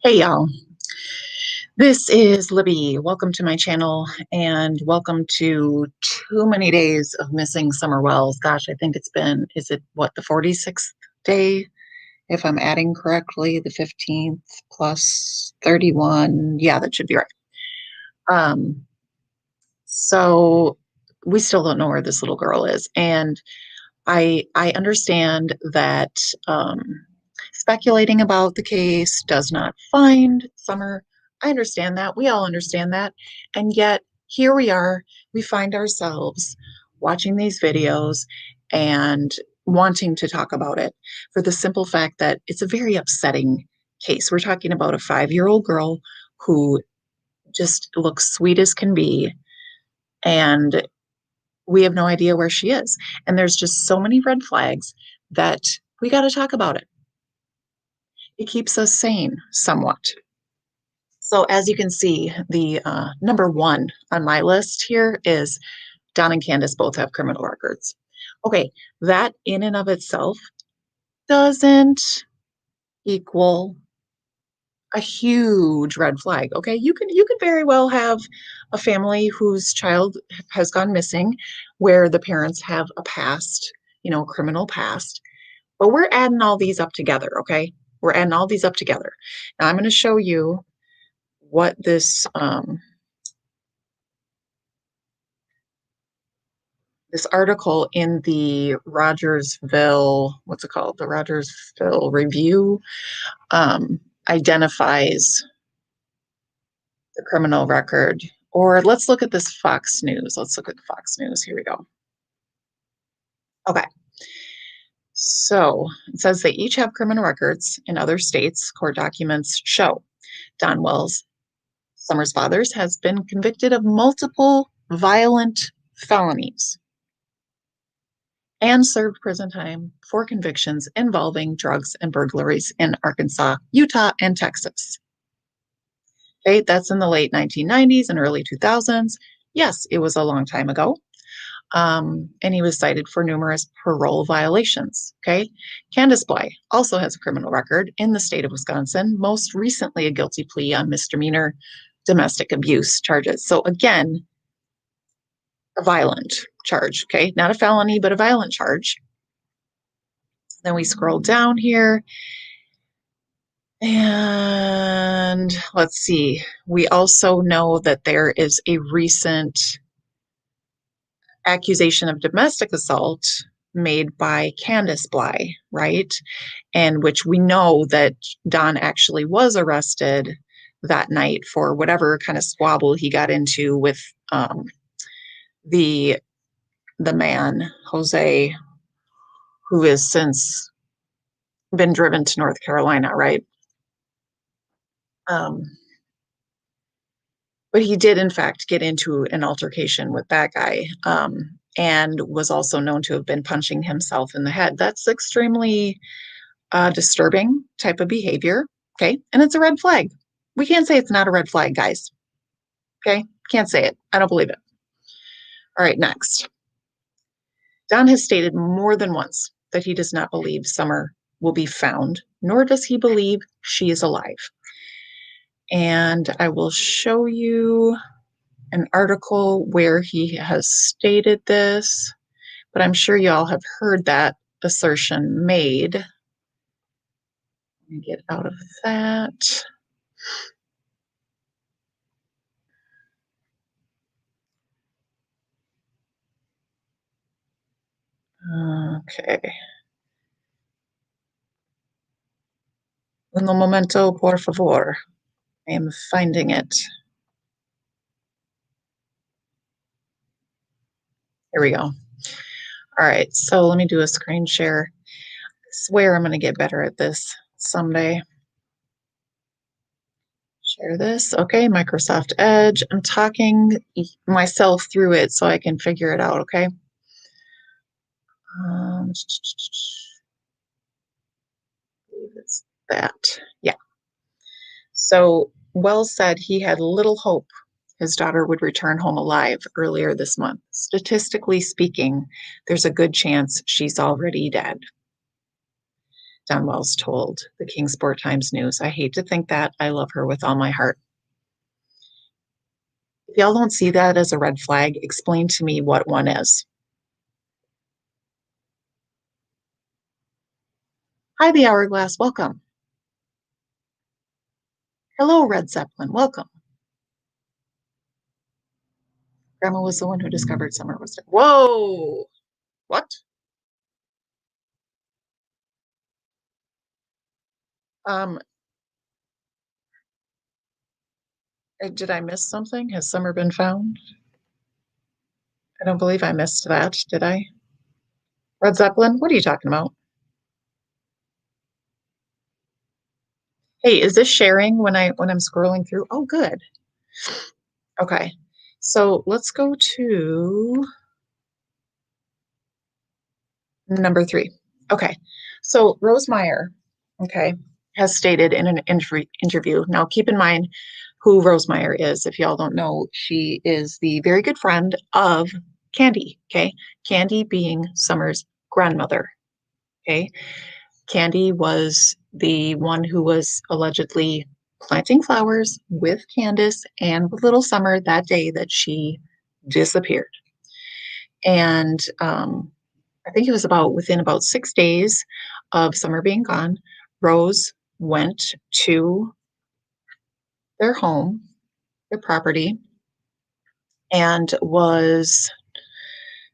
Hey y'all, this is Libby. Welcome to my channel and welcome to too many days of missing Summer Wells. Gosh, I think is it what, the 46th day? If I'm adding correctly, the 15th plus 31. Yeah, that should be right. Um, so we still don't know where this little girl is. And I understand that speculating about the case does not find Summer. I understand that. We all understand that. And yet here we are. We find ourselves watching these videos and wanting to talk about it for the simple fact that it's a very upsetting case. We're talking about a 5-year-old girl who just looks sweet as can be, and we have no idea where she is. And there's just so many red flags that we got to talk about it. It keeps us sane somewhat. So as you can see, the number one on my list here is Don and Candace both have criminal records. Okay, that in and of itself doesn't equal a huge red flag. Okay, you can very well have a family whose child has gone missing, where the parents have a past, criminal past. But we're adding all these up together. Okay, we're adding all these up together. Now I'm going to show you what this article in the Rogersville, what's it called? The Rogersville Review identifies the criminal record. Or let's look at this Fox News. Let's look at Fox News. Here we go. Okay. So it says they each have criminal records in other states. Court documents show Don Wells, Summer's father, has been convicted of multiple violent felonies and served prison time for convictions involving drugs and burglaries in Arkansas, Utah, and Texas. Okay, that's in the late 1990s and early 2000s. Yes, it was a long time ago. And he was cited for numerous parole violations. Okay, Candace Bly also has a criminal record in the state of Wisconsin, most recently a guilty plea on misdemeanor domestic abuse charges. So again, a violent charge, okay? Not a felony, but a violent charge. Then we scroll down here and let's see. We also know that there is a recent accusation of domestic assault made by Candace Bly, right? And which we know that Don actually was arrested that night for whatever kind of squabble he got into with the man, Jose, who has since been driven to North Carolina, right? But he did, in fact, get into an altercation with that guy, and was also known to have been punching himself in the head. That's extremely disturbing type of behavior, okay? And it's a red flag. We can't say it's not a red flag, guys, okay? Can't say it. I don't believe it. All right, next. Don has stated more than once that he does not believe Summer will be found, nor does he believe she is alive. And I will show you an article where he has stated this, but I'm sure y'all have heard that assertion made. Let me get out of that. Okay. Un momento, por favor. I am finding it. Here we go. All right, so let me do a screen share. I swear I'm going to get better at this someday. Share this. Okay, Microsoft Edge. I'm talking myself through it so I can figure it out, okay? It's that. Yeah. So Wells said he had little hope his daughter would return home alive earlier this month. Statistically speaking, there's a good chance she's already dead. Don Wells told the Kingsport Times News. I hate to think that. I love her with all my heart. If y'all don't see that as a red flag, explain to me what one is. Hi, the Hourglass. Welcome. Hello, Red Zeppelin. Welcome. Grandma was the one who discovered summer was. Whoa! What? Um, did I miss something? Has summer been found? I don't believe I missed that, did I? Red Zeppelin, what are you talking about? Hey, is this sharing when I'm scrolling through? Oh, good. Okay. So let's go to number 3. Okay. So Rose Meyer, okay, has stated in an interview. Now keep in mind who Rose Meyer is. If y'all don't know, she is the very good friend of Candy, okay? Candy being Summer's grandmother, okay? Candy was the one who was allegedly planting flowers with Candace and with Little Summer that day that she disappeared. And I think it was within about 6 days of Summer being gone, Rose went to their home, their property, and was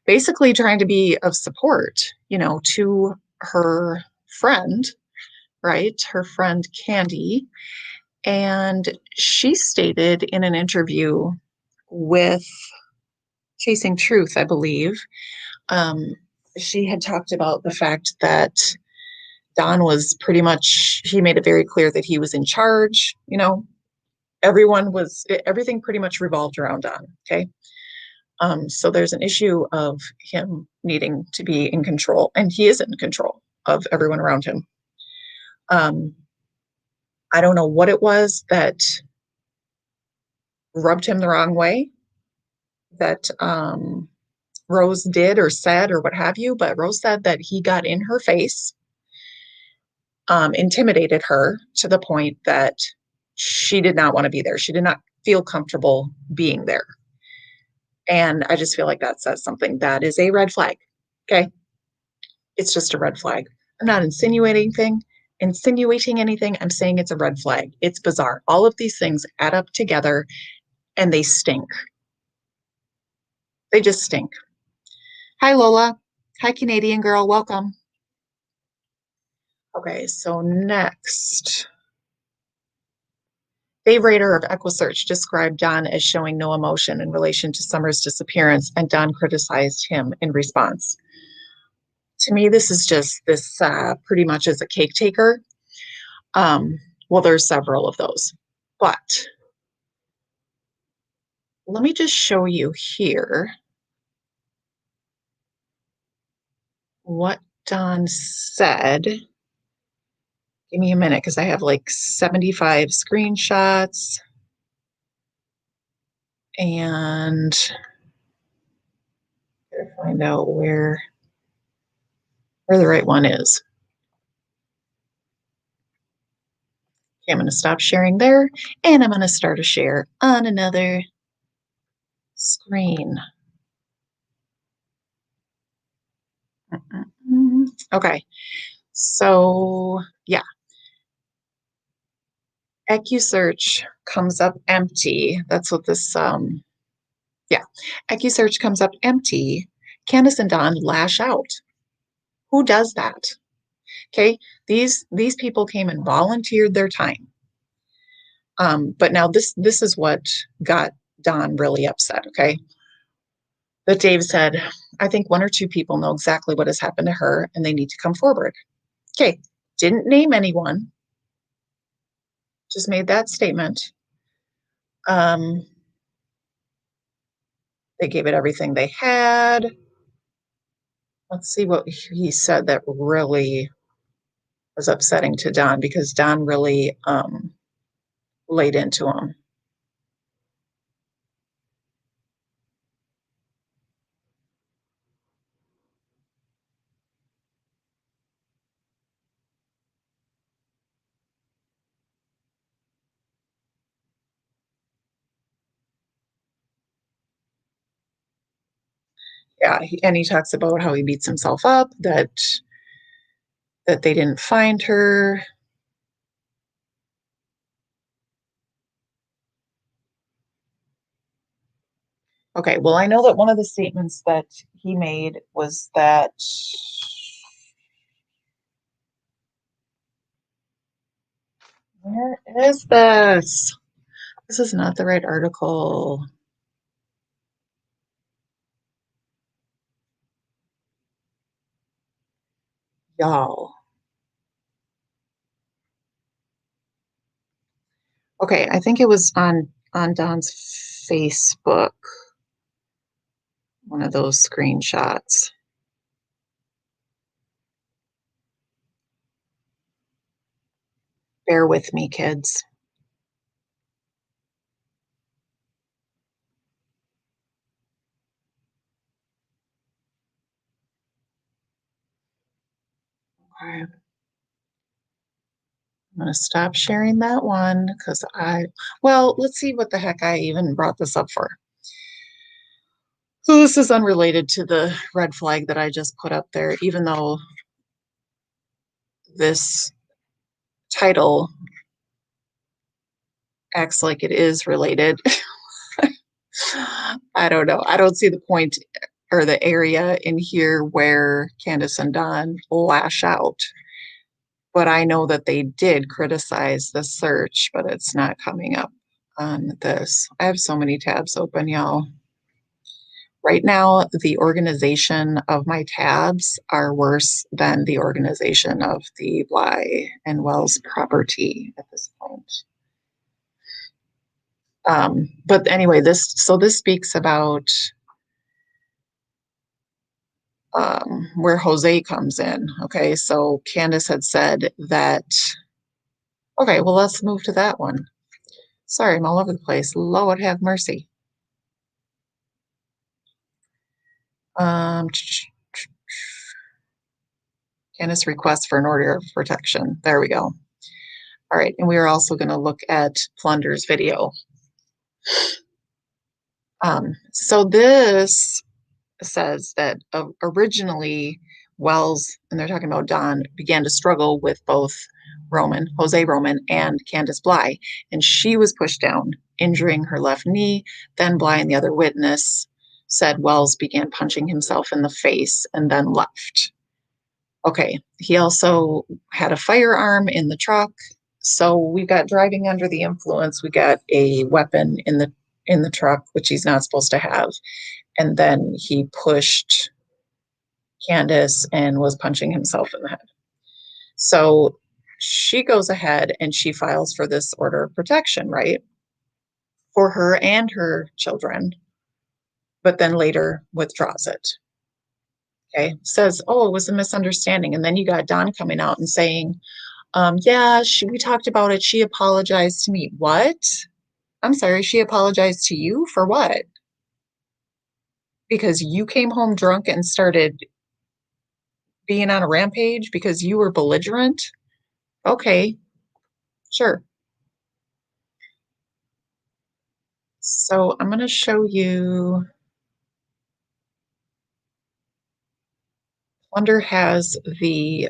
basically trying to be of support, to her friend, right? Her friend Candy. And she stated in an interview with Chasing Truth, I believe, um, she had talked about the fact that Don was pretty much, he made it very clear that he was in charge. Everything pretty much revolved around Don. Okay. So there's an issue of him needing to be in control, and he is in control of everyone around him. I don't know what it was that rubbed him the wrong way, that Rose did or said or what have you, but Rose said that he got in her face, intimidated her to the point that she did not want to be there. She did not feel comfortable being there. And I just feel like that says something. That is a red flag. Okay. It's just a red flag. I'm not insinuating anything. I'm saying it's a red flag. It's bizarre. All of these things add up together and they stink. They just stink. Hi, Lola. Hi, Canadian girl. Welcome. Okay, so next. Dave Rader of EquiSearch described Don as showing no emotion in relation to Summer's disappearance, and Don criticized him in response. To me, this pretty much is a cake taker. Well, there's several of those, but let me just show you here what Don said. Give me a minute because I have like 75 screenshots and gotta find out where the right one is. Okay, I'm going to stop sharing there and I'm going to start a share on another screen. Okay, so yeah, EquiSearch comes up empty. That's what this, yeah, EquiSearch comes up empty. Candace and Don lash out. Who does that? Okay, these people came and volunteered their time. But now this is what got Don really upset. Okay, that Dave said, I think 1 or 2 people know exactly what has happened to her and they need to come forward. Okay, didn't name anyone, just made that statement. They gave it everything they had. Let's see what he said that really was upsetting to Don, because Don really laid into him. Yeah, and he talks about how he beats himself up, that they didn't find her. Okay, well, I know that one of the statements that he made was that, where is this? This is not the right article. Y'all. Okay, I think it was on Don's Facebook, one of those screenshots. Bear with me, kids. Okay. I'm going to stop sharing that one because well, let's see what the heck I even brought this up for. So this is unrelated to the red flag that I just put up there, even though this title acts like it is related. I don't know. I don't see the point or the area in here where Candace and Don lash out. But I know that they did criticize the search, but it's not coming up on this. I have so many tabs open, y'all. Right now, the organization of my tabs are worse than the organization of the Bly and Wells property at this point. But anyway, this speaks about where Jose comes in. Okay, so Candace had said that. Okay, well, let's move to that one. Sorry, I'm all over the place. Lord have mercy. Um, Candace requests for an order of protection. There we go. All right, and we are also going to look at Plunder's video. So this says that originally Wells, and they're talking about Don, began to struggle with both Jose Roman, and Candace Bly, and she was pushed down, injuring her left knee. Then Bly and the other witness said Wells began punching himself in the face and then left. Okay, he also had a firearm in the truck. So we got driving under the influence. We got a weapon in the truck, which he's not supposed to have. And then he pushed Candace and was punching himself in the head. So she goes ahead and she files for this order of protection, right? For her and her children, but then later withdraws it. Okay, says, oh, it was a misunderstanding. And then you got Don coming out and saying, yeah, we talked about it. She apologized to me. What? I'm sorry, she apologized to you for what? Because you came home drunk and started being on a rampage because you were belligerent? Okay, sure. So I'm going to show you. Plunder has the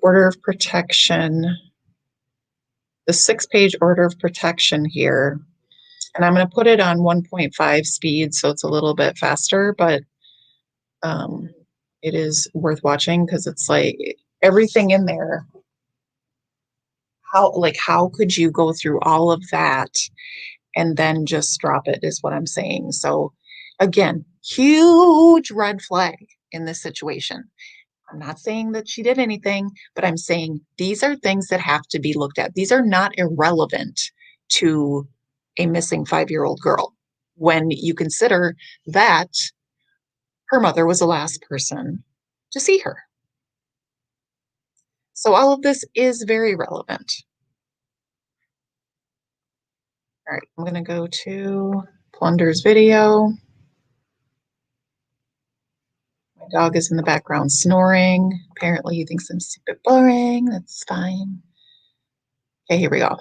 order of protection, the 6-page order of protection here. And I'm going to put it on 1.5 speed, so it's a little bit faster, but it is worth watching because it's like everything in there. How could you go through all of that and then just drop it is what I'm saying. So again, huge red flag in this situation. I'm not saying that she did anything, but I'm saying these are things that have to be looked at. These are not irrelevant to a missing 5-year-old girl when you consider that her mother was the last person to see her. So all of this is very relevant. All right, I'm going to go to Plunder's video. My dog is in the background snoring. Apparently he thinks I'm super boring. That's fine. Okay, here we go.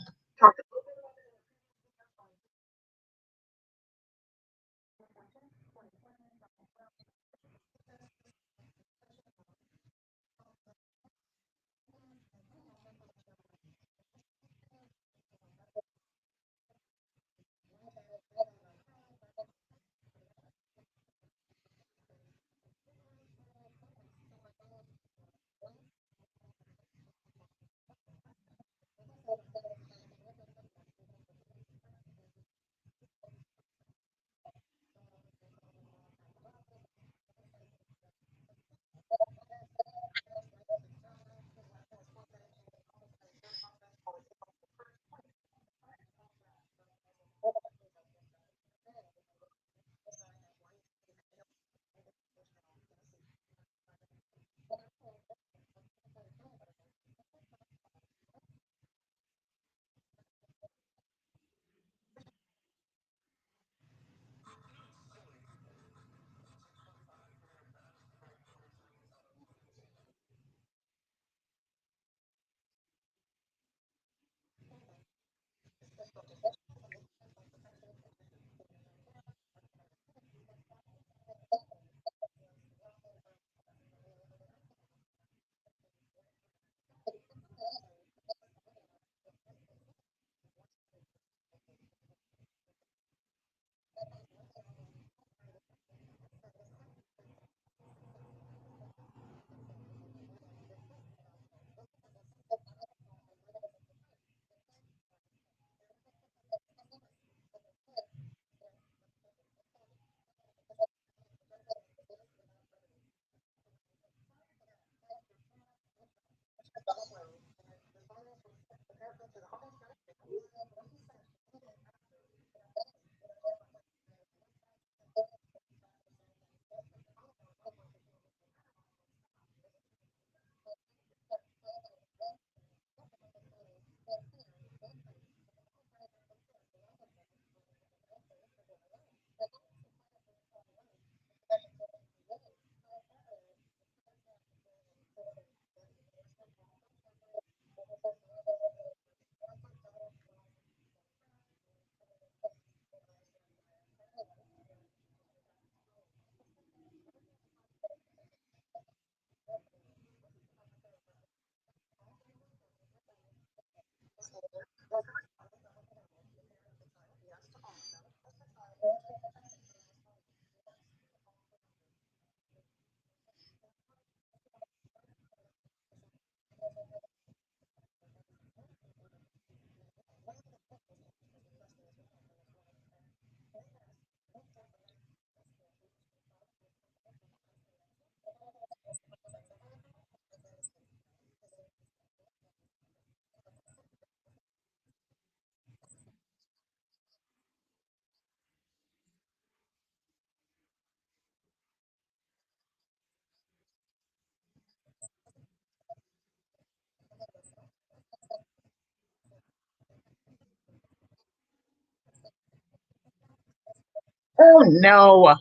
Oh no.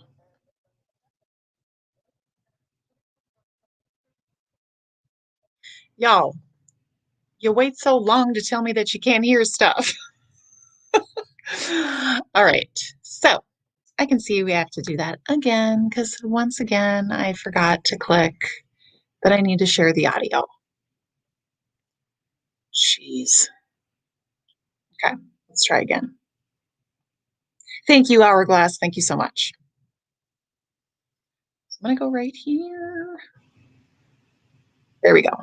Y'all, you wait so long to tell me that you can't hear stuff. All right. So I can see we have to do that again because once again I forgot to click that I need to share the audio. Jeez. Okay, let's try again. Thank you, Hourglass. Thank you so much. I'm going to go right here. There we go.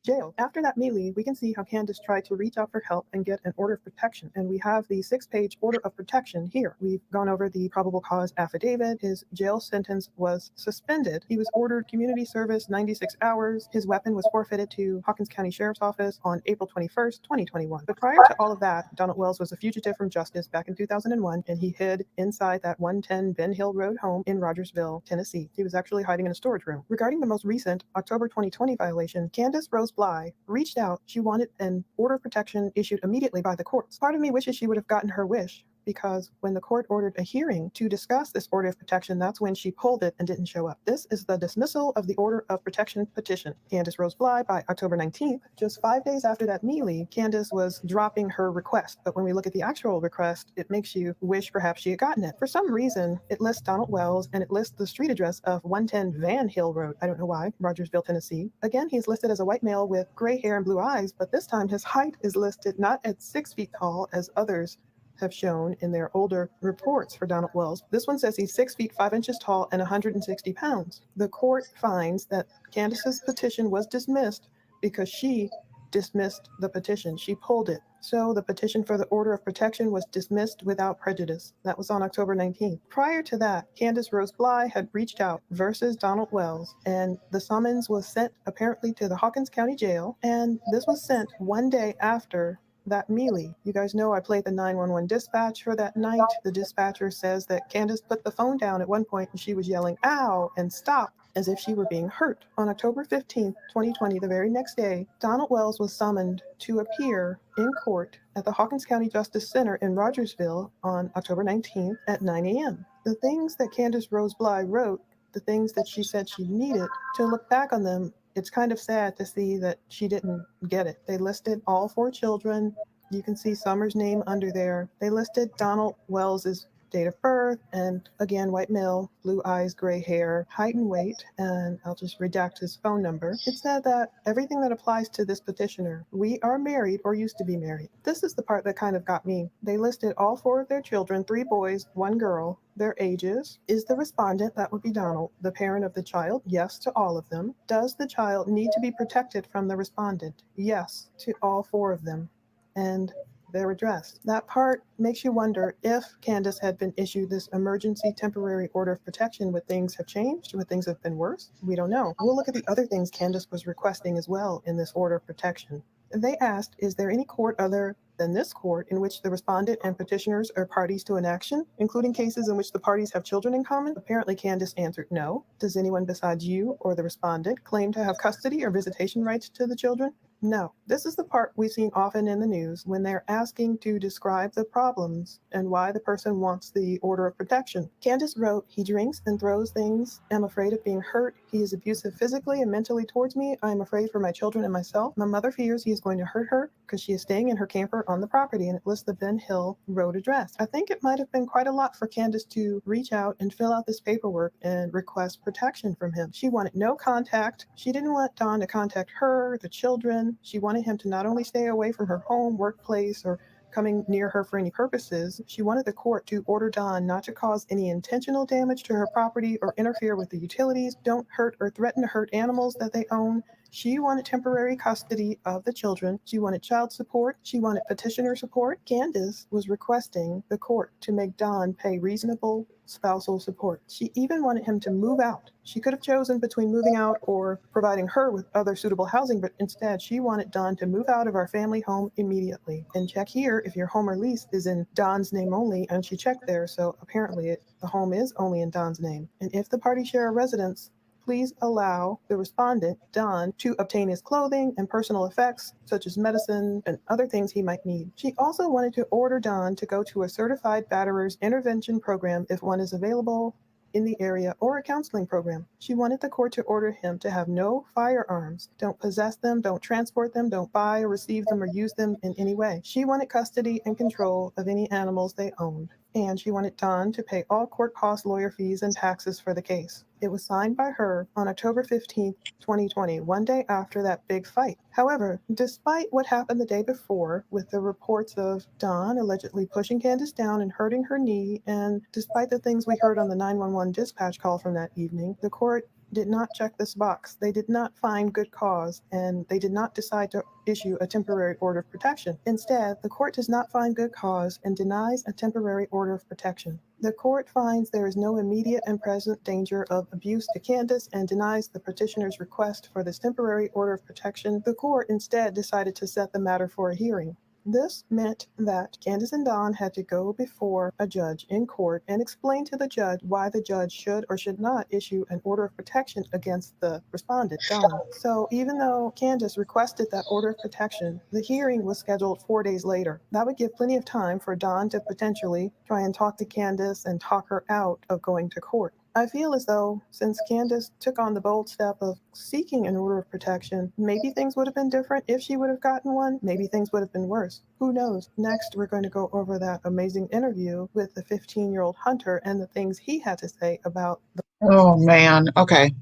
Jail. After that melee, we can see how Candace tried to reach out for help and get an order of protection. And we have the 6-page order of protection here. We've gone over the probable cause affidavit. His jail sentence was suspended. He was ordered community service 96 hours. His weapon was forfeited to Hawkins County Sheriff's Office on April 21st, 2021. But prior to all of that, Donald Wells was a fugitive from justice back in 2001, and he hid inside that 110 Ben Hill Road home in Rogersville, Tennessee. He was actually hiding in a storage room. Regarding the most recent October 2020 violation, Candace Rose Bly reached out. She wanted an order of protection issued immediately by the courts. Part of me wishes she would have gotten her wish, because when the court ordered a hearing to discuss this order of protection, that's when she pulled it and didn't show up. This is the dismissal of the order of protection petition. Candace Rose Bly by October 19th. Just 5 days after that melee, Candace was dropping her request. But when we look at the actual request, it makes you wish perhaps she had gotten it. For some reason, it lists Donald Wells and it lists the street address of 110 Van Hill Road. I don't know why. Rogersville, Tennessee. Again, he's listed as a white male with gray hair and blue eyes, but this time his height is listed not at 6 feet tall as others have shown in their older reports for Donald Wells. This one says he's 6 feet 5 inches tall and 160 pounds. The court finds that Candace's petition was dismissed because she dismissed the petition. She pulled it. So the petition for the order of protection was dismissed without prejudice. That was on October 19th. Prior to that, Candace Rose Bly had reached out versus Donald Wells, and the summons was sent apparently to the Hawkins County Jail, and this was sent one day after that melee. You guys know I played the 911 dispatch for that night. The dispatcher says that Candace put the phone down at one point and she was yelling, "Ow," and "Stop," as if she were being hurt. On October 15th, 2020, the very next day, Donald Wells was summoned to appear in court at the Hawkins County Justice Center in Rogersville on October 19th at 9 a.m. The things that Candace Rose Bly wrote, the things that she said she needed, to look back on them, it's kind of sad to see that she didn't get it. They listed all 4 children, You can see Summer's name under there. They listed Donald Wells's date of birth, and again, white male, blue eyes, gray hair, height and weight, and I'll just redact his phone number. It said that everything that applies to this petitioner, we are married or used to be married. This is the part that kind of got me. They listed all four of their children, 3 boys, 1 girl, their ages. Is the respondent, that would be Donald, the parent of the child? Yes to all of them. Does the child need to be protected from the respondent? Yes to all four of them. And they're addressed. That part makes you wonder if Candace had been issued this emergency temporary order of protection, would things have changed? Would things have been worse? We don't know. We'll look at the other things Candace was requesting as well in this order of protection. They asked, is there any court other than this court in which the respondent and petitioners are parties to an action, including cases in which the parties have children in common? Apparently, Candace answered no. Does anyone besides you or the respondent claim to have custody or visitation rights to the children? No. This is the part we've seen often in the news when they're asking to describe the problems and why the person wants the order of protection. Candace wrote, he drinks and throws things. I'm afraid of being hurt. He is abusive physically and mentally towards me. I am afraid for my children and myself. My mother fears he is going to hurt her because she is staying in her camper on the property, and it lists the Ben Hill Road address. I think it might have been quite a lot for Candace to reach out and fill out this paperwork and request protection from him. She wanted no contact. She didn't want Don to contact her, the children. She wanted him to not only stay away from her home, workplace, or coming near her for any purposes. She wanted the court to order Don not to cause any intentional damage to her property or interfere with the utilities, don't hurt or threaten to hurt animals that they own. She wanted temporary custody of the children. She wanted child support. She wanted petitioner support. Candace was requesting the court to make Don pay reasonable spousal support. She even wanted him to move out. She could have chosen between moving out or providing her with other suitable housing, but instead she wanted Don to move out of our family home immediately. And check here if your home or lease is in Don's name only, and she checked there, so apparently the home is only in Don's name. And if the parties share a residence, please allow the respondent, Don, to obtain his clothing and personal effects, such as medicine and other things he might need. She also wanted to order Don to go to a certified batterer's intervention program if one is available in the area, or a counseling program. She wanted the court to order him to have no firearms. Don't possess them, don't transport them, don't buy or receive them or use them in any way. She wanted custody and control of any animals they owned. And she wanted Don to pay all court costs, lawyer fees, and taxes for the case. It was signed by her on October 15th, 2020, one day after that big fight. However, despite what happened the day before with the reports of Don allegedly pushing Candace down and hurting her knee, and despite the things we heard on the 911 dispatch call from that evening, the court did not check this box. They did not find good cause, and they did not decide to issue a temporary order of protection. Instead, the court does not find good cause and denies a temporary order of protection. The court finds there is no immediate and present danger of abuse to Candace and denies the petitioner's request for this temporary order of protection. The court instead decided to set the matter for a hearing. This meant that Candace and Don had to go before a judge in court and explain to the judge why the judge should or should not issue an order of protection against the respondent, Don. So even though Candace requested that order of protection, the hearing was scheduled 4 days later. That would give plenty of time for Don to potentially try and talk to Candace and talk her out of going to court. I feel as though since Candace took on the bold step of seeking an order of protection, maybe things would have been different if she would have gotten one. Maybe things would have been worse. Who knows? Next, we're going to go over that amazing interview with the 15-year-old Hunter and the things he had to say about the. Oh man. Okay.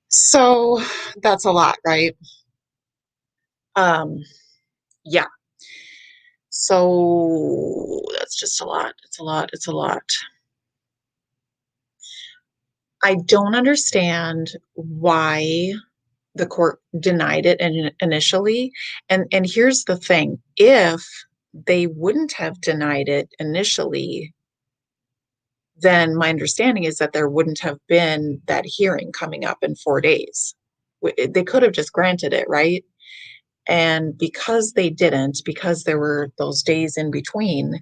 So that's a lot, right? Um, yeah. So that's just a lot. It's a lot. It's a lot. I don't understand why the court denied it initially. And here's the thing, if they wouldn't have denied it initially, then my understanding is that there wouldn't have been that hearing coming up in 4 days. They could have just granted it, right? And because they didn't, because there were those days in between,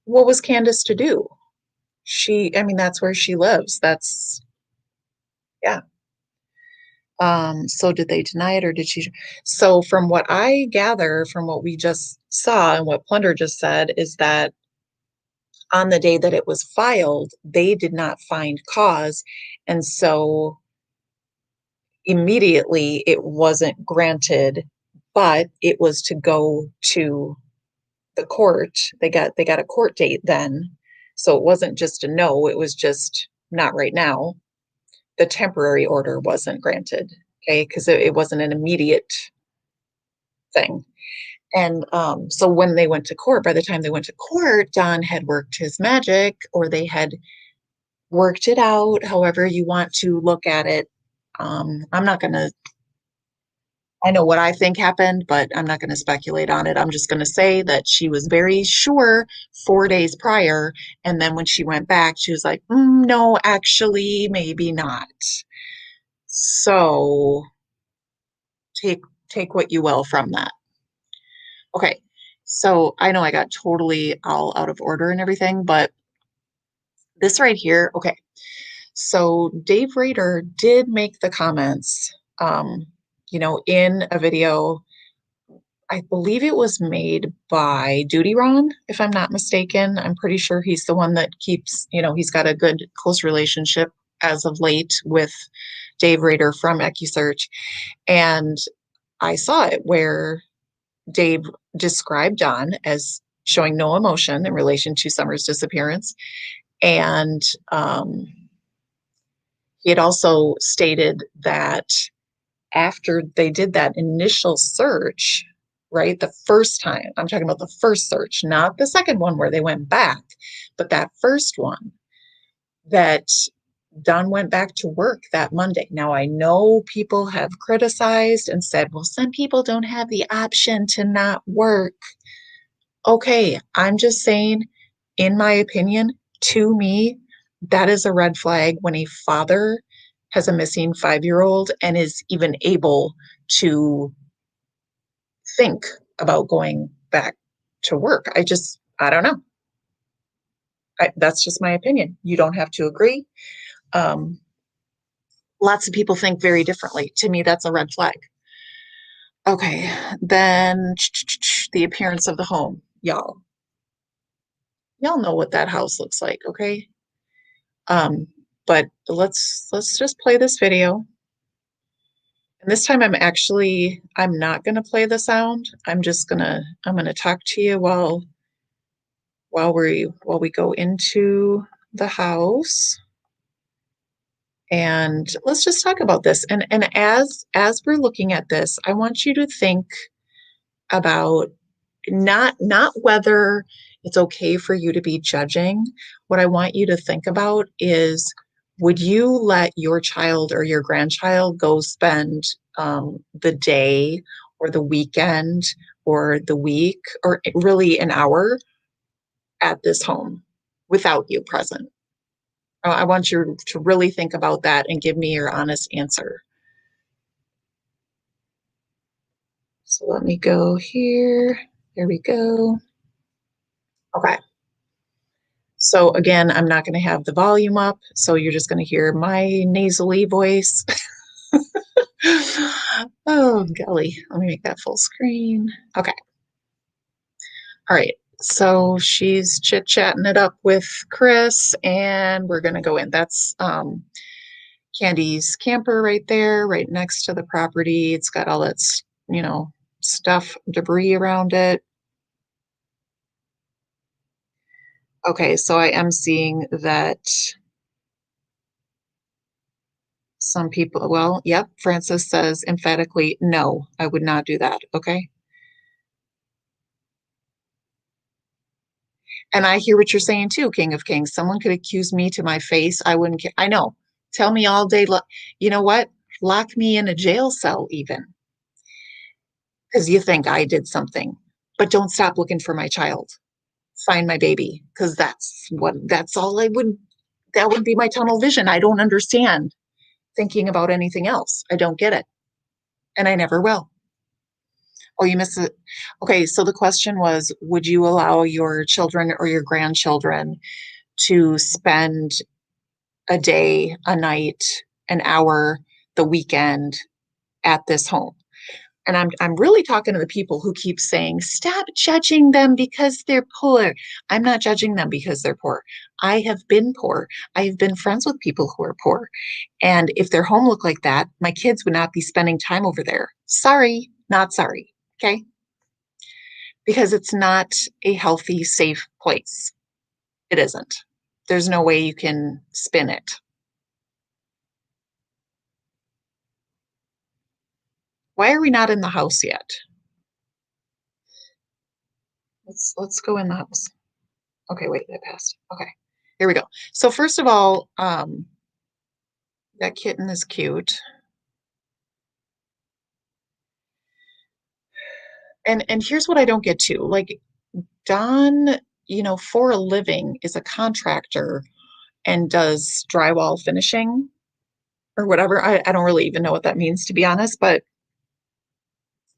what was Candace to do? I mean, that's where she lives. Yeah. So did they deny it or did she? So from what I gather from what we just saw and what Plunder just said is that on the day that it was filed, they did not find cause. And so immediately it wasn't granted. but it was to go to the court. They got a court date then. So it wasn't just a no, it was just not right now. The temporary order wasn't granted, okay, because it wasn't an immediate thing. And so when they went to court, by the time they went to court, Don had worked his magic, or they had worked it out, however you want to look at it. I'm not going to, I know what I think happened, but I'm not going to speculate on it. I'm just going to say that she was very sure 4 days prior. And then when she went back, she was like, no, actually, maybe not. So take what you will from that. Okay. So I know I got totally all out of order and everything, but this right here, okay. So Dave Rader did make the comments, in a video. I believe it was made by Duty Ron, if I'm not mistaken. I'm pretty sure he's the one that keeps, he's got a good, close relationship as of late with Dave Rader from EcuSearch. And I saw it where Dave described Don as showing no emotion in relation to Summer's disappearance. And he had also stated that after they did that initial search, right, the first time, I'm talking about the first search, not the second one where they went back, but that first one, that Don went back to work that Monday. Now, I know people have criticized and said, well, some people don't have the option to not work. Okay, I'm just saying, in my opinion, to me, that is a red flag when a father has a missing 5-year-old and is even able to think about going back to work. I don't know. That's just my opinion. You don't have to agree. Um, Lots of people think very differently. To me, that's a red flag. Okay, then the appearance of the home, y'all. Y'all know what that house looks like, okay? Um, but let's just play this video. And this time I'm not gonna play the sound. I'm gonna talk to you while we go into the house. And let's just talk about this. And as we're looking at this, I want you to think about not whether it's okay for you to be judging. What I want you to think about is, would you let your child or your grandchild go spend the day or the weekend or the week or really an hour at this home without you present? I want you to really think about that and give me your honest answer. So let me go here. There we go. Okay. So again, I'm not going to have the volume up, so you're just going to hear my nasally voice. Oh, golly. Let me make that full screen. Okay. All right. So she's chit-chatting it up with Chris, and we're going to go in. That's Candy's camper right there, right next to the property. It's got all that, stuff, debris around it. Okay, so I am seeing that some people, well, yep, Francis says emphatically, no, I would not do that. Okay. And I hear what you're saying too, King of Kings. Someone could accuse me to my face. I wouldn't care. I know. Tell me all day. You know what? Lock me in a jail cell even because you think I did something. But don't stop looking for my child. Find my baby because that's all that would be my tunnel vision. I don't understand thinking about anything else. I don't get it. And I never will. Oh, you missed it. Okay, so the question was, would you allow your children or your grandchildren to spend a day, a night, an hour, the weekend at this home? And I'm really talking to the people who keep saying, stop judging them because they're poor. I'm not judging them because they're poor. I have been poor. I have been friends with people who are poor. And if their home looked like that, my kids would not be spending time over there. Sorry, not sorry. Okay? Because it's not a healthy, safe place. It isn't. There's no way you can spin it. Why are we not in the house yet? Let's go in the house. Okay, wait, that passed. Okay, here we go. So first of all, that kitten is cute. And here's what I don't get to. Like Don, for a living is a contractor and does drywall finishing or whatever. I don't really even know what that means, to be honest, but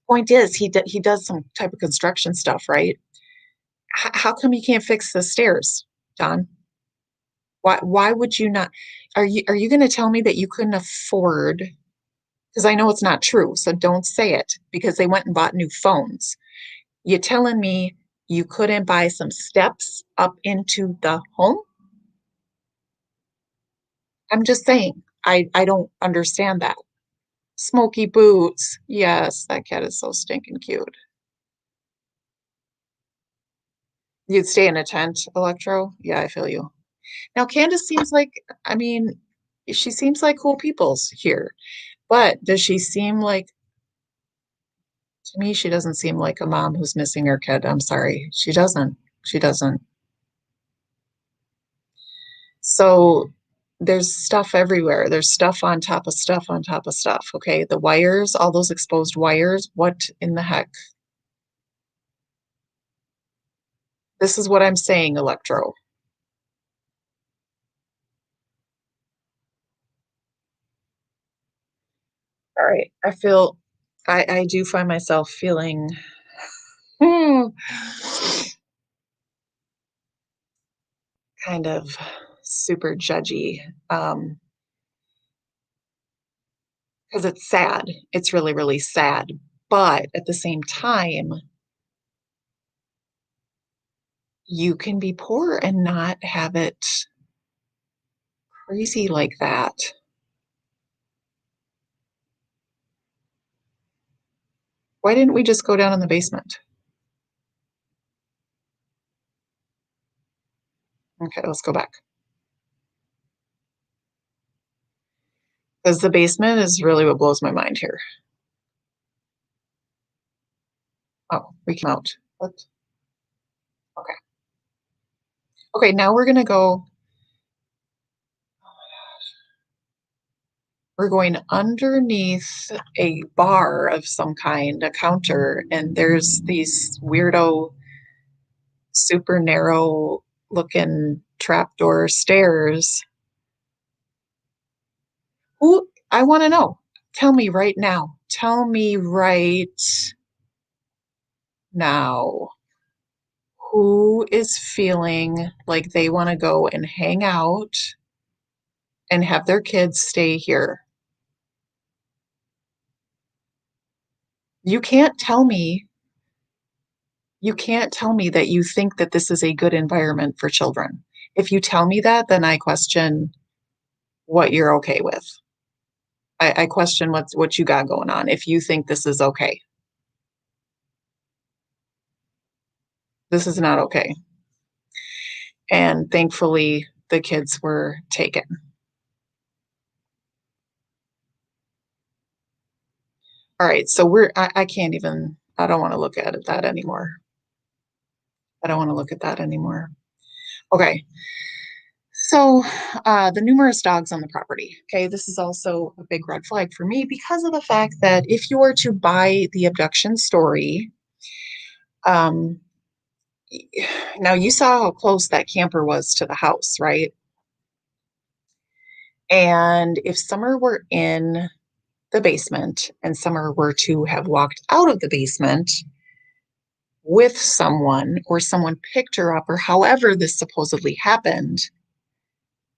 point is he does some type of construction stuff, right? How come you can't fix the stairs, Don? Why would you not? Are you going to tell me that you couldn't afford? Because I know it's not true, so don't say it because they went and bought new phones. You telling me you couldn't buy some steps up into the home? I'm just saying. I don't understand that. Smoky boots. Yes, that cat is so stinking cute. You'd stay in a tent, Electro? Yeah, I feel you. Now, Candace seems like, I mean, she seems like cool people's here, but does she seem like, to me, she doesn't seem like a mom who's missing her kid. I'm sorry. She doesn't. She doesn't. So there's stuff everywhere. There's stuff on top of stuff on top of stuff. Okay. The wires, all those exposed wires. What in the heck? This is what I'm saying, Electro. All right. I do find myself feeling hmm, kind of super judgy. Because it's sad. It's really, really sad. But at the same time, you can be poor and not have it crazy like that. Why didn't we just go down in the basement? Okay, let's go back. Because the basement is really what blows my mind here. Oh, we came out. What? Okay. Okay, now we're gonna go. We're going underneath a bar of some kind, a counter, and there's these weirdo, super narrow looking trapdoor stairs. Who, I want to know. Tell me right now. Tell me right now. Who is feeling like they want to go and hang out and have their kids stay here? You can't tell me, you can't tell me that you think that this is a good environment for children. If you tell me that, then I question what you're okay with. I question what you got going on if you think this is okay. This is not okay. And thankfully, the kids were taken. All right, so I can't even, I don't want to look at that anymore. I don't want to look at that anymore. Okay, so the numerous dogs on the property. Okay, this is also a big red flag for me because of the fact that if you were to buy the abduction story, um, now you saw how close that camper was to the house, right? And if Summer were in the basement and Summer were to have walked out of the basement with someone or someone picked her up or however this supposedly happened,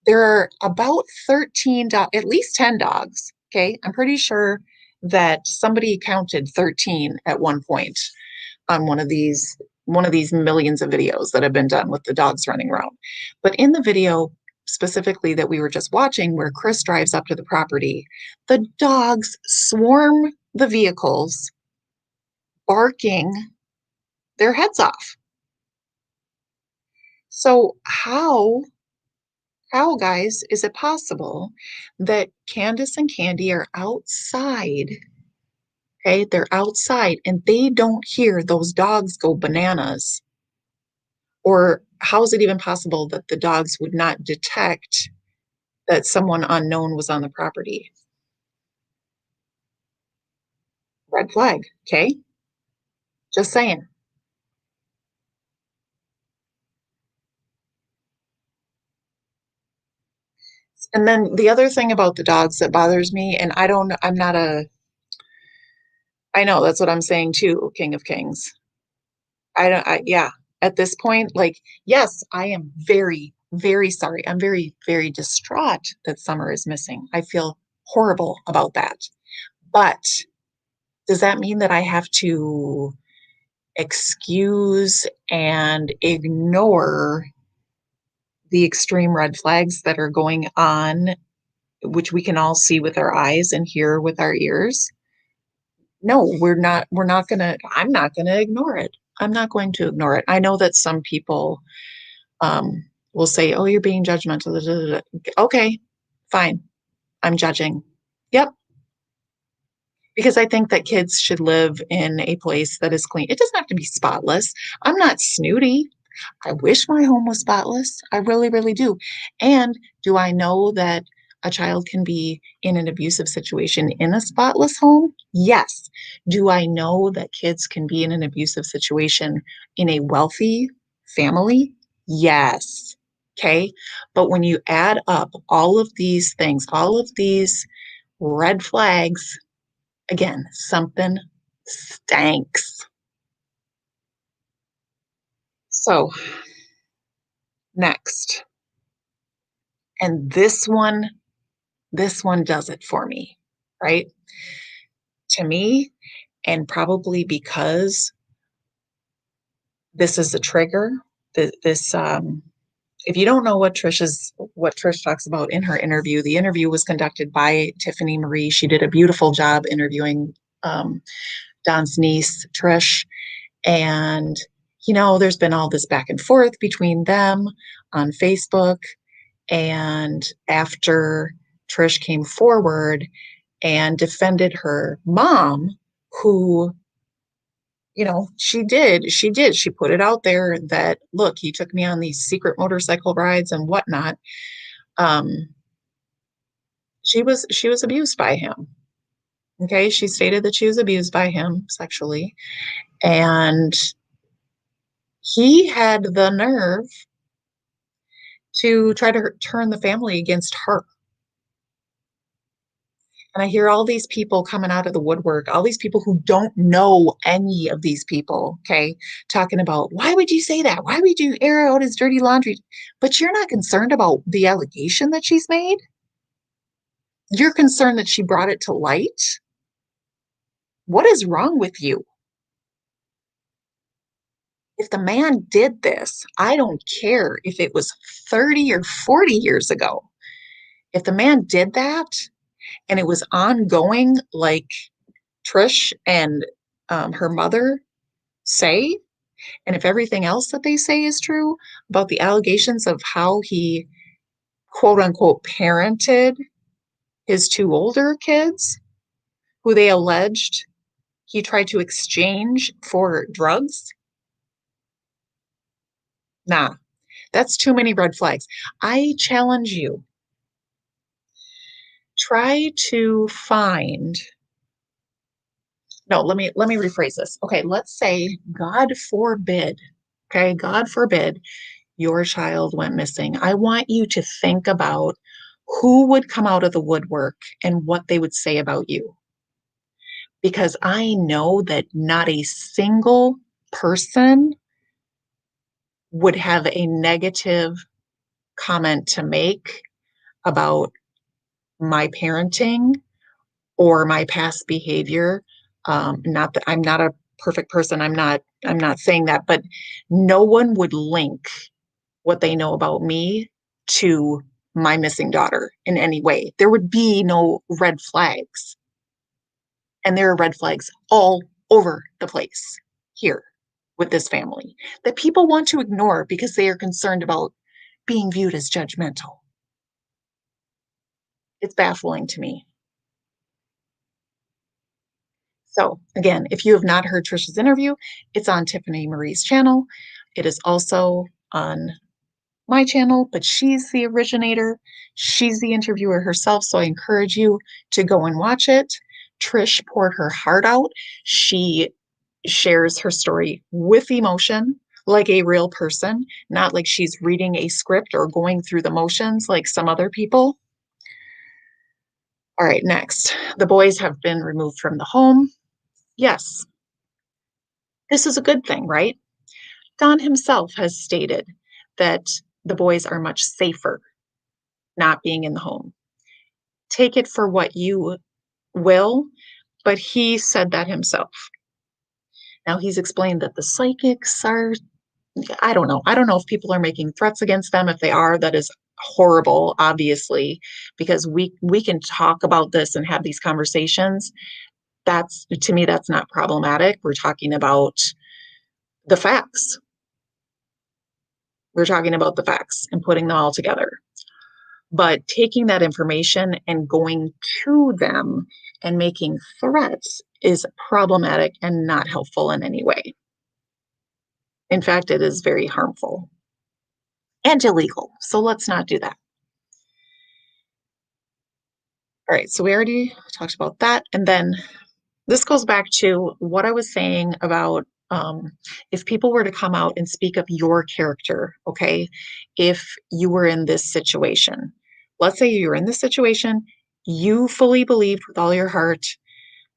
there are about 13 at least 10 dogs. Okay. I'm pretty sure that somebody counted 13 at one point on one of these millions of videos that have been done with the dogs running around. But in the video specifically that we were just watching, where Chris drives up to the property, the dogs swarm the vehicles barking their heads off. So how, guys, is it possible that Candace and Candy are outside? Okay, they're outside and they don't hear those dogs go bananas. Or how is it even possible that the dogs would not detect that someone unknown was on the property? Red flag, okay? Just saying. And then the other thing about the dogs that bothers me, and I'm not a, I know that's what I'm saying too, King of Kings. Yeah, at this point, like, yes, I am very, very sorry. I'm very, very distraught that Summer is missing. I feel horrible about that. But does that mean that I have to excuse and ignore the extreme red flags that are going on, which we can all see with our eyes and hear with our ears? No, we're not gonna, I'm not gonna ignore it. I'm not going to ignore it. I know that some people will say, oh, you're being judgmental. Okay, fine. I'm judging. Yep. Because I think that kids should live in a place that is clean. It doesn't have to be spotless. I'm not snooty. I wish my home was spotless. I really, really do. And do I know that a child can be in an abusive situation in a spotless home? Yes. Do I know that kids can be in an abusive situation in a wealthy family? Yes. Okay. But when you add up all of these things, all of these red flags, again, something stanks. So, next. And this one does it for me, right? To me, and probably because this is a trigger, this if you don't know what Trish talks about in her interview, the interview was conducted by Tiffany Marie. She did a beautiful job interviewing Don's niece, Trish. And, there's been all this back and forth between them on Facebook. And after Trish came forward and defended her mom, who, she put it out there that, look, he took me on these secret motorcycle rides and whatnot. Um, she was abused by him. Okay. She stated that she was abused by him sexually. And he had the nerve to try to turn the family against her. And I hear all these people coming out of the woodwork, all these people who don't know any of these people, okay, talking about, why would you say that? Why would you air out his dirty laundry? But you're not concerned about the allegation that she's made. You're concerned that she brought it to light. What is wrong with you? If the man did this, I don't care if it was 30 or 40 years ago. If the man did that and it was ongoing, like Trish and her mother say, and if everything else that they say is true about the allegations of how he quote unquote parented his two older kids, who they alleged he tried to exchange for drugs, nah, that's too many red flags. I challenge you, try to find, no, let me rephrase this. Okay, let's say, God forbid, okay, God forbid your child went missing. I want you to think about who would come out of the woodwork and what they would say about you. Because I know that not a single person would have a negative comment to make about my parenting or my past behavior. Not that I'm not a perfect person. I'm not saying that, but no one would link what they know about me to my missing daughter in any way. There would be no red flags. And there are red flags all over the place here with this family that people want to ignore because they are concerned about being viewed as judgmental. It's baffling to me. So, again, if you have not heard Trisha's interview, it's on Tiffany Marie's channel. It is also on my channel, but she's the originator. She's the interviewer herself. So I encourage you to go and watch it. Trish poured her heart out. She shares her story with emotion, like a real person, not like she's reading a script or going through the motions like some other people. All right, next. The boys have been removed from the home. Yes, this is a good thing, right? Don himself has stated that the boys are much safer not being in the home. Take it for what you will, but he said that himself. Now he's explained that the psychics are, I don't know. I don't know if people are making threats against them. If they are, that is horrible, obviously, because we can talk about this and have these conversations. That's, to me, that's not problematic. We're talking about the facts. We're talking about the facts and putting them all together. But taking that information and going to them and making threats is problematic and not helpful in any way. In fact, it is very harmful and illegal. So let's not do that. All right, so we already talked about that. And then this goes back to what I was saying about if people were to come out and speak of your character, okay, if you were in this situation, let's say you're in this situation, you fully believed with all your heart.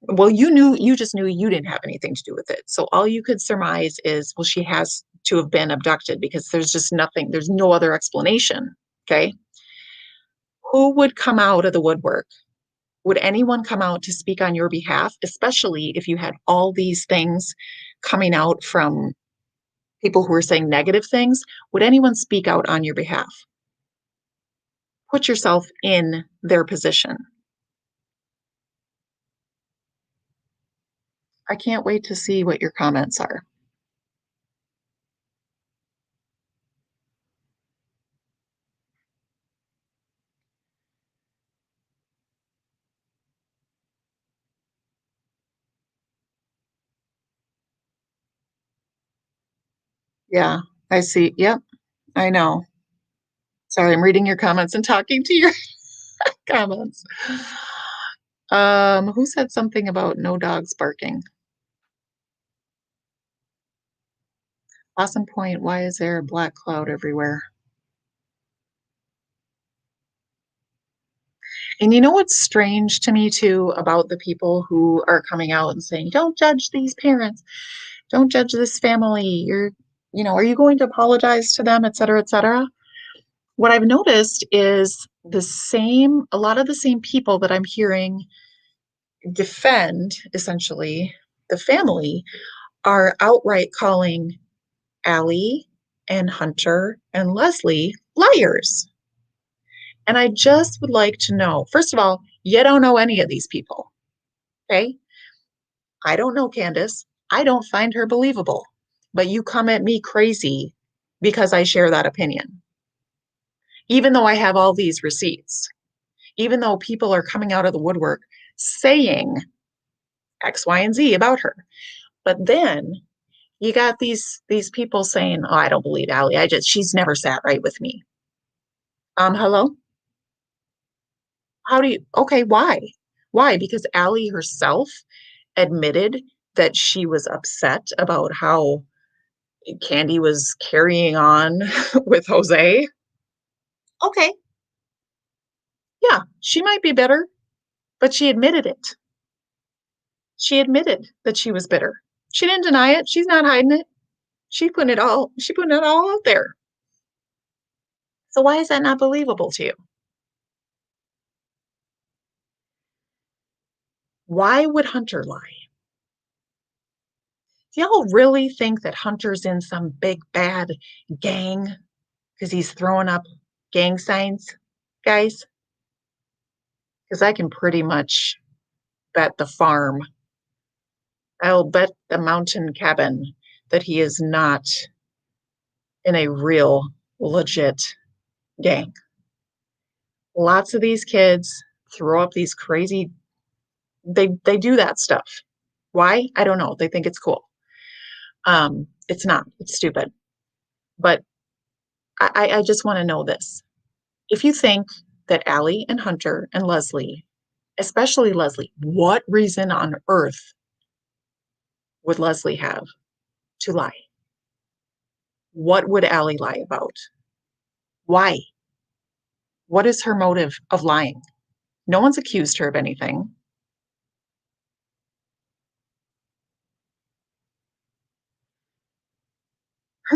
Well, you just knew you didn't have anything to do with it. So all you could surmise is, well, she has to have been abducted because there's just nothing, there's no other explanation. Okay. Who would come out of the woodwork? Would anyone come out to speak on your behalf, especially if you had all these things coming out from people who are saying negative things? Would anyone speak out on your behalf? Put yourself in their position. I can't wait to see what your comments are. Yeah, I see. Yep, I know. Sorry, I'm reading your comments and talking to your comments. Who said something about no dogs barking? Awesome point. Why is there a black cloud everywhere? And you know what's strange to me too about the people who are coming out and saying, don't judge these parents, don't judge this family. Are you going to apologize to them, et cetera, et cetera? What I've noticed is a lot of the same people that I'm hearing defend essentially the family are outright calling Allie and Hunter and Leslie liars. And I just would like to know, first of all, you don't know any of these people. Okay. I don't know Candace. I don't find her believable. But you come at me crazy because I share that opinion. Even though I have all these receipts, even though people are coming out of the woodwork saying X, Y, and Z about her. But then you got these people saying, oh, I don't believe Allie. She's never sat right with me. Hello? Okay, why? Why? Because Allie herself admitted that she was upset about how Candy was carrying on with Jose. Okay, yeah, she might be bitter, but she admitted it. She admitted that she was bitter. She didn't deny it. She's not hiding it. She put it all out there. So why is that not believable to you? Why would Hunter lie? Do y'all really think that Hunter's in some big bad gang because he's throwing up gang signs, guys? Because I can pretty much bet the farm I'll bet the mountain cabin that he is not in a real, legit gang. Lots of these kids throw up these crazy, they do that stuff. Why? I don't know. They think it's cool. It's not. It's stupid. But I just want to know this. If you think that Allie and Hunter and Leslie, especially Leslie, what reason on earth would Leslie have to lie? What would Allie lie about? Why? What is her motive of lying? No one's accused her of anything.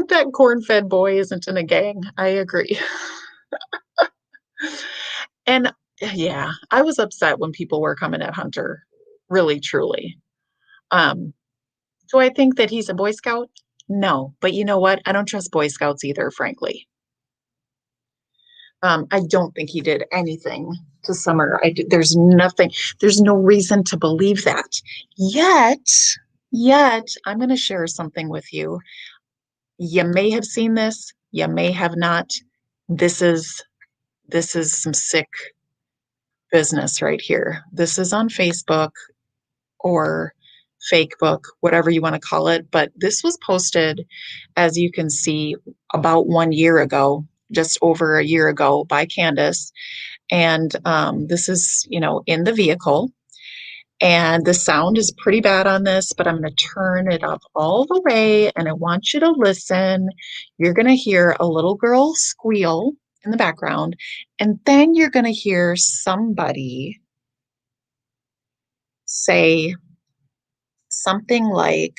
That corn-fed boy isn't in a gang. I agree. And yeah, I was upset when people were coming at Hunter, really, truly. Um, do I think that he's a Boy Scout? No, but you know what? I don't trust Boy Scouts either, frankly. I don't think he did anything to Summer. There's nothing, there's no reason to believe that. Yet, I'm going to share something with you. You may have seen this, you may have not. This is some sick business right here. This is on Facebook or fake book, whatever you want to call it. But this was posted, as you can see, about 1 year ago, just over a year ago by Candace. And this is, in the vehicle. And the sound is pretty bad on this, but I'm going to turn it up all the way and I want you to listen. You're going to hear a little girl squeal in the background, and then you're going to hear somebody say something like,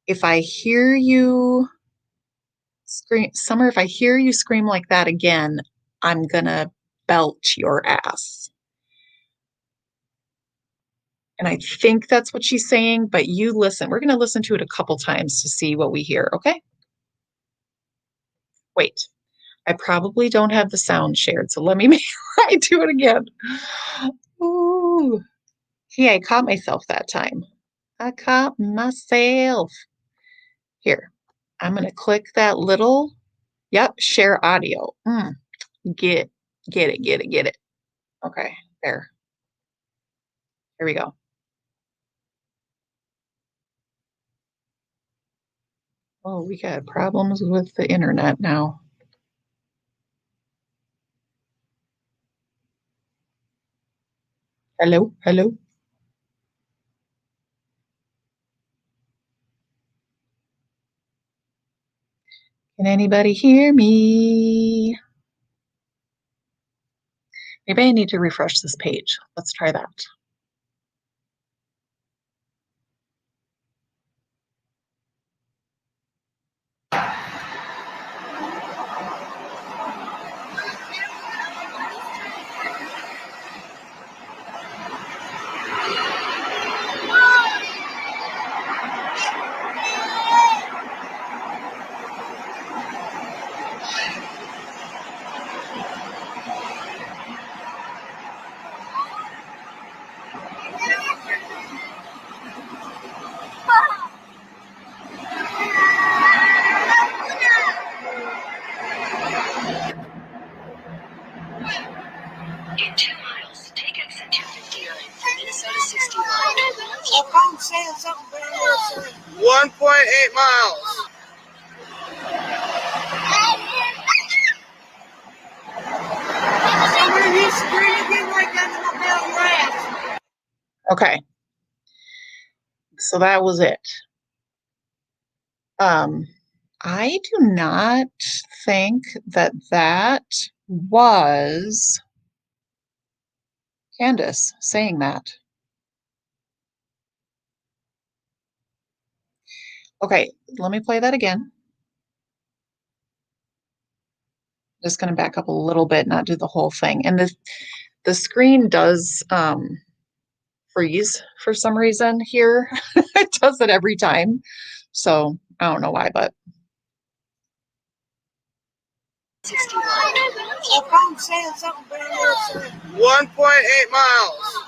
if I hear you scream, Summer, if I hear you scream like that again, I'm going to belt your ass. And I think that's what she's saying, but you listen. We're going to listen to it a couple times to see what we hear, okay? Wait, I probably don't have the sound shared, so let me do it again. Ooh. Yeah, I caught myself that time. I caught myself. Here, I'm going to click that little, yep, share audio. Get it. Okay, there. Here we go. Oh, we got problems with the internet now. Hello? Can anybody hear me? Maybe I need to refresh this page. Let's try that. In 2 miles, take exit 259, Minnesota 60 line. 1.8 miles. Okay. So that was it. I do not think that was Candace saying that. Okay, let me play that again. Just going to back up a little bit, not do the whole thing. And the screen does freeze for some reason here. It does it every time. So I don't know why, but 60 line. 1.8 miles.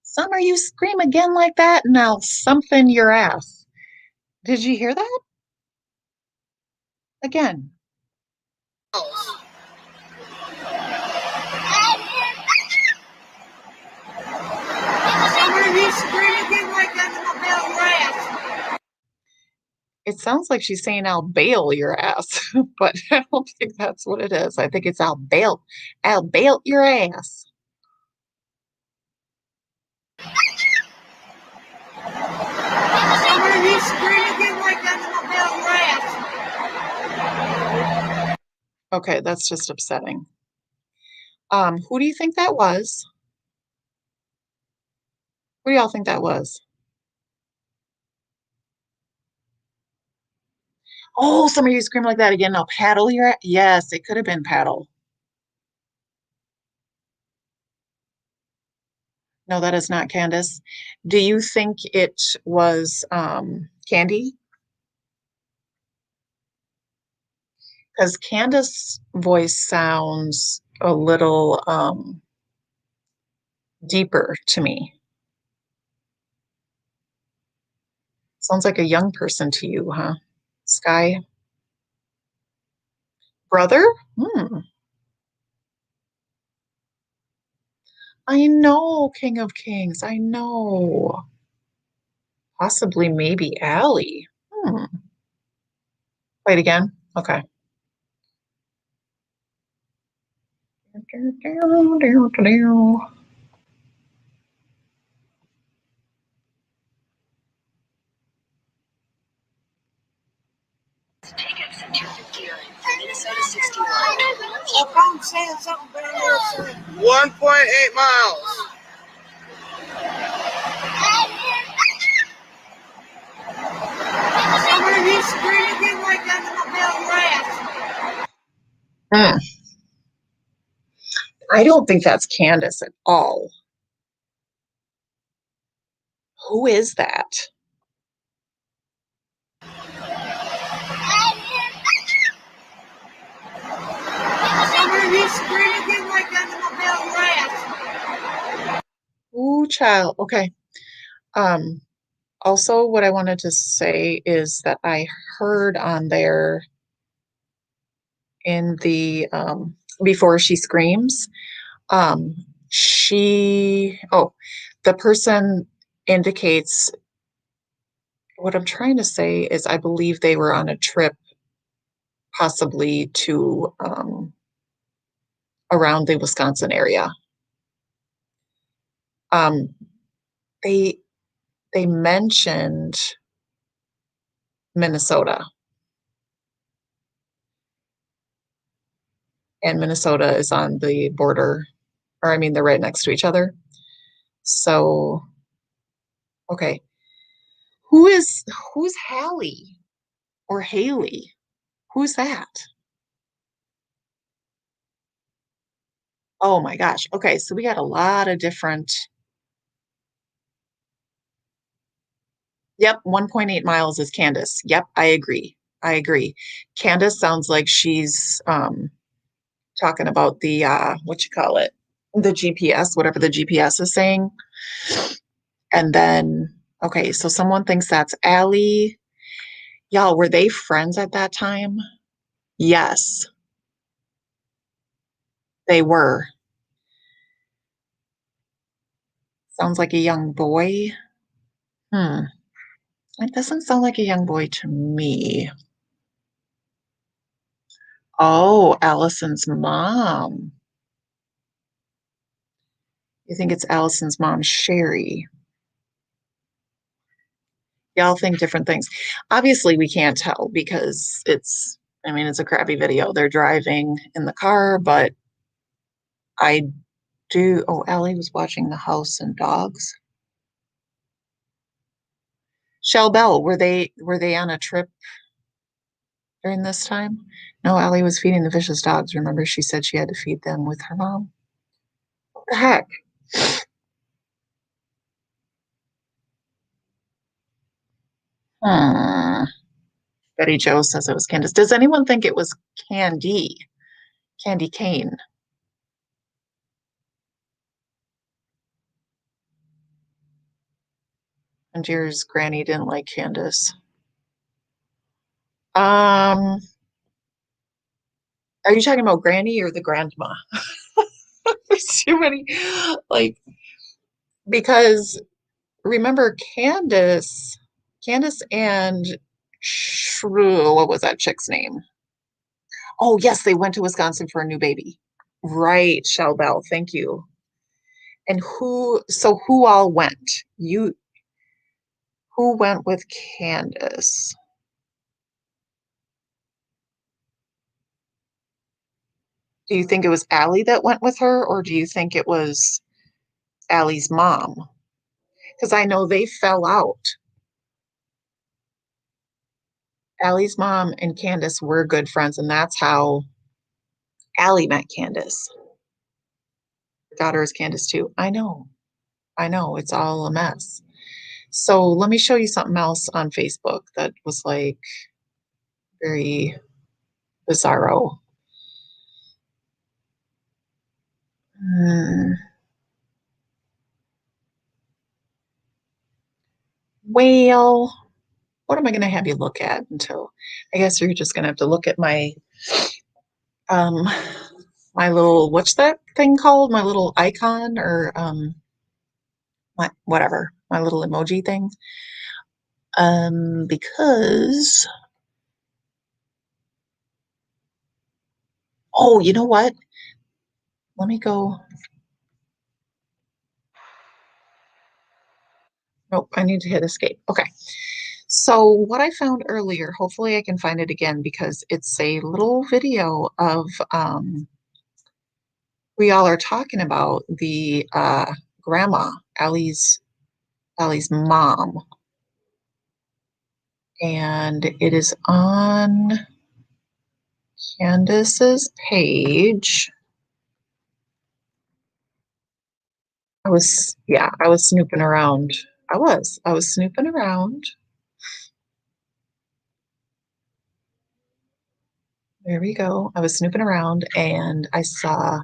Summer, you scream again like that, and I'll something your ass. Did you hear that? Again. It sounds like she's saying I'll bail your ass, but I don't think that's what it is. I think it's I'll bail your ass. Okay, that's just upsetting. Who do you think that was? Who do y'all think that was? Oh, some of you scream like that again. I'll paddle your ass. Yes, it could have been paddle. No, that is not Candace. Do you think it was Candy? Because Candace's voice sounds a little deeper to me. Sounds like a young person to you, huh? Sky? Brother? Hmm. I know, King of Kings. I know. Possibly, maybe Allie. Hmm. Wait again. Okay. Tickets and 250 for Minnesota 61. If I'm saying something better, 1.8 miles. Hmm. I don't think that's Candace at all. Who is that? Ooh, child. Okay. Um, Also, what I wanted to say is that I heard on there in the before she screams, um, the person indicates what I'm trying to say is I believe they were on a trip possibly to around the Wisconsin area. Um, they they mentioned Minnesota, and Minnesota is on the border, or I mean, they're right next to each other. So, okay, who's Hallie or Haley? Who's that? Oh my gosh. Okay, so we got a lot of different. Yep, 1.8 miles is Candace. Yep, I agree. I agree. Candace sounds like she's talking about the what you call it, the GPS, whatever the GPS is saying. And then, okay, so someone thinks that's Allie. Y'all, were they friends at that time? Yes, they were. Sounds like a young boy. Hmm. It doesn't sound like a young boy to me. Oh, Allison's mom. You think it's Allison's mom, Sherry? Y'all think different things. Obviously, we can't tell because I mean, it's a crappy video. They're driving in the car, but I do. Oh, Allie was watching The House and Dogs. Shell Bell, were they on a trip during this time? No, Allie was feeding the vicious dogs. Remember, she said she had to feed them with her mom. What the heck? Hmm. Betty Jo says it was Candace. Does anyone think it was Candy? Candy Kane? And Jerry's granny didn't like Candace. Are you talking about granny or the grandma? There's too many, like, because remember Candace and Shrew, what was that chick's name? Oh, yes, they went to Wisconsin for a new baby. Right, Shell Bell, thank you. And who all went? Who went with Candace? Do you think it was Allie that went with her, or do you think it was Allie's mom? Because I know they fell out. Allie's mom and Candace were good friends, and that's how Allie met Candace. Her daughter is Candace too. I know, it's all a mess. So let me show you something else on Facebook that was like very bizarro. Hmm. Well, what am I going to have you look at until I guess you're just going to have to look at um my little what's that thing called? My little icon or my little emoji thing. Because oh, you know what? Let me go. Nope, I need to hit escape. Okay. So what I found earlier, hopefully I can find it again because it's a little video of we all are talking about the grandma, Allie's mom. And it is on Candace's page. I was snooping around. I was snooping around. There we go. I was snooping around and I saw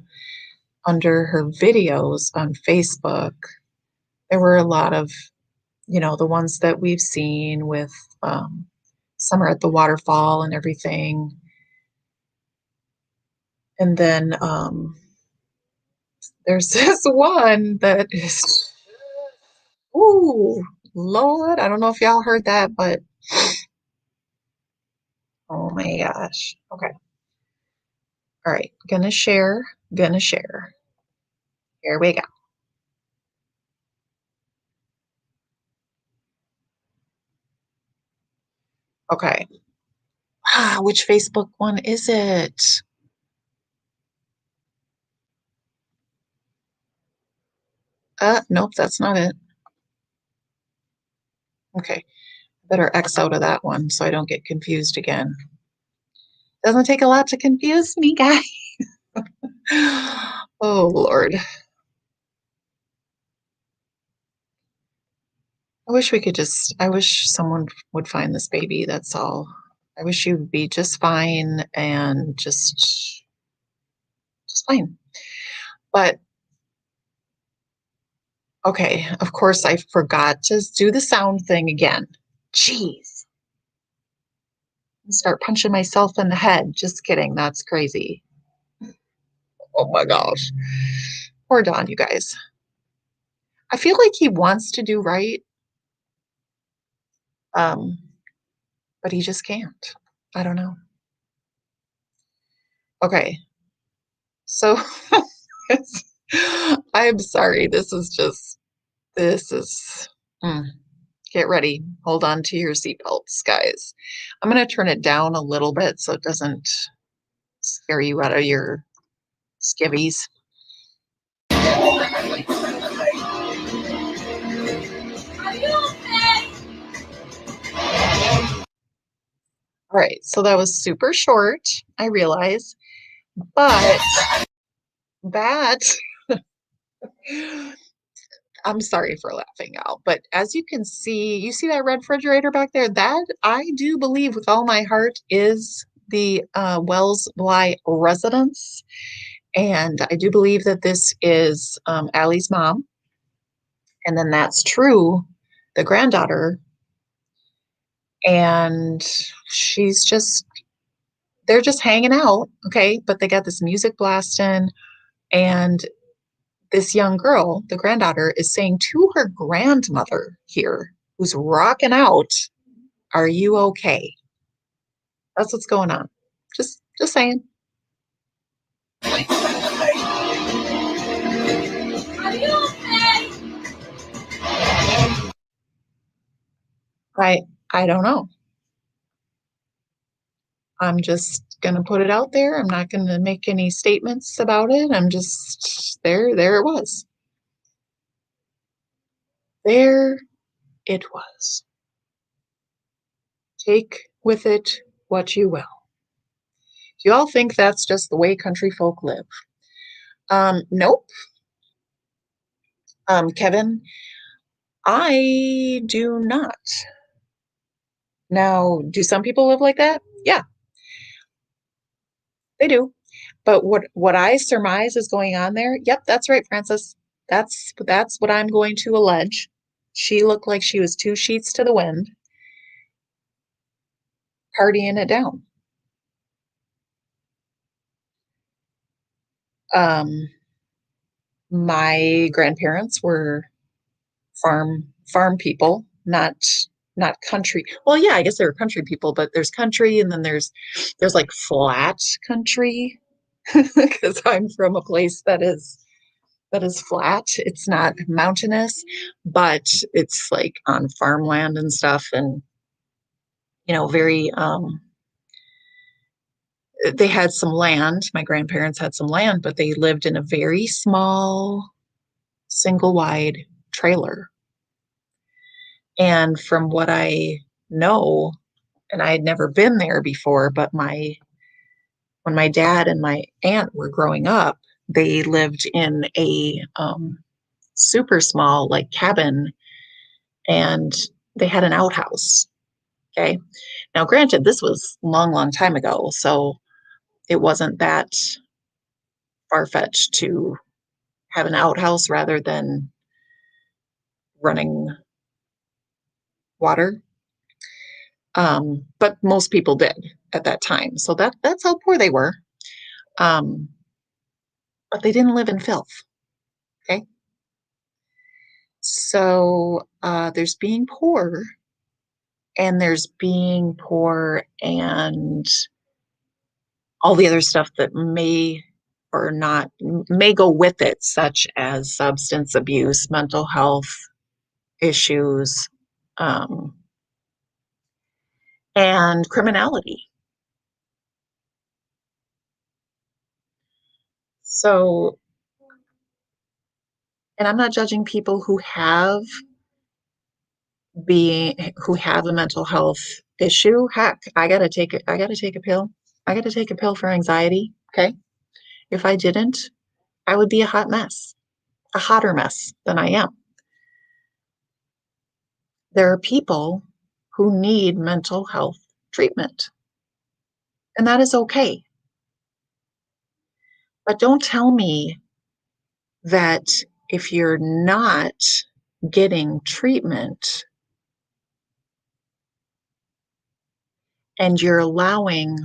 under her videos on Facebook, there were a lot of, the ones that we've seen with Summer at the Waterfall and everything. And then there's this one that is, ooh, Lord, I don't know if y'all heard that, but oh my gosh. Okay. All right. Gonna share. Gonna share. Here we go. Okay. Which Facebook one is it? Nope, that's not it. Okay. Better X out of that one so I don't get confused again. Doesn't take a lot to confuse me, guys. Oh, Lord. I wish someone would find this baby. That's all. I wish you'd be just fine and just fine. But okay, of course, I forgot to do the sound thing again. Jeez. Start punching myself in the head. Just kidding. That's crazy. Oh my gosh. Poor Don, you guys. I feel like he wants to do right, um, but he just can't. I don't know. Okay. So I'm sorry. This is, mm, get ready. Hold on to your seatbelts, guys. I'm going to turn it down a little bit so it doesn't scare you out of your skivvies. All right, so that was super short, I realize, but that, I'm sorry for laughing out, but as you can see, you see that red refrigerator back there? That I do believe with all my heart is the Wells Bly residence. And I do believe that this is Allie's mom. And then that's true the granddaughter, and they're just hanging out, okay? But they got this music blasting, and this young girl, the granddaughter, is saying to her grandmother here, who's rocking out, "Are you okay?" That's what's going on. Just saying. Are you okay? I don't know. I'm just gonna put it out there. I'm not gonna make any statements about it. I'm just there it was. There it was. Take with it what you will. Do you all think that's just the way country folk live? Nope. Kevin, I do not. Now, do some people live like that? Yeah, they do. But what I surmise is going on there, yep, that's right, Francis. That's what I'm going to allege. She looked like she was two sheets to the wind, partying it down. Um, my grandparents were farm people, not country. Well, yeah, I guess they were country people, but there's country and then there's like flat country because I'm from a place that is flat. It's not mountainous, but it's like on farmland and stuff, and very they had some land. My grandparents had some land, but they lived in a very small single wide trailer. And from what I know, and I had never been there before, but when my dad and my aunt were growing up, they lived in a super small like cabin, and they had an outhouse. Okay. Now, granted, this was a long, long time ago, so it wasn't that far-fetched to have an outhouse rather than running water. But most people did at that time. So that's how poor they were. Um, but they didn't live in filth. Okay. So there's being poor, and there's being poor and all the other stuff that may go with it, such as substance abuse, mental health issues, um, and criminality. So, and I'm not judging people who have a mental health issue. Heck, I gotta take a pill. I gotta take a pill for anxiety. Okay. If I didn't, I would be a hot mess, a hotter mess than I am. There are people who need mental health treatment, and that is okay. But don't tell me that if you're not getting treatment and you're allowing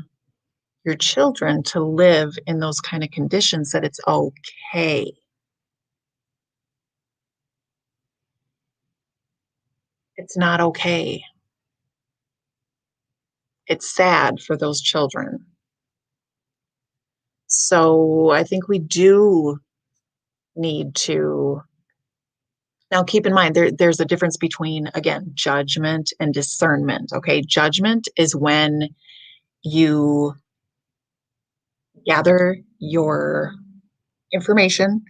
your children to live in those kind of conditions, that it's okay. It's not okay. It's sad for those children. So I think we do need to now keep in mind there's a difference between, again, judgment and discernment. Okay, judgment is when you gather your information,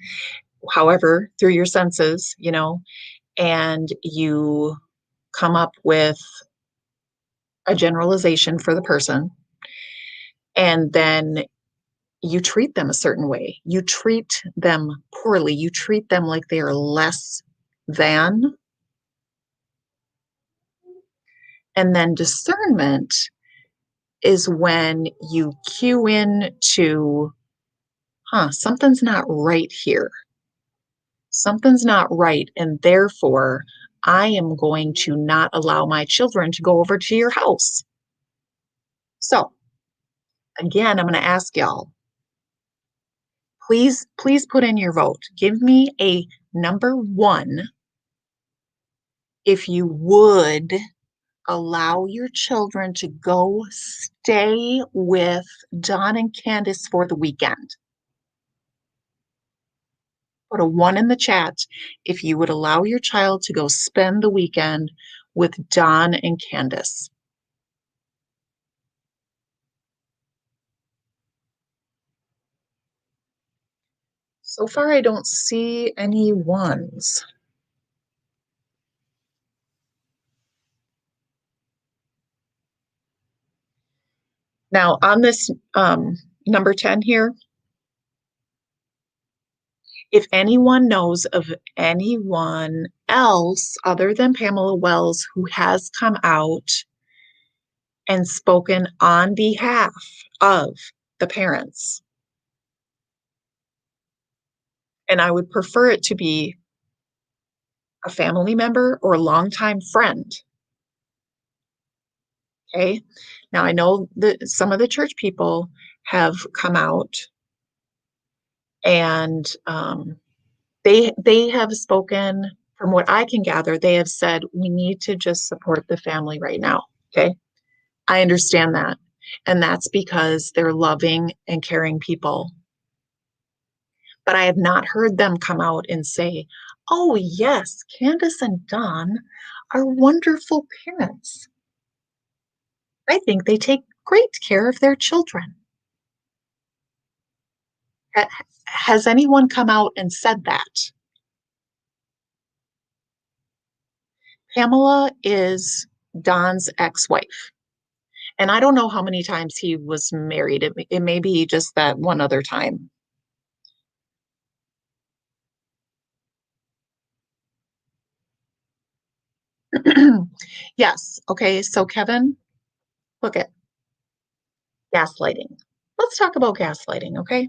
however, through your senses, and you come up with a generalization for the person, and then you treat them a certain way. You treat them poorly. You treat them like they are less than. And then discernment is when you cue in to, something's not right here. Something's not right. And therefore, I am going to not allow my children to go over to your house. So again, I'm going to ask y'all, please put in your vote. Give me a number one if you would allow your children to go stay with Don and Candace for the weekend. Put a one in the chat if you would allow your child to go spend the weekend with Don and Candace. So far, I don't see any ones. Now, on this number 10 here, if anyone knows of anyone else other than Pamela Wells who has come out and spoken on behalf of the parents, and I would prefer it to be a family member or a longtime friend. Okay. Now I know that some of the church people have come out and they have spoken. From what I can gather, they have said we need to just support the family right now. Okay. I understand that. And that's because they're loving and caring people. But I have not heard them come out and say, oh, yes, Candace and Don are wonderful parents. I think they take great care of their children. Has anyone come out and said that? Pamela is Don's ex-wife. And I don't know how many times he was married. It may be just that one other time. Yes. Okay. So, Kevin, look at gaslighting. Let's talk about gaslighting. Okay.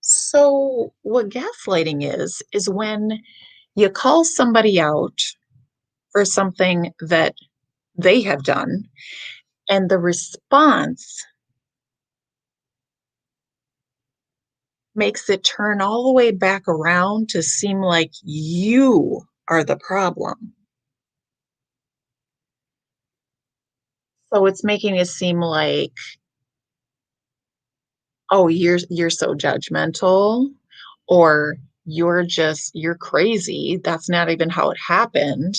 So, what gaslighting is when you call somebody out for something that they have done, and the response makes it turn all the way back around to seem like you are the problem. So it's making it seem like, oh, you're so judgmental, or you're crazy. That's not even how it happened.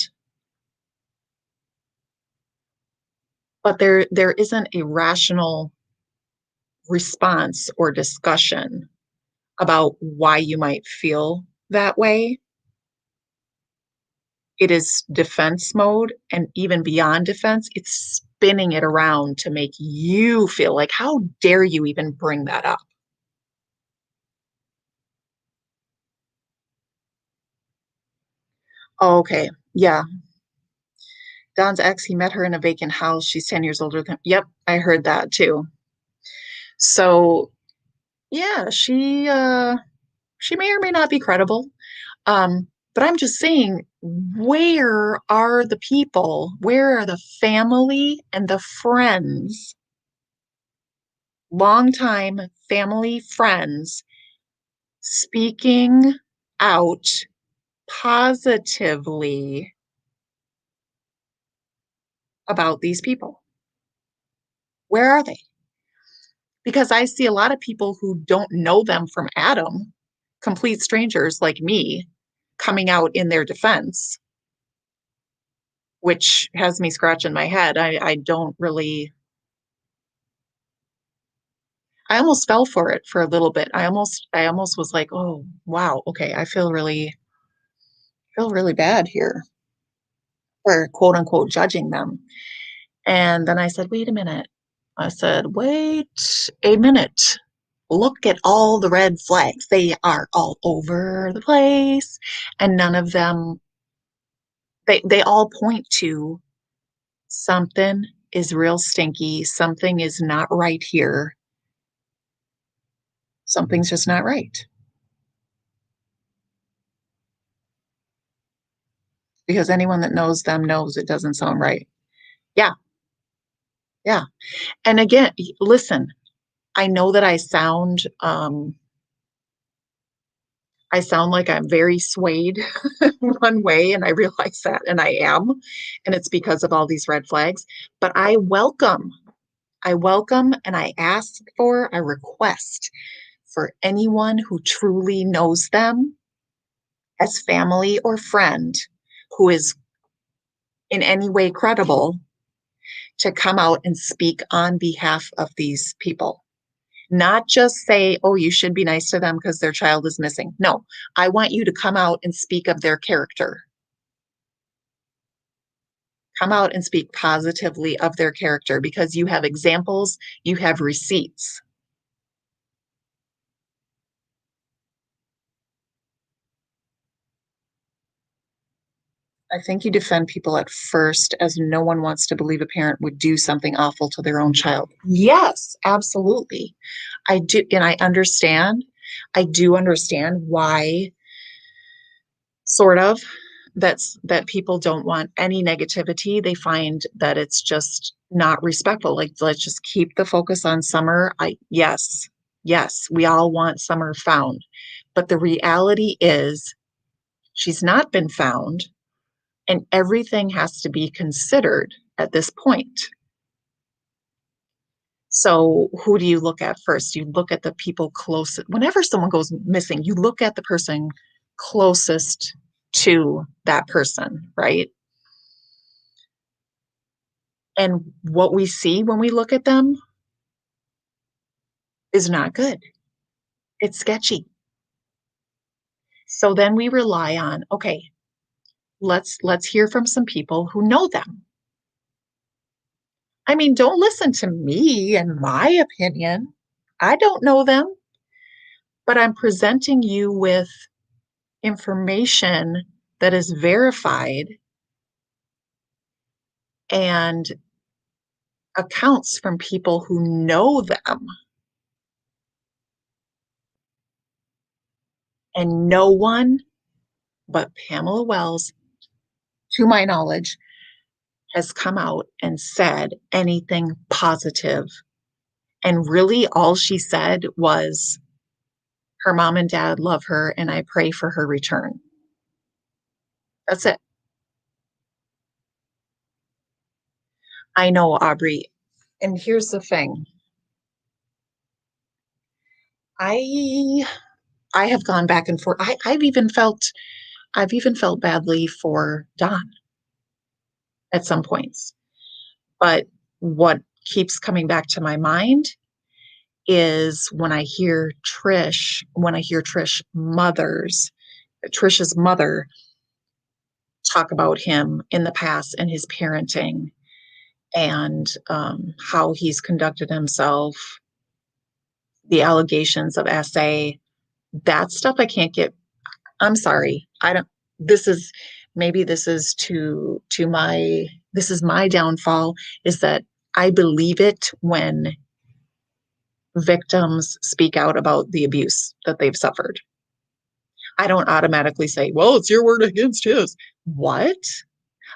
But there isn't a rational response or discussion about why you might feel that way. It is defense mode, and even beyond defense, it's spinning it around to make you feel like, how dare you even bring that up? Oh, okay. Yeah. Don's ex, he met her in a vacant house. She's 10 years older than. Yep, I heard that too. So yeah, she may or may not be credible. But I'm just saying, where are the people? Where are the family and the friends, longtime family friends, speaking out positively about these people? Where are they? Because I see a lot of people who don't know them from Adam, complete strangers like me, coming out in their defense, which has me scratching my head. I don't really, I almost fell for it for a little bit. I almost was like, oh, wow, okay, I feel really bad here for quote unquote judging them. And then I said, wait a minute. I said, wait a minute. Look at all the red flags. They are all over the place. And none of them, they all point to something is real stinky. Something is not right here. Something's just not right. because anyone that knows them knows it doesn't sound right. Yeah, yeah. And again, listen, I know that I sound like I'm very swayed one way, and I realize that, and I am, and it's because of all these red flags. But I welcome and I ask for, I request for anyone who truly knows them as family or friend who is in any way credible to come out and speak on behalf of these people. Not just say, oh, you should be nice to them because their child is missing. No, I want you to come out and speak of their character. Come out and speak positively of their character because you have examples, you have receipts. I think you defend people at first as no one wants to believe a parent would do something awful to their own child. Yes, absolutely. I do, and I understand. I do understand why, sort of, that people don't want any negativity. They find that it's just not respectful. Like, let's just keep the focus on Summer. Yes, yes, we all want Summer found. But the reality is she's not been found, and everything has to be considered at this point. So, who do you look at first? You look at the people closest. Whenever someone goes missing, you look at the person closest to that person, right? And what we see when we look at them is not good. It's sketchy. So then we rely on, okay, let's hear from some people who know them. I mean, don't listen to me and my opinion. I don't know them, but I'm presenting you with information that is verified and accounts from people who know them. And no one but Pamela Wells, to my knowledge, has come out and said anything positive. And really, all she said was her mom and dad love her, and I pray for her return. That's it. I know, Aubrey. And here's the thing. I I have gone back and forth. I've even felt badly for Don at some points. But what keeps coming back to my mind is when I hear Trish's mother talk about him in the past and his parenting and how he's conducted himself, the allegations of SA, that stuff I can't get. I'm sorry. I don't, this is, maybe this is my downfall, is that I believe it when victims speak out about the abuse that they've suffered. I don't automatically say, well, it's your word against his. What?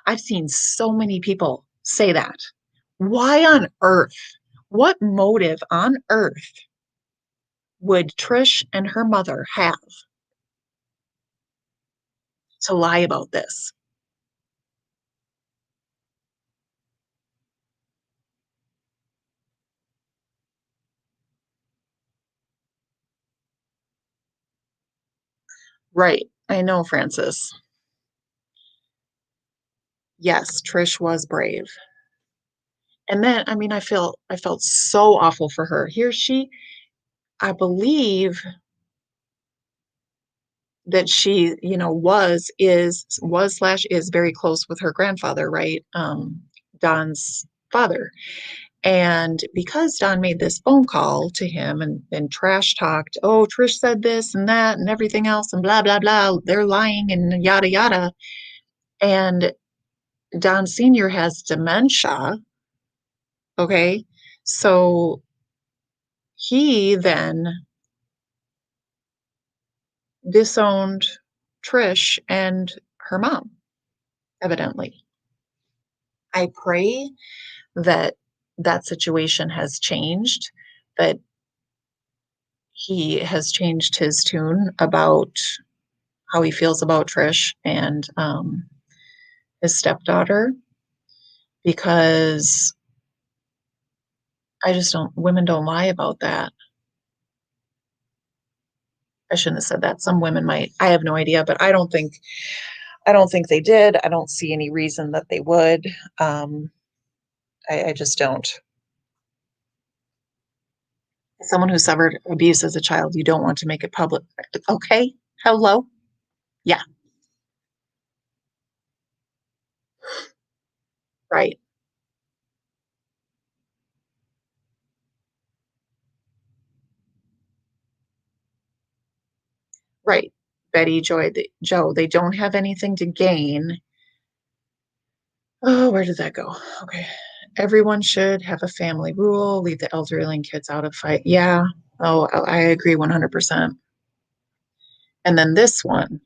I've seen so many people say that. Why on earth? What motive on earth would Trish and her mother have to lie about this? Right. I know, Francis. Yes, Trish was brave. And then, I mean, I felt so awful for her. Here she, I believe that she, was slash is very close with her grandfather, right? Don's father. And because Don made this phone call to him and trash talked, oh, Trish said this and that and everything else and blah, blah, blah, they're lying and yada, yada. And Don Sr. has dementia. Okay. So he then disowned Trish and her mom. evidently. I pray that that situation has changed, that he has changed his tune about how he feels about Trish and his stepdaughter, because I just don't, women don't lie about that. I shouldn't have said that. Some women might, I have no idea, but I don't think they did. I don't see any reason that they would. I just don't. Someone who suffered abuse as a child, you don't want to make it public. Okay. Hello. Yeah. Right. Right. Betty, Joe, they don't have anything to gain. Oh, where did that go? Okay. Everyone should have a family rule, leave the elderly and kids out of fight. Yeah. Oh, I agree 100%. And then this one,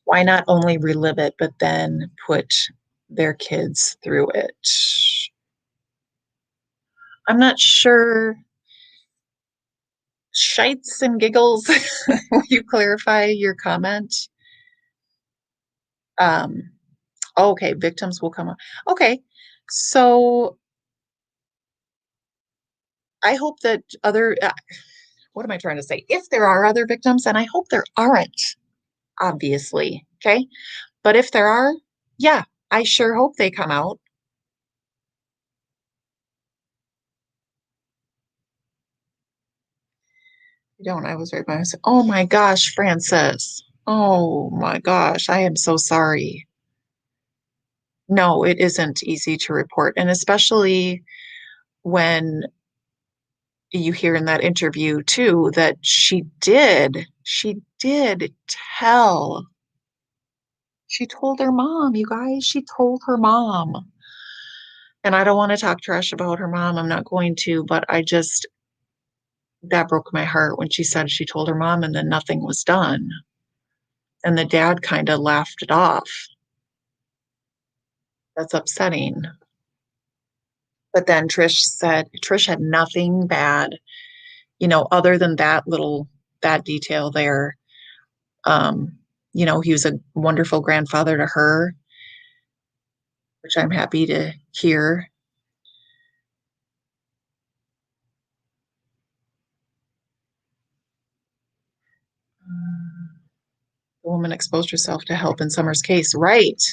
why not only relive it, but then put their kids through it? I'm not sure. Shites and giggles. Will you clarify your comment? Um, okay, victims will come up. Okay, so I hope that what am I trying to say? If there are other victims, and I hope there aren't, obviously, okay? But if there are, yeah, I sure hope they come out. You don't, I was right by myself. Oh my gosh, Francis. Oh my gosh, I am so sorry. No, it isn't easy to report, and especially when you hear in that interview too that she did tell. She told her mom, you guys, she told her mom. And I don't want to talk trash about her mom. I'm not going to, but that broke my heart when she said she told her mom and then nothing was done. And the dad kind of laughed it off. That's upsetting. But then Trish had nothing bad, other than that detail there. Um, he was a wonderful grandfather to her, which I'm happy to hear. The woman exposed herself to help in Summer's case. Right.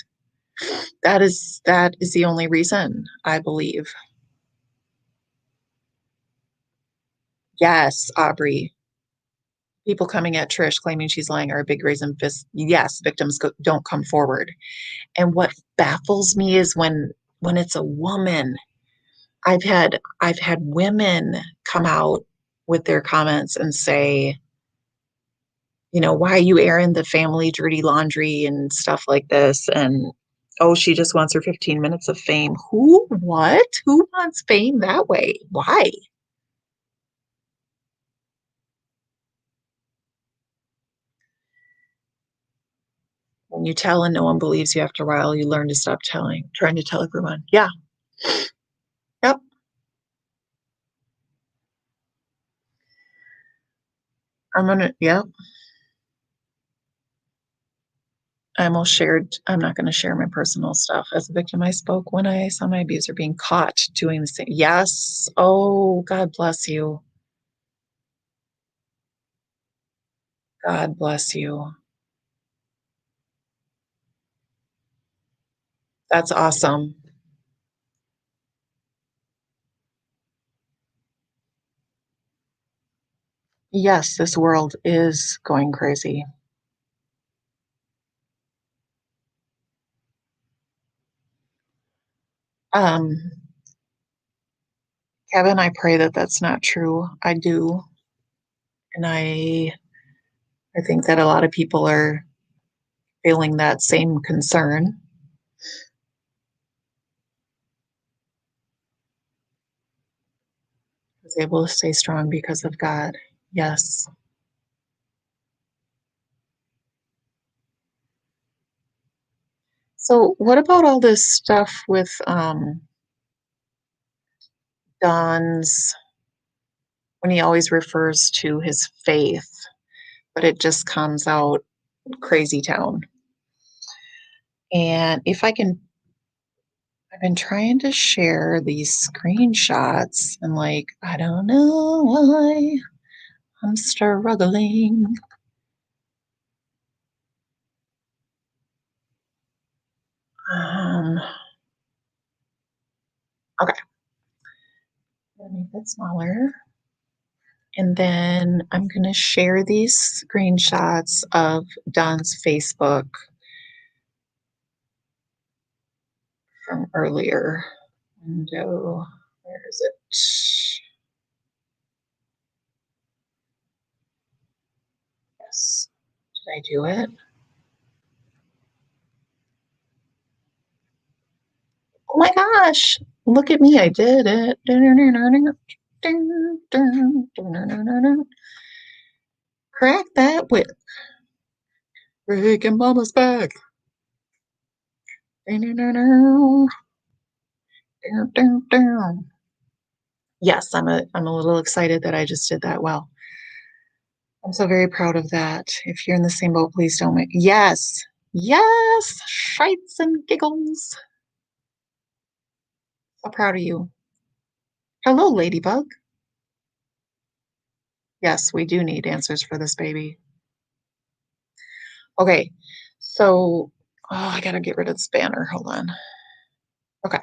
That is the only reason, I believe. Yes, Aubrey. People coming at Trish claiming she's lying are a big reason. Yes, victims don't come forward. And what baffles me is when it's a woman. I've had women come out with their comments and say, why are you airing the family dirty laundry and stuff like this? And oh, she just wants her 15 minutes of fame. What? Who wants fame that way? Why? When you tell and no one believes you after a while, you learn to stop trying to tell everyone. Yeah. Yep. Yep. I'm not going to share my personal stuff. As a victim, I spoke when I saw my abuser being caught doing the same. Yes. Oh, God bless you. God bless you. That's awesome. Yes, this world is going crazy. Um, Kevin, I pray that that's not true. I do. And I think that a lot of people are feeling that same concern. I was able to stay strong because of God. Yes. So what about all this stuff with Don's when he always refers to his faith, but it just comes out crazy town. And if I can, I've been trying to share these screenshots and like, I don't know why I'm struggling. Um, okay, let me make that smaller. And then I'm going to share these screenshots of Don's Facebook from earlier. Window, where is it? Yes. Did I do it? Oh my gosh. Look at me. I did it. Crack that whip. Breaking mama's back. Yes, I'm a little excited that I just did that well. I'm so very proud of that. If you're in the same boat, please don't make yes. Yes, shites and giggles. So proud of you. Hello, Ladybug. Yes, we do need answers for this baby. Okay, so I gotta get rid of this banner. Hold on. Okay.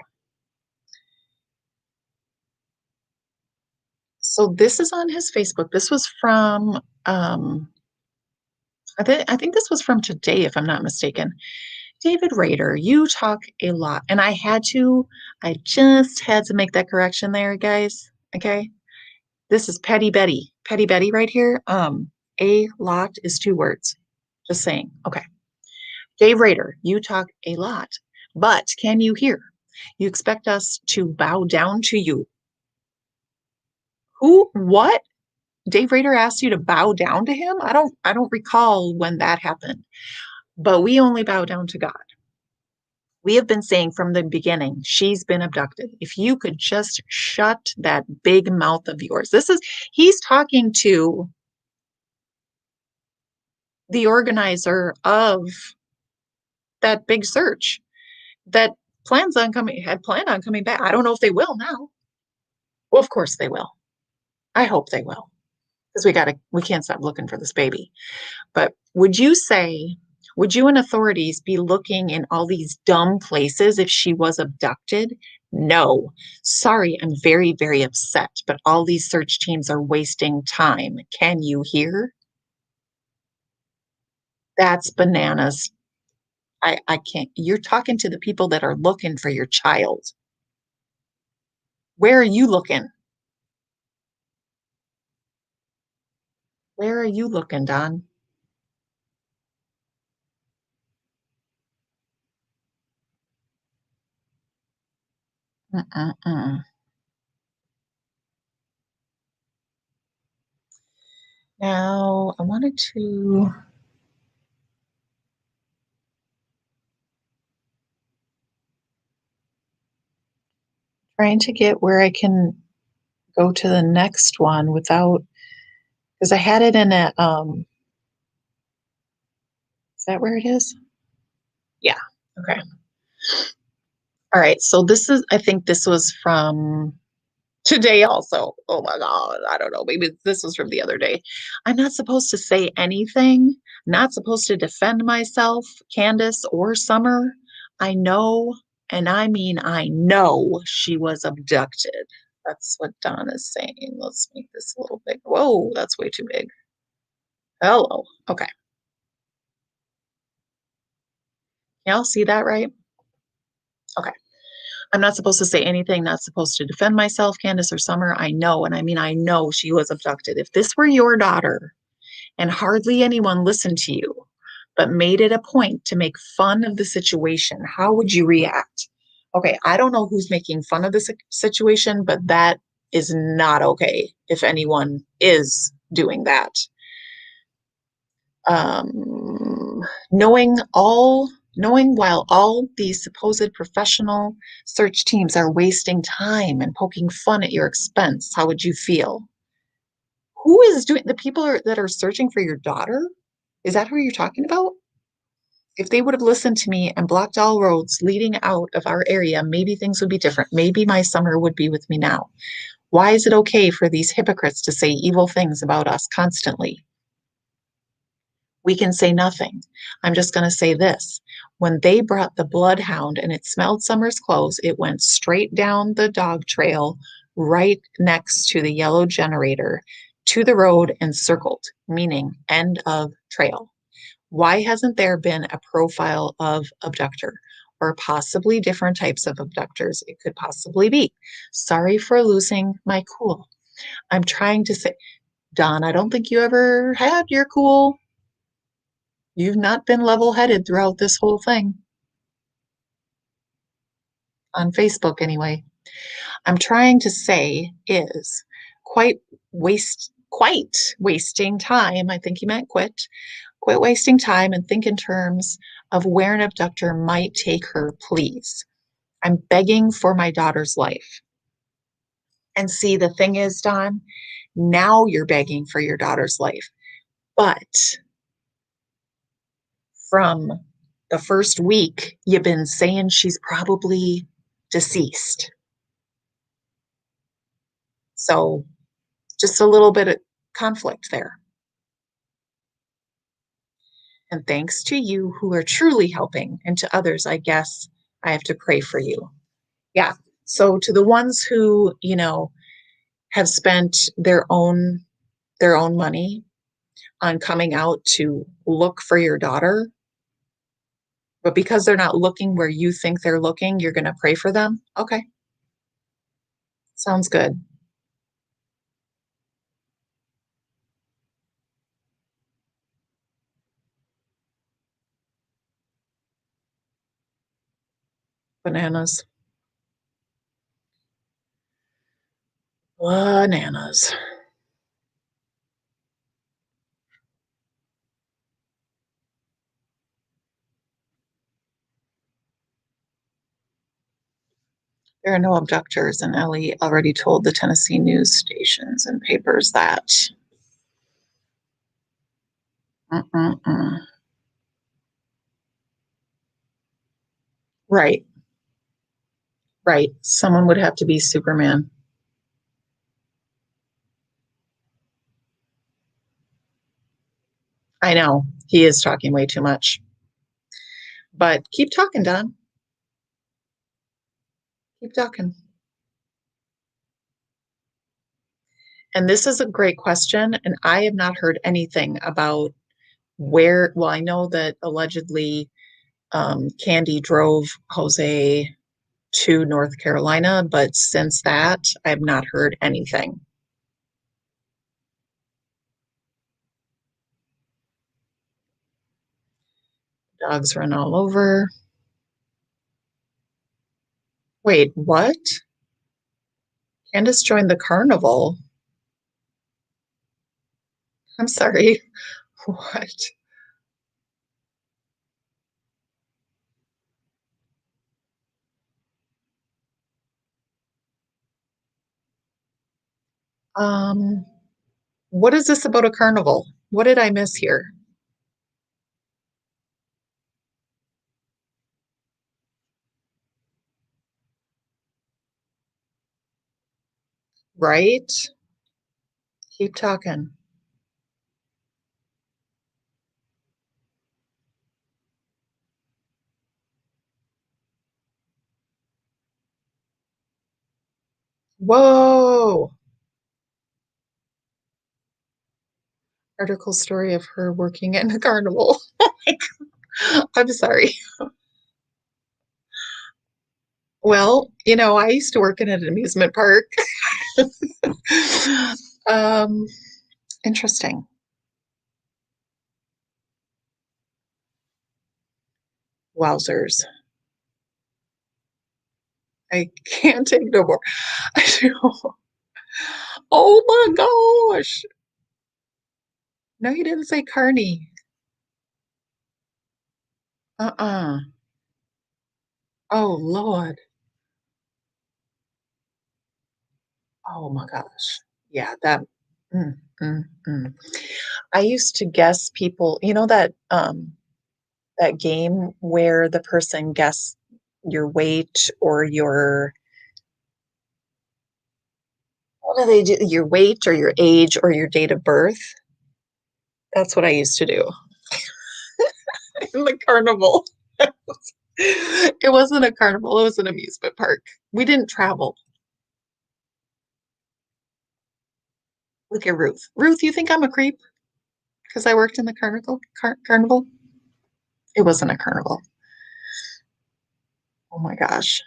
So this is on his Facebook. This was from I think this was from today, if I'm not mistaken. David Rader, you talk a lot. And I just had to make that correction there, guys. Okay. This is Petty Betty. Petty Betty right here. A lot is 2 words. Just saying. Okay. Dave Rader, you talk a lot, but can you hear? You expect us to bow down to you. Who? What? Dave Rader asked you to bow down to him? I don't recall when that happened. But we only bow down to God. We have been saying from the beginning, she's been abducted. If you could just shut that big mouth of yours. He's talking to the organizer of that big search that had planned on coming back. I don't know if they will now. Well, of course they will. I hope they will. Because we can't stop looking for this baby. But would you and authorities be looking in all these dumb places if she was abducted? No. Sorry, I'm very, very upset, but all these search teams are wasting time. Can you hear? That's bananas. I can't. You're talking to the people that are looking for your child. Where are you looking? Where are you looking, Don? Mm-mm-mm. Now, I wanted to trying to get where I can go to the next one without because I had it in a is that where it is? Yeah. Okay. All right. So I think this was from today also. Oh my God. I don't know. Maybe this was from the other day. I'm not supposed to say anything, not supposed to defend myself, Candace or Summer. I know, and I mean, I know she was abducted. That's what Don is saying. Let's make this a little big. Whoa, that's way too big. Hello. Okay. Y'all see that right? Okay. I'm not supposed to say anything, not supposed to defend myself, Candace or Summer. I know, and I mean, I know she was abducted. If this were your daughter and hardly anyone listened to you, but made it a point to make fun of the situation, how would you react? Okay, I don't know who's making fun of this situation, but that is not okay if anyone is doing that. Knowing all Knowing while all these supposed professional search teams are wasting time and poking fun at your expense, how would you feel? Who is doing the people that are searching for your daughter? Is that who you're talking about? If they would have listened to me and blocked all roads leading out of our area, maybe things would be different. Maybe my summer would be with me now. Why is it okay for these hypocrites to say evil things about us constantly? We can say nothing. I'm just going to say this. When they brought the bloodhound and it smelled Summer's clothes, it went straight down the dog trail right next to the yellow generator to the road and circled, meaning end of trail. Why hasn't there been a profile of abductor or possibly different types of abductors? It could possibly be. Sorry for losing my cool. I'm trying to say, Don, I don't think you ever had your cool. You've not been level-headed throughout this whole thing. On Facebook, anyway. I'm trying to say is quite wasting time. I think he meant quit. Quit wasting time and think in terms of where an abductor might take her, please. I'm begging for my daughter's life. And see, the thing is, Don, now you're begging for your daughter's life. But from the first week, you've been saying she's probably deceased. So just a little bit of conflict there. And thanks to you who are truly helping, and to others, I guess I have to pray for you. Yeah. So to the ones who, have spent their own money on coming out to look for your daughter, but because they're not looking where you think they're looking, you're going to pray for them. Okay. Sounds good. Bananas. Bananas. There are no abductors, and Ellie already told the Tennessee news stations and papers that. Mm-mm-mm. Right, right. Someone would have to be Superman. I know he is talking way too much, but keep talking, Don. Keep talking. And this is a great question, and I have not heard anything about where. Well, I know that allegedly Candy drove Jose to North Carolina, but since that, I have not heard anything. Dogs run all over. Wait, what? Candace joined the carnival. I'm sorry. What? Um, what is this about a carnival? What did I miss here? Right? Keep talking. Whoa. Article story of her working in a carnival. I'm sorry. Well, I used to work in an amusement park. um, interesting. Wowzers. I can't take no more. Oh my gosh. No, you didn't say Carney. Uh-uh. Oh, Lord. Oh my gosh. Yeah, that mm, mm. I used to guess people, that game where the person guess your weight or your what do they do? Your weight or your age or your date of birth. That's what I used to do in the carnival. It wasn't a carnival, it was an amusement park. We didn't travel. Look at Ruth. Ruth, you think I'm a creep because I worked in the carnival? It wasn't a carnival. Oh my gosh.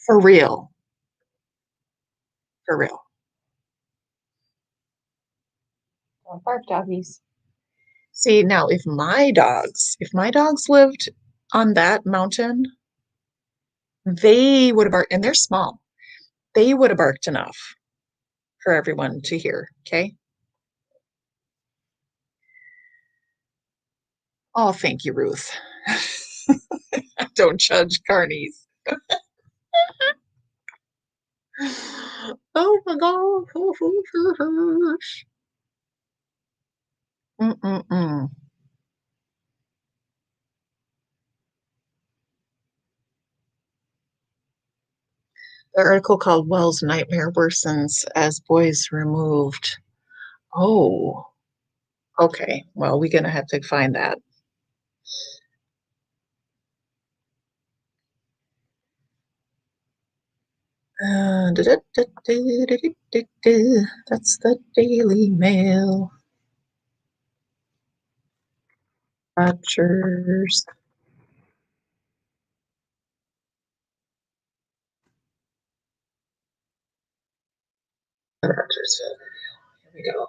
For real. For real. Don't bark, doggies. See, now if my dogs lived on that mountain, they would have barked, and they're small. They would have barked enough for everyone to hear. Okay. Oh, thank you, Ruth. Don't judge carnies. Oh my gosh. Mm-mm-mm. The article called Wells' Nightmare Worsens as Boys Removed. Oh, okay. Well, we're going to have to find that. That's the Daily Mail. Rogers. Rogers. Here we go.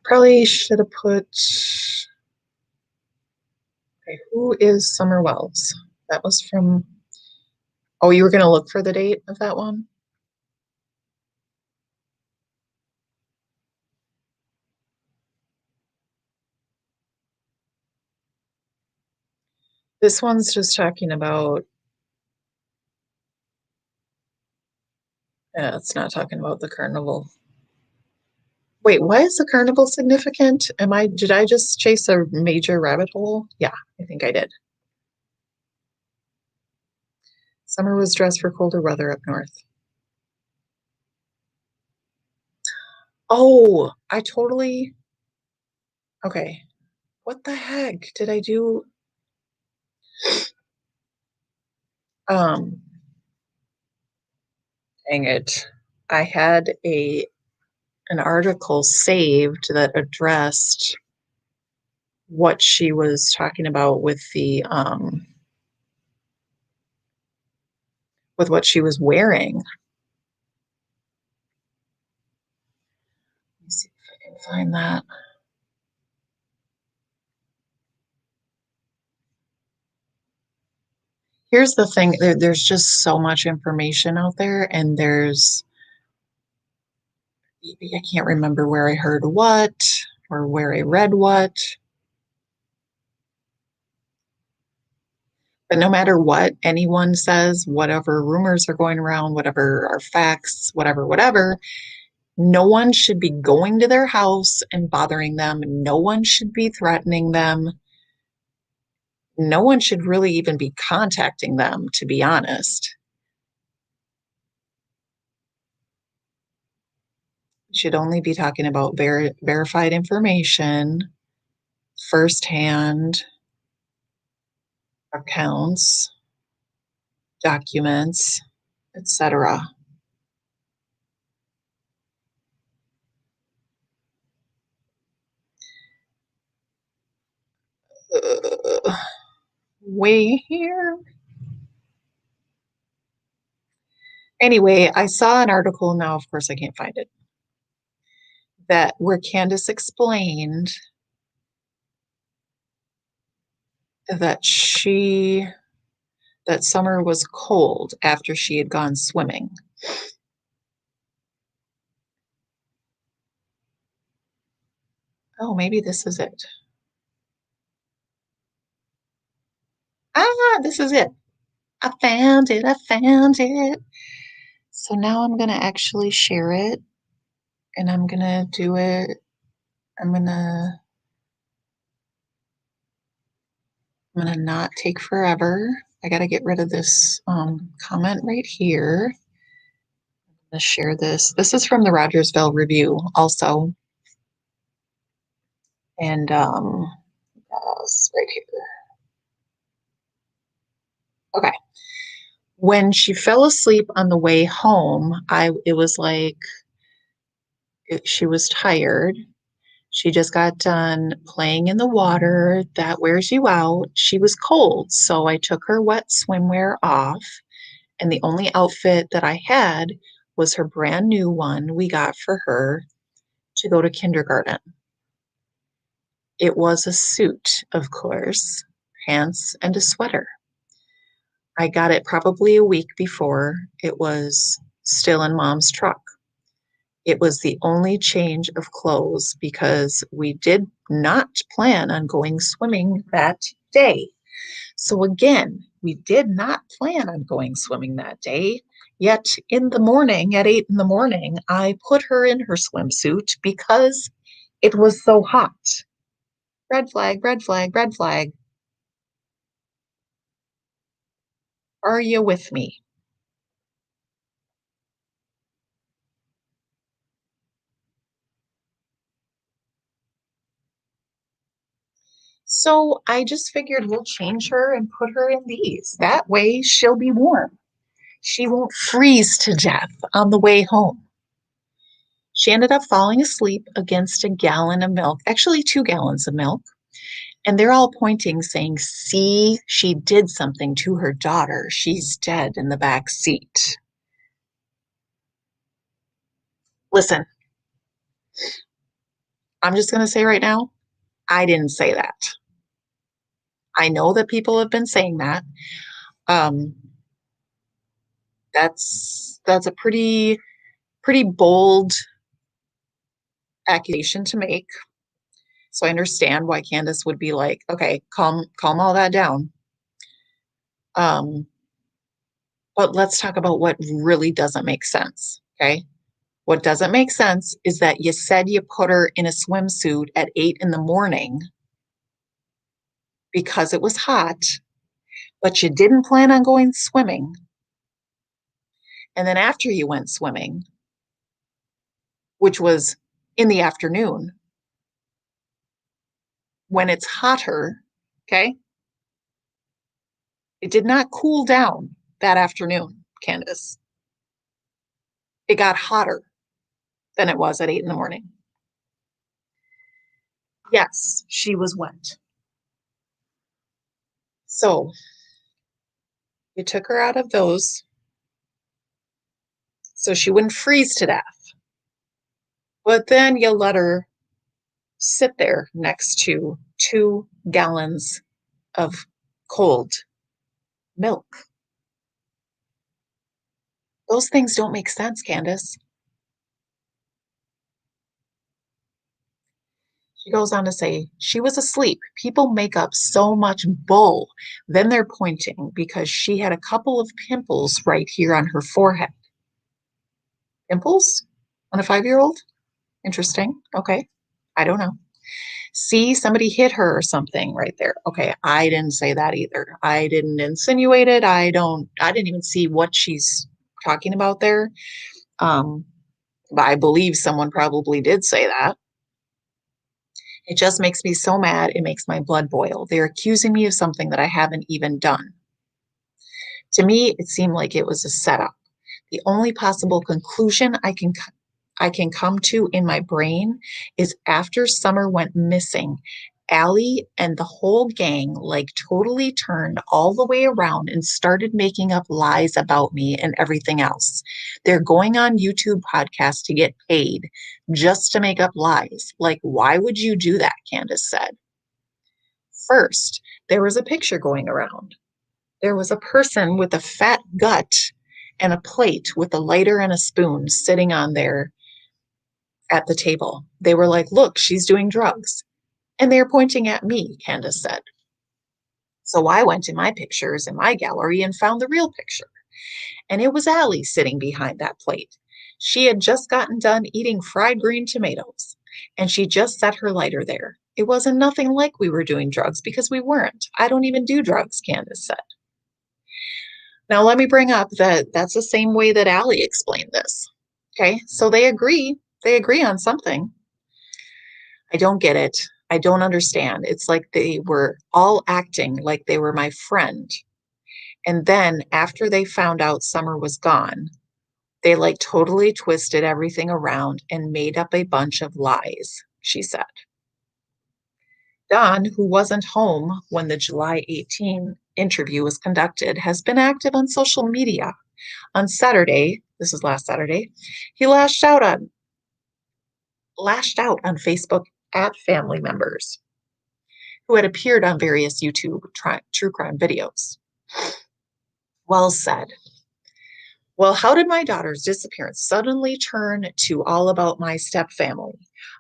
Probably should have put. Okay, who is Summer Wells? That was from. Oh, you were going to look for the date of that one? This one's just talking about. Yeah, it's not talking about the carnival. Wait, why is the carnival significant? Did I just chase a major rabbit hole? Yeah, I think I did. Summer was dressed for colder weather up north. Oh, I totally. Okay. What the heck did I do? Um, Dang it. I had an article saved that addressed what she was talking about with what she was wearing. Let me see if I can find that. Here's the thing, there's just so much information out there, and I can't remember where I heard what or where I read what. But no matter what anyone says, whatever rumors are going around, whatever are facts, whatever, no one should be going to their house and bothering them. No one should be threatening them. No one should really even be contacting them, to be honest. Should only be talking about verified information, firsthand accounts, documents, etc. Way here. Anyway, I saw an article now, of course I can't find it, that where Candace explained that that Summer was cold after she had gone swimming. Oh, maybe this is it. Ah, this is it. I found it. I found it. So now I'm going to actually share it and I'm going to do it. I'm going to I'm going to not take forever. I got to get rid of this comment right here. I'm going to share this. This is from the Rogersville Review also. And yes, right here. Okay. When she fell asleep on the way home, it was like she was tired. She just got done playing in the water. That wears you out. She was cold, so I took her wet swimwear off, and the only outfit that I had was her brand new one we got for her to go to kindergarten. It was a suit, of course, pants and a sweater. I got it probably a week before. It was still in mom's truck. It was the only change of clothes because we did not plan on going swimming that day. So again, we did not plan on going swimming that day. Yet in the morning, at 8 in the morning, I put her in her swimsuit because it was so hot. Red flag, red flag, red flag. Are you with me? So I just figured we'll change her and put her in these. That way she'll be warm. She won't freeze to death on the way home. She ended up falling asleep against a gallon of milk, actually 2 gallons of milk. And they're all pointing, saying, see, she did something to her daughter. She's dead in the back seat. Listen, I'm just going to say right now, I didn't say that. I know that people have been saying that. Um, that's a pretty bold accusation to make. So I understand why Candace would be like, okay, calm all that down. Um, but let's talk about what really doesn't make sense. Okay. What doesn't make sense is that you said you put her in a swimsuit at 8 in the morning because it was hot, but you didn't plan on going swimming. And then after you went swimming, which was in the afternoon, when it's hotter, okay, it did not cool down that afternoon, Candace. It got hotter than it was at 8 in the morning. Yes, she was wet. So you took her out of those so she wouldn't freeze to death. But then you let her sit there next to 2 gallons of cold milk. Those things don't make sense, Candace. She goes on to say, she was asleep. People make up so much bull. Then they're pointing because she had a couple of pimples right here on her forehead. Pimples on a 5-year-old? Interesting. Okay. I don't know. See, somebody hit her or something right there. Okay, I didn't say that either. I didn't insinuate it. I didn't even see what she's talking about there. But I believe someone probably did say that. It just makes me so mad. It makes my blood boil. They're accusing me of something that I haven't even done. To me, it seemed like it was a setup. The only possible conclusion I can come to in my brain is after Summer went missing, Allie and the whole gang like totally turned all the way around and started making up lies about me and everything else. They're going on YouTube podcasts to get paid just to make up lies. Like, why would you do that? Candace said. First, there was a picture going around. There was a person with a fat gut and a plate with a lighter and a spoon sitting on there at the table. They were like, look, she's doing drugs. And they're pointing at me, Candace said. So I went to my pictures in my gallery and found the real picture. And it was Allie sitting behind that plate. She had just gotten done eating fried green tomatoes, and she just set her lighter there. It wasn't nothing like we were doing drugs because we weren't. I don't even do drugs, Candace said. Now, let me bring up that that's the same way that Allie explained this. Okay, so they agree. They agree on something. I don't get it. I don't understand. It's like they were all acting like they were my friend. And then after they found out Summer was gone, they like totally twisted everything around and made up a bunch of lies, she said. Don, who wasn't home when the July 18 interview was conducted, has been active on social media. On Saturday, this is last Saturday, he lashed out on Facebook at family members who had appeared on various YouTube true crime videos. Well said. Well, how did my daughter's disappearance suddenly turn to all about my stepfamily?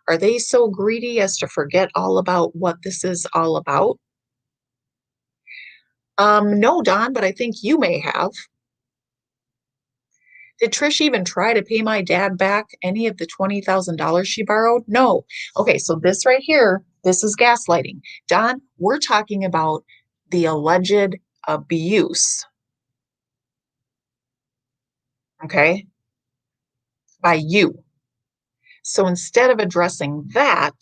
Are they so greedy as to forget all about what this is all about? No, Don, but I think you may have. Did Trish even try to pay my dad back any of the $20,000 she borrowed? No. Okay, so this right here, this is gaslighting. Don, we're talking about the alleged abuse, okay, by you. So instead of addressing that,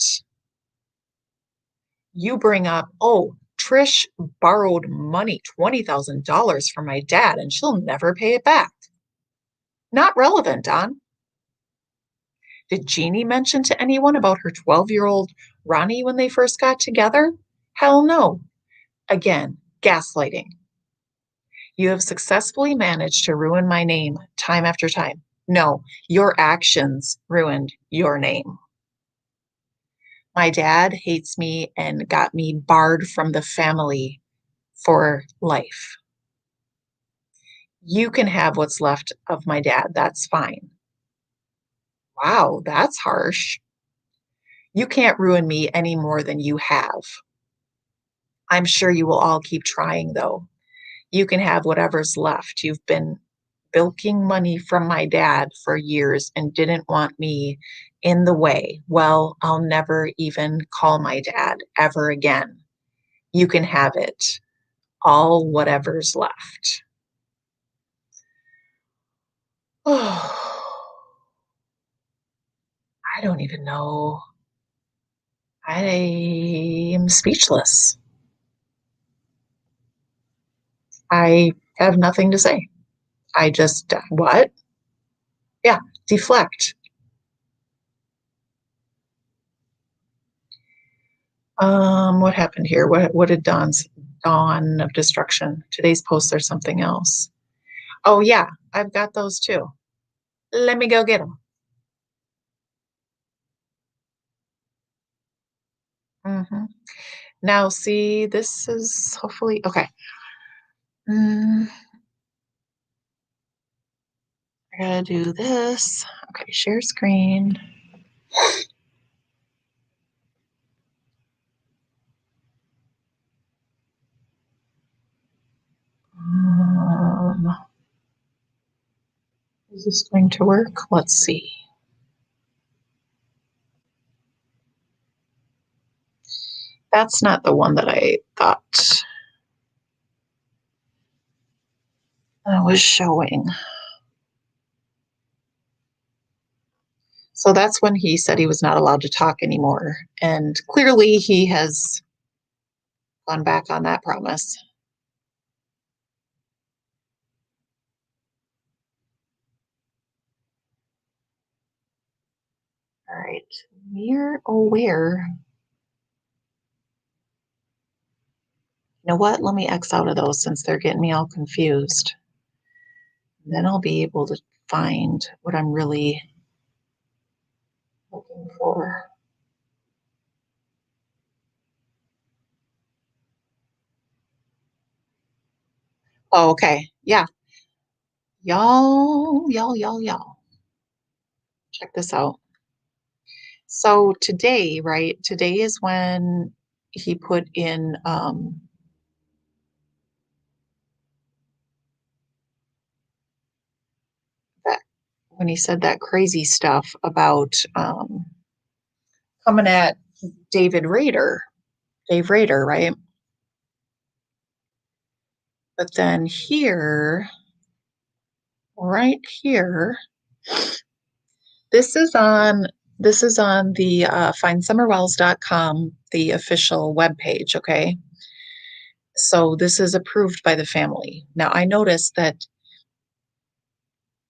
you bring up, oh, Trish borrowed money, $20,000 from my dad, and she'll never pay it back. Not relevant, Don. Did Jeannie mention to anyone about her 12-year-old Ronnie when they first got together? Hell no. Again, gaslighting. You have successfully managed to ruin my name time after time. No, your actions ruined your name. My dad hates me and got me barred from the family for life. You can have what's left of my dad. That's fine. Wow, that's harsh. You can't ruin me any more than you have. I'm sure you will all keep trying, though. You can have whatever's left. You've been bilking money from my dad for years and didn't want me in the way. Well, I'll never even call my dad ever again. You can have it, all whatever's left. Oh, I don't even know. I am speechless. I have nothing to say. I just, what? Yeah, deflect. What happened here? What did Dawn of Destruction? Today's posts are something else. Oh yeah, I've got those too. Let me go get them. Now, see, this is hopefully okay. Mm, I gotta do this. Okay, share screen. Is this going to work? Let's see. That's not the one that I thought I was showing. So that's when he said he was not allowed to talk anymore. And clearly he has gone back on that promise. All right, we're aware. You know what? Let me X out of those since they're getting me all confused. Then I'll be able to find what I'm really looking for. Oh, okay. Yeah. Y'all. Check this out. So today, right? Today is when he put in that when he said that crazy stuff about coming at Dave Rader, right? But then here, right here, this is on the findsummerwells.com, the official webpage, okay? So this is approved by the family. Now I noticed that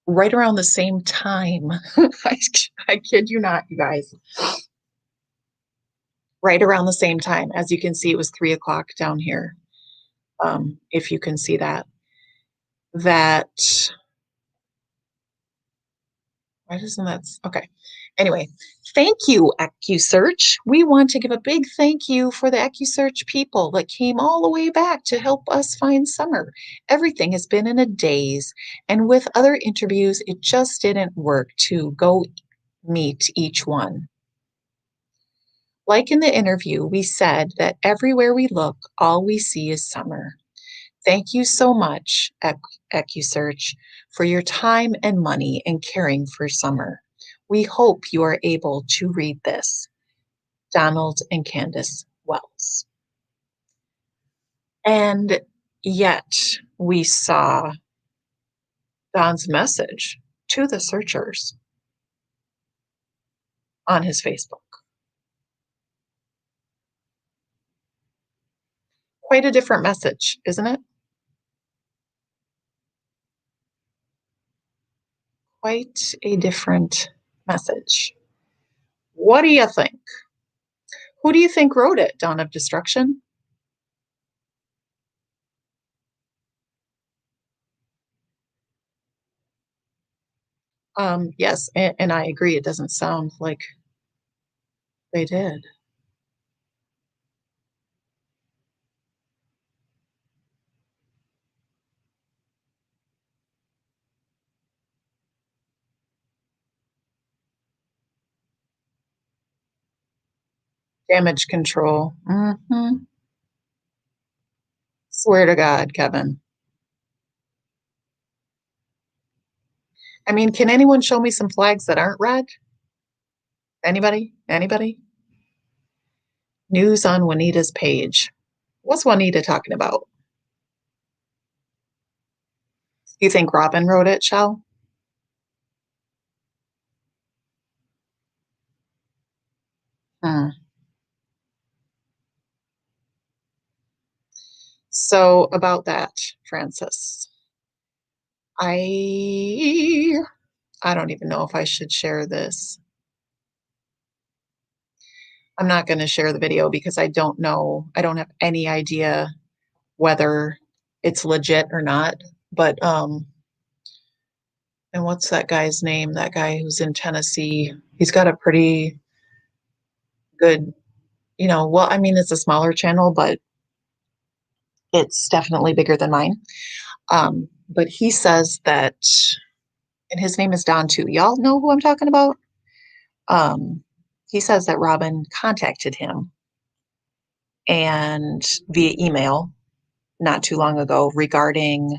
right around the same time, I kid you not, you guys, right around the same time, as you can see, it was 3 o'clock down here. If you can see that, that why doesn't that okay? Anyway, thank you, AccuSearch. We want to give a big thank you for the AccuSearch people that came all the way back to help us find Summer. Everything has been in a daze, and with other interviews, it just didn't work to go meet each one. Like in the interview, we said that everywhere we look, all we see is Summer. Thank you so much, AccuSearch, for your time and money in caring for Summer. We hope you are able to read this. Donald and Candace Wells. And yet we saw Don's message to the searchers on his Facebook. Quite a different message, isn't it? Quite a different message. What do you think? Who do you think wrote it? Dawn of Destruction? Yes, and I agree. It doesn't sound like they did. Damage control. Swear to God, Kevin. I mean, can anyone show me some flags that aren't red? Anybody? Anybody? News on Juanita's page. What's Juanita talking about? You think Robin wrote it, Shell? Hmm. So about that, Francis, I I don't even know if I should share this. I'm not going to share the video because I don't know. I don't have any idea whether it's legit or not. But and what's that guy's name? That guy who's in Tennessee. He's got a pretty good, well, I mean, it's a smaller channel, but it's definitely bigger than mine. But he says that, and his name is Don too. Y'all know who I'm talking about? Um, he says that Robin contacted him and via email not too long ago regarding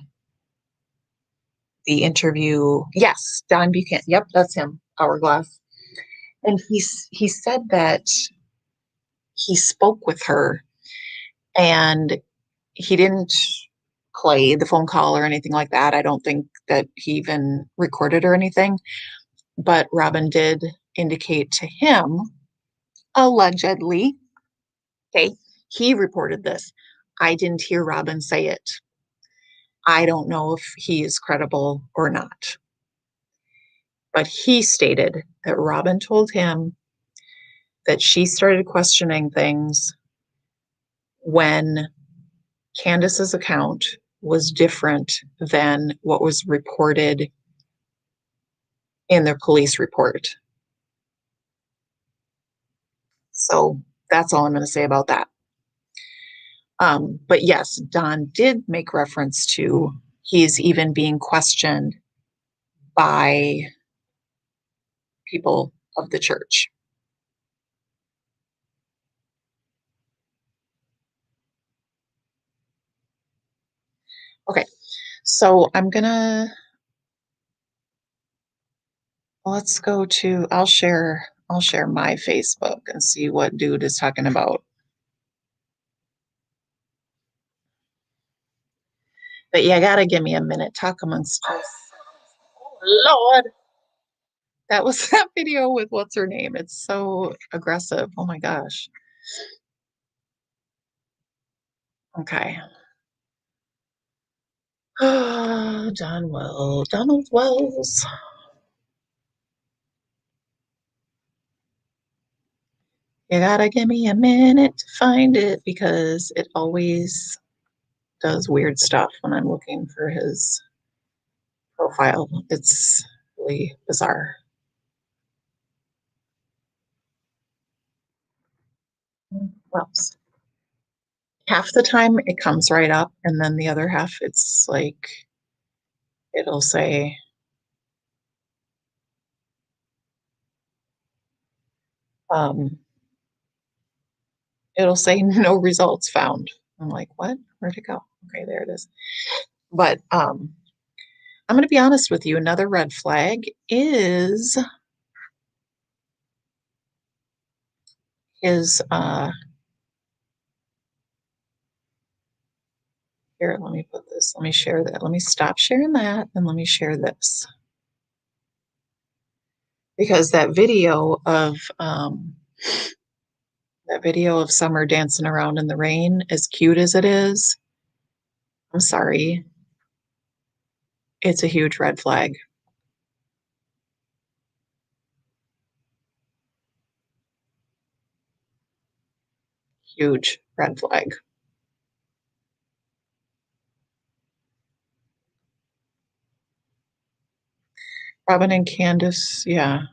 the interview. Yes, Don Buchanan. Yep, that's him. Hourglass. And he said that he spoke with her and he didn't play the phone call or anything like that. I don't think that he even recorded or anything. But Robin did indicate to him, allegedly, okay, he reported this. I didn't hear Robin say it. I don't know if he is credible or not. But he stated that Robin told him that she started questioning things when Candace's account was different than what was reported in their police report. So that's all I'm going to say about that. But yes, Don did make reference to he's even being questioned by people of the church. Okay, so let's go to, I'll share my Facebook and see what dude is talking about. But you gotta give me a minute. Talk amongst yourselves. Oh, Lord. That was that video with what's her name? It's so aggressive. Oh my gosh. Okay. Donald Wells. You gotta give me a minute to find it because it always does weird stuff when I'm looking for his profile. It's really bizarre. Wells. Half the time it comes right up, and then the other half it's like it'll say um, it'll say no results found. I'm like, what? Where'd it go? Okay, there it is. But I'm going to be honest with you. Another red flag is his. Here, let me put this. Let me share that. Let me stop sharing that, and let me share this because that video of Summer dancing around in the rain, as cute as it is, I'm sorry, it's a huge red flag. Huge red flag. Robin and Candace, yeah.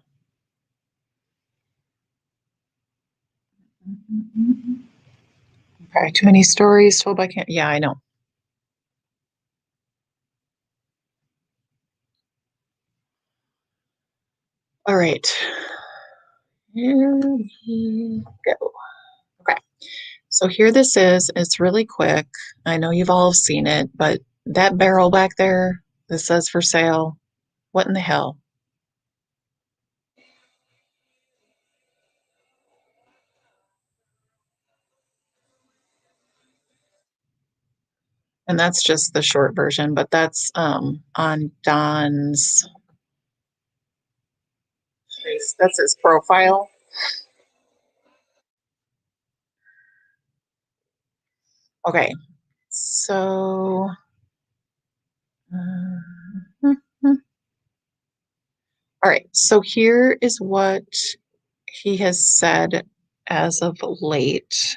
Okay, too many stories told by Candace. Yeah, I know. All right. Here we go. Okay. So here this is. It's really quick. I know you've all seen it, but that barrel back there that says for sale, what in the hell? And that's just the short version, but that's on Don's face. That's his profile. Okay. So all right. So here is what he has said as of late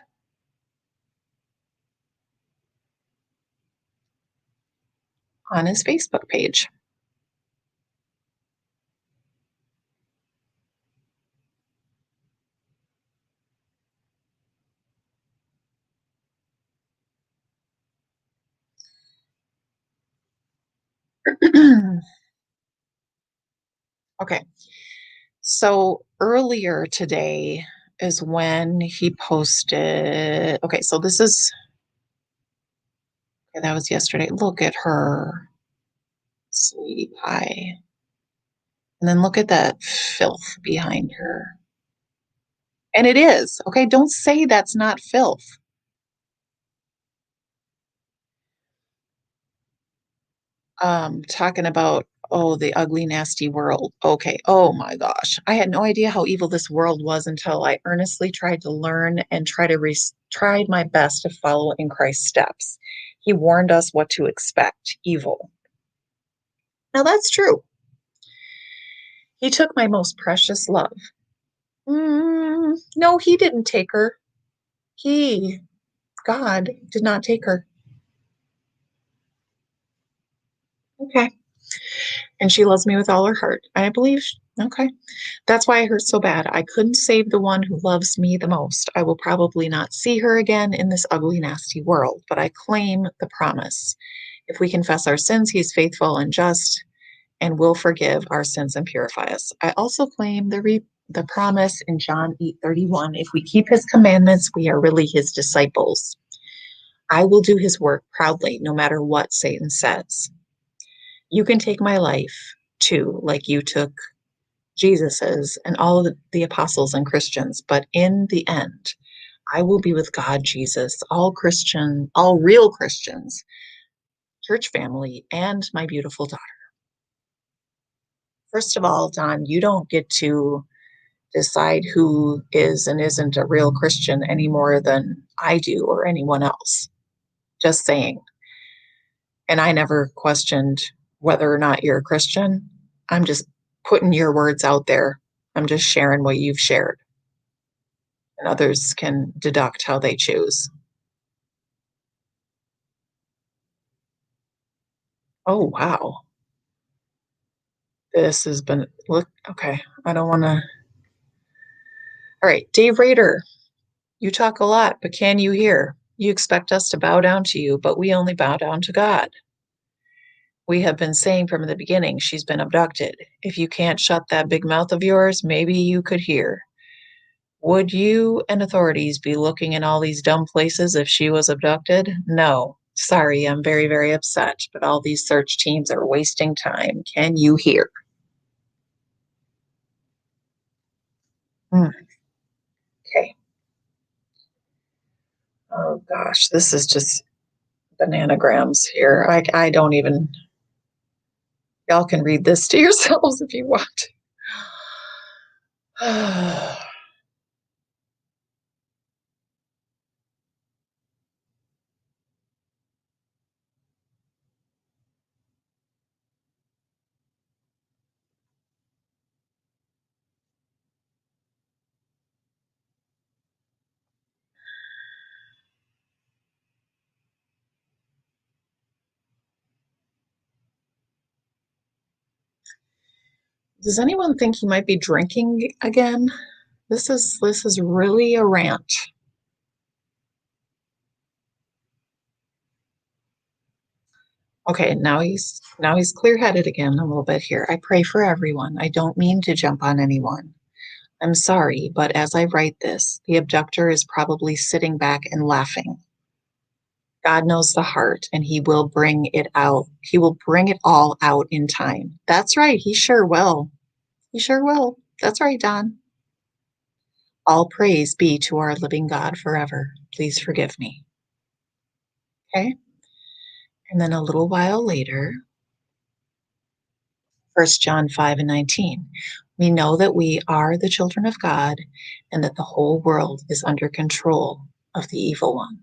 on his Facebook page. Okay. So earlier today is when he posted. Okay, so this is, okay, that was yesterday. Look at her, sweetie pie. And then look at that filth behind her. And it is. Okay, don't say that's not filth. Talking about, oh, the ugly, nasty world. Okay. Oh my gosh. I had no idea how evil this world was until I earnestly tried to learn and tried my best to follow in Christ's steps. He warned us what to expect, evil. Now that's true. He took my most precious love. No, he didn't take her. He, God, did not take her. Okay. And she loves me with all her heart. I believe, okay. That's why I hurt so bad. I couldn't save the one who loves me the most. I will probably not see her again in this ugly, nasty world, but I claim the promise. If we confess our sins, he is faithful and just and will forgive our sins and purify us. I also claim the promise in John 8:31. If we keep his commandments, we are really his disciples. I will do his work proudly, no matter what Satan says. You can take my life too, like you took Jesus's and all of the apostles and Christians, but in the end, I will be with God, Jesus, all real Christians, church family, and my beautiful daughter. First of all, Don, you don't get to decide who is and isn't a real Christian any more than I do or anyone else. Just saying. And I never questioned whether or not you're a Christian. I'm just putting your words out there. I'm just sharing what you've shared. And others can deduct how they choose. Oh, wow. This has been, look, okay. I don't want to. All right. Dave Rader, you talk a lot, but can you hear? You expect us to bow down to you, but we only bow down to God. We have been saying from the beginning she's been abducted. If you can't shut that big mouth of yours, maybe you could hear. Would you and authorities be looking in all these dumb places if she was abducted? No. Sorry, I'm very, very upset, but all these search teams are wasting time. Can you hear? Okay. Oh gosh, this is just bananagrams here. I don't even, y'all can read this to yourselves if you want. Does anyone think he might be drinking again? This is really a rant. Okay, now he's clear-headed again a little bit here. I pray for everyone. I don't mean to jump on anyone. I'm sorry, but as I write this, the abductor is probably sitting back and laughing. God knows the heart, and he will bring it out. He will bring it all out in time. That's right, he sure will. He sure will. That's right, Don. All praise be to our living God forever. Please forgive me. Okay? And then a little while later, 1 John 5 and 19. We know that we are the children of God and that the whole world is under control of the evil one.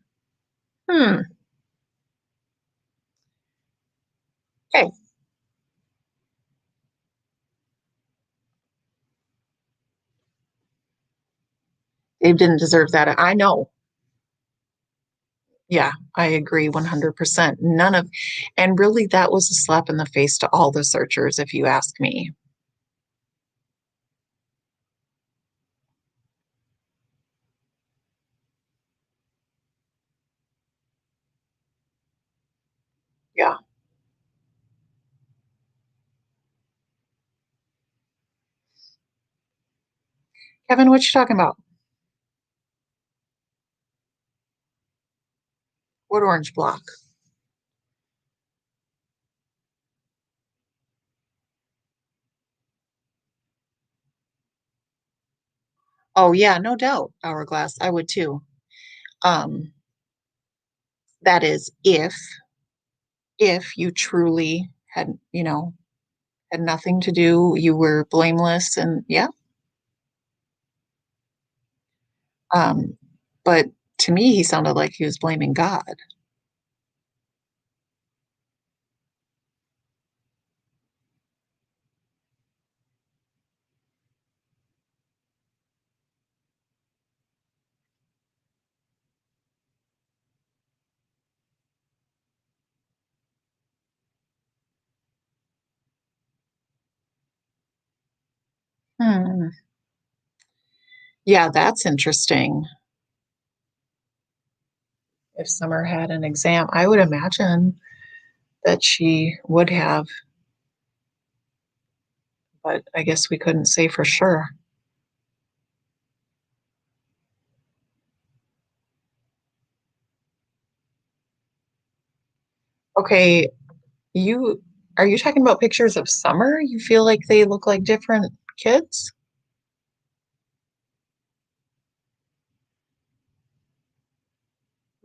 Okay. Dave didn't deserve that. I know. Yeah, I agree 100%. And really that was a slap in the face to all the searchers, if you ask me. Yeah. Kevin, what you talking about? What orange block? Oh yeah, no doubt. Hourglass. I would too. Um, that is if you truly had, had nothing to do, you were blameless and yeah. Um, but to me, he sounded like he was blaming God. Hmm. Yeah, that's interesting. If Summer had an exam, I would imagine that she would have, but I guess we couldn't say for sure. Okay, you are you talking about pictures of Summer? You feel like they look like different kids?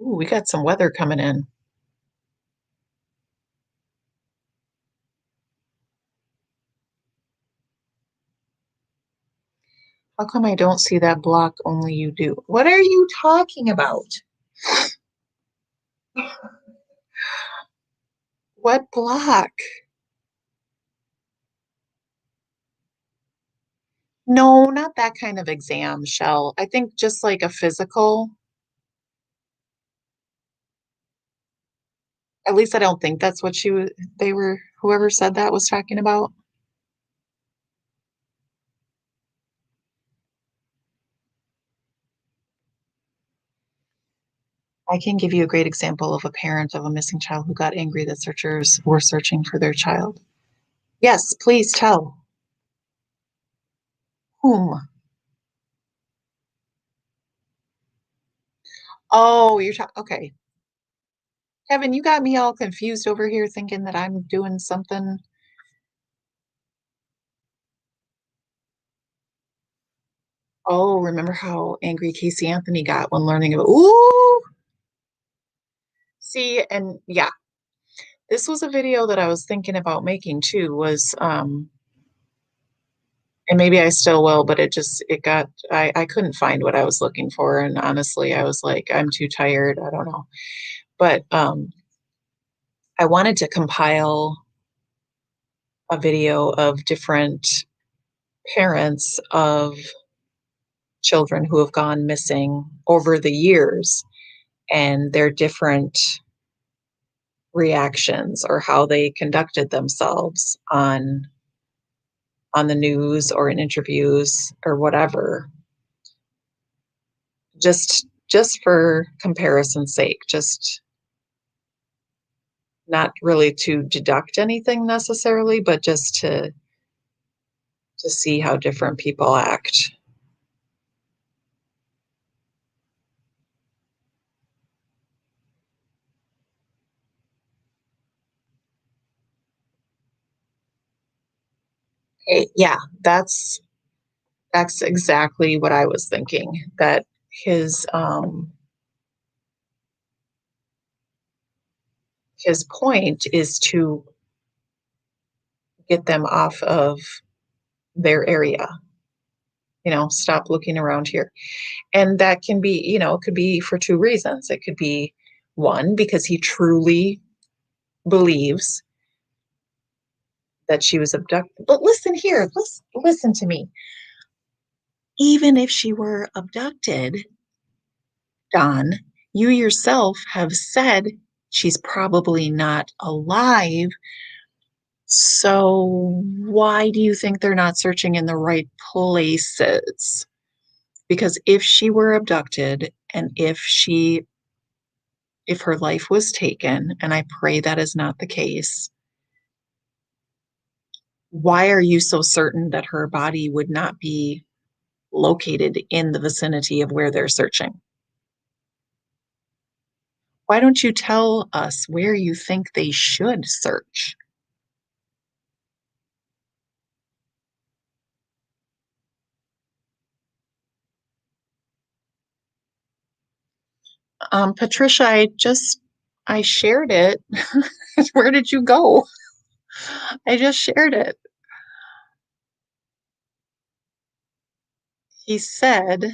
Ooh, we got some weather coming in. How come I don't see that block? Only you do. What are you talking about? What block? No, not that kind of exam, Shell. I think just like a physical. At least I don't think that's what they were, whoever said that was talking about. I can give you a great example of a parent of a missing child who got angry that searchers were searching for their child. Yes, please tell. Whom? Oh, you're talking. Okay. Kevin, you got me all confused over here thinking that I'm doing something. Oh, remember how angry Casey Anthony got when learning about, ooh, see, and yeah, this was a video that I was thinking about making too, was and maybe I still will, but I couldn't find what I was looking for. And honestly, I was like, I'm too tired. I don't know. But I wanted to compile a video of different parents of children who have gone missing over the years and their different reactions or how they conducted themselves on the news or in interviews or whatever, just for comparison's sake, just not really to deduct anything necessarily, but just to see how different people act. Yeah, that's exactly what I was thinking. That his point is to get them off of their area. Stop looking around here. And that can be, it could be for two reasons. It could be one, because he truly believes that she was abducted. But listen here, listen to me. Even if she were abducted, Don, you yourself have said she's probably not alive. So why do you think they're not searching in the right places? Because if she were abducted and if her life was taken, and I pray that is not the case, why are you so certain that her body would not be located in the vicinity of where they're searching? Why don't you tell us where you think they should search? Patricia, I shared it. Where did you go? I just shared it. He said,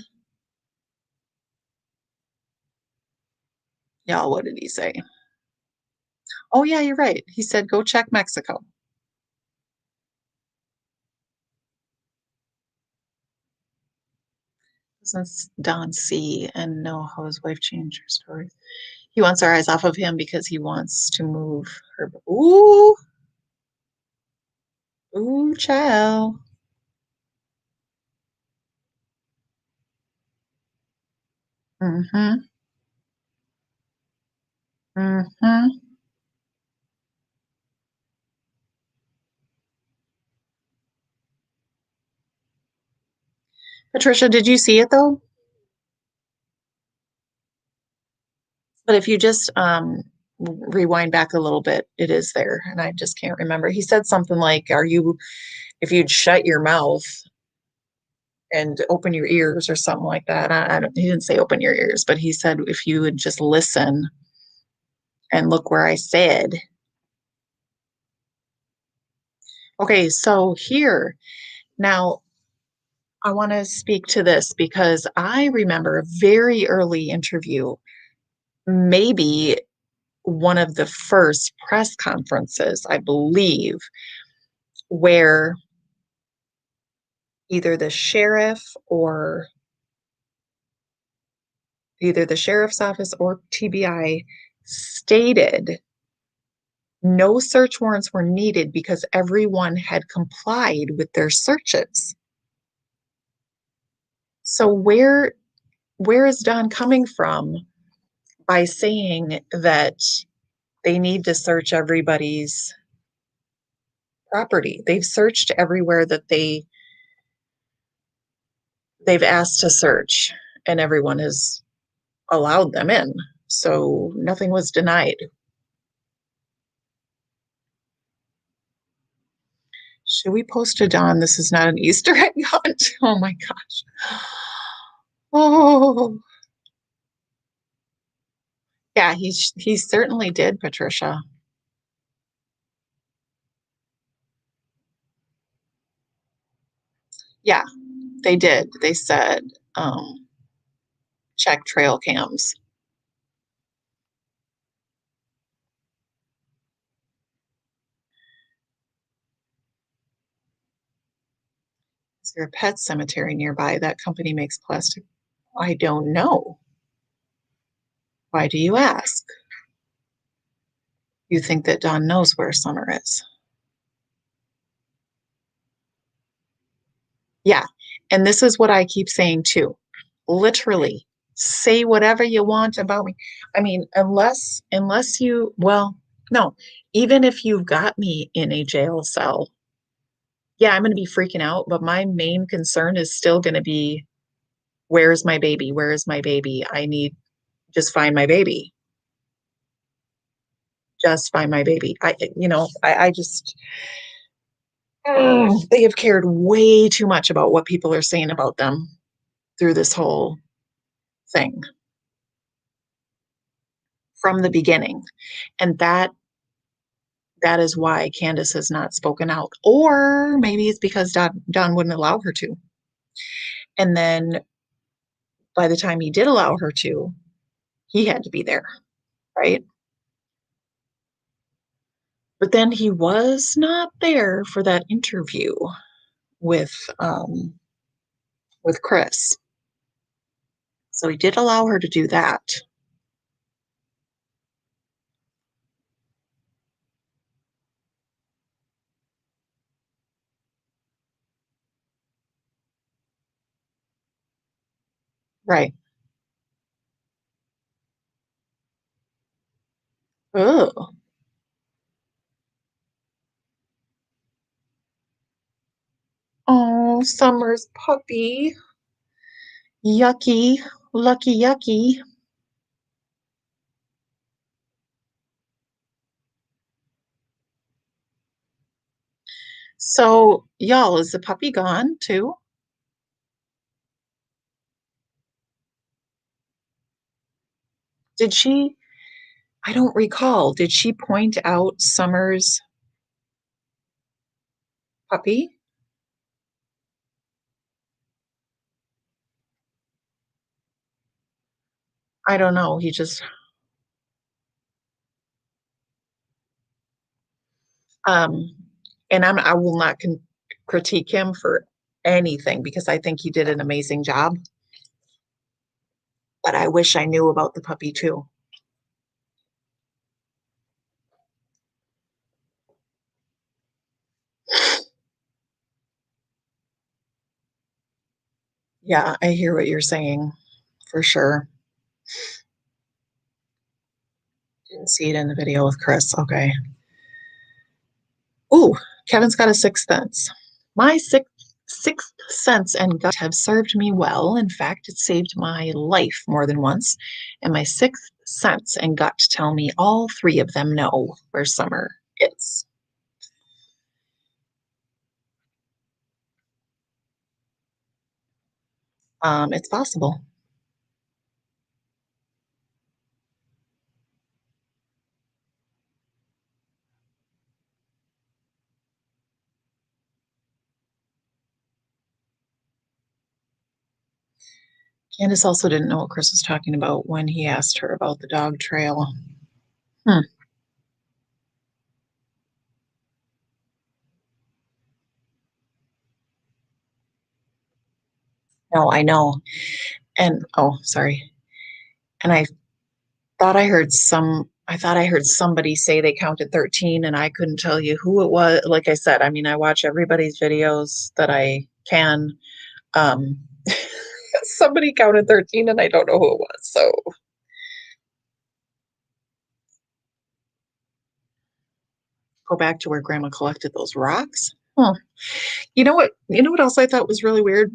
y'all, what did he say? Oh, yeah, you're right. He said, go check Mexico. Doesn't Don see and know how his wife changed her story? He wants our eyes off of him because he wants to move her. Ooh, ooh, child. Mm-hmm. Mm-hmm. Patricia, did you see it though? But if you just rewind back a little bit. It is there, and I just can't remember. He said something like, if you'd shut your mouth and open your ears or something like that. He didn't say open your ears, but he said, if you would just listen and look where I said. Okay, so here, now I want to speak to this because I remember a very early interview, maybe one of the first press conferences, I believe, where either the sheriff or either the sheriff's office or TBI stated no search warrants were needed because everyone had complied with their searches. So where is Don coming from by saying that they need to search everybody's property? They've searched everywhere that they've asked to search, and everyone has allowed them in. So nothing was denied. Should we post to Don? This is not an Easter egg hunt. Oh my gosh. Oh, yeah, he certainly did, Patricia. Yeah, they did. They said check trail cams. Is there a pet cemetery nearby? That company makes plastic. I don't know. Why do you ask? You think that Don knows where Summer is? Yeah. And this is what I keep saying too. Literally, say whatever you want about me. I mean, unless you, well, no, even if you've got me in a jail cell, yeah, I'm going to be freaking out, but my main concern is still going to be, where's my baby? Where is my baby? I need, just find my baby. Just find my baby. I just, they have cared way too much about what people are saying about them through this whole thing from the beginning. And that is why Candace has not spoken out. Or maybe it's because Don wouldn't allow her to. And then by the time he did allow her to, he had to be there, right? But then he was not there for that interview with Chris. So he did allow her to do that. Right. Oh. Oh, Summer's puppy. Yucky. Lucky yucky. So, y'all, is the puppy gone too? Did she? I don't recall. Did she point out Summer's puppy? I don't know. He just um and I will not critique him for anything because I think he did an amazing job. But I wish I knew about the puppy too. Yeah, I hear what you're saying for sure. Didn't see it in the video with Chris. Okay. Ooh, Kevin's got a sixth sense. My sixth sense and gut have served me well. In fact, it saved my life more than once. And my sixth sense and gut to tell me all three of them know where Summer is. It's possible. Candace also didn't know what Chris was talking about when he asked her about the dog trail. No, I know. And oh, sorry. And I thought I heard somebody say they counted 13 and I couldn't tell you who it was. Like I said, I mean, I watch everybody's videos that I can. Um, somebody counted 13 and I don't know who it was. So go back to where Grandma collected those rocks. Huh. You know what else I thought was really weird?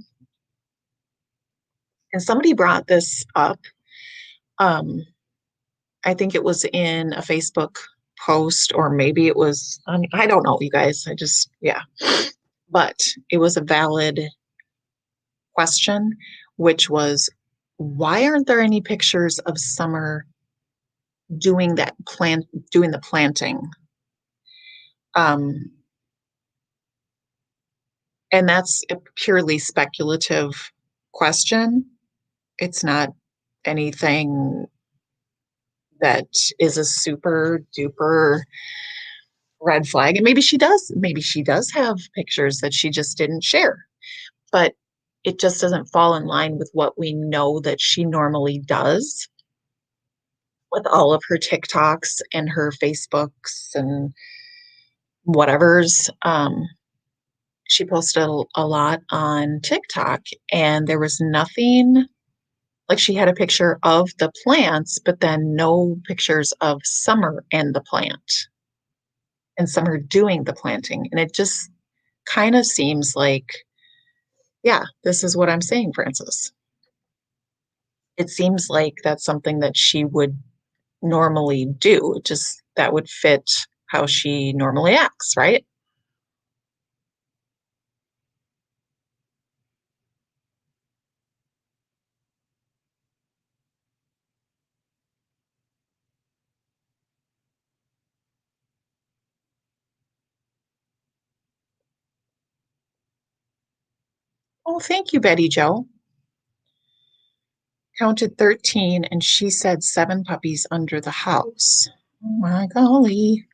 And somebody brought this up. Um, I think it was in a Facebook post, or maybe it was, I don't know, you guys. Yeah. But it was a valid question, which was, why aren't there any pictures of Summer doing doing the planting? Um, and that's a purely speculative question. It's not anything that is a super duper red flag. And maybe she does have pictures that she just didn't share, but it just doesn't fall in line with what we know that she normally does with all of her TikToks and her Facebooks and whatever's. She posted a lot on TikTok, and there was nothing like she had a picture of the plants, but then no pictures of Summer and the plant and Summer doing the planting. And it just kind of seems like, yeah, this is what I'm saying, Francis. It seems like that's something that she would normally do. Just that would fit how she normally acts, right? Oh, thank you, Betty Joe. Counted 13 and she said 7 puppies under the house. Oh my golly.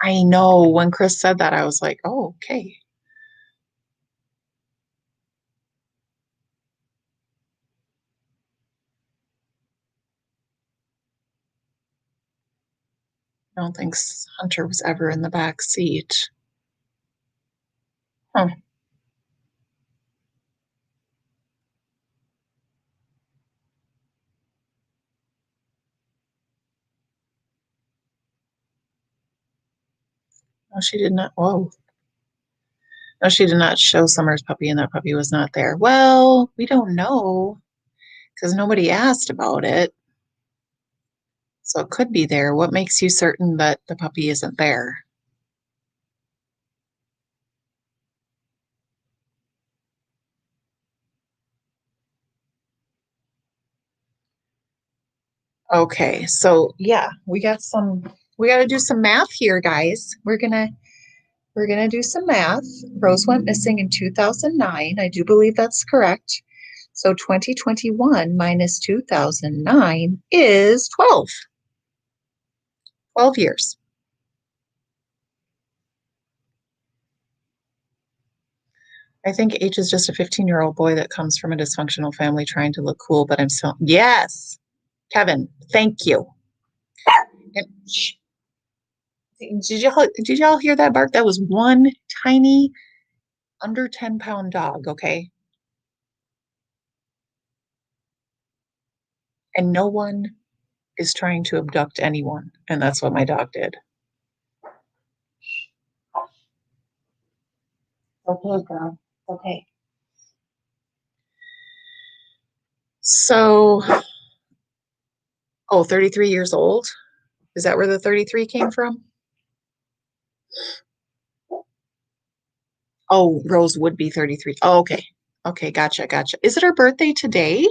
I know when Chris said that, I was like, oh, okay. I don't think Hunter was ever in the back seat. Huh. No, she did not. Whoa. No, she did not show Summer's puppy, and that puppy was not there. Well, we don't know because nobody asked about it. So it could be there. What makes you certain that the puppy isn't there? Okay, so yeah, we got to do some math here, guys. We're gonna do some math. Rose went missing in 2009. I do believe that's correct. So 2021 minus 2009 is 12. 12 years. I think H is just a 15-year-old boy that comes from a dysfunctional family trying to look cool, but I'm still, yes, Kevin, thank you. And did y'all hear that bark? That was one tiny under 10-pound dog, okay? And no one is trying to abduct anyone. And that's what my dog did. Okay, girl. Okay. So Oh, 33 years old? Is that where the 33 came from? Oh, Rose would be 33. Oh, okay. Okay, gotcha, gotcha. Is it her birthday today?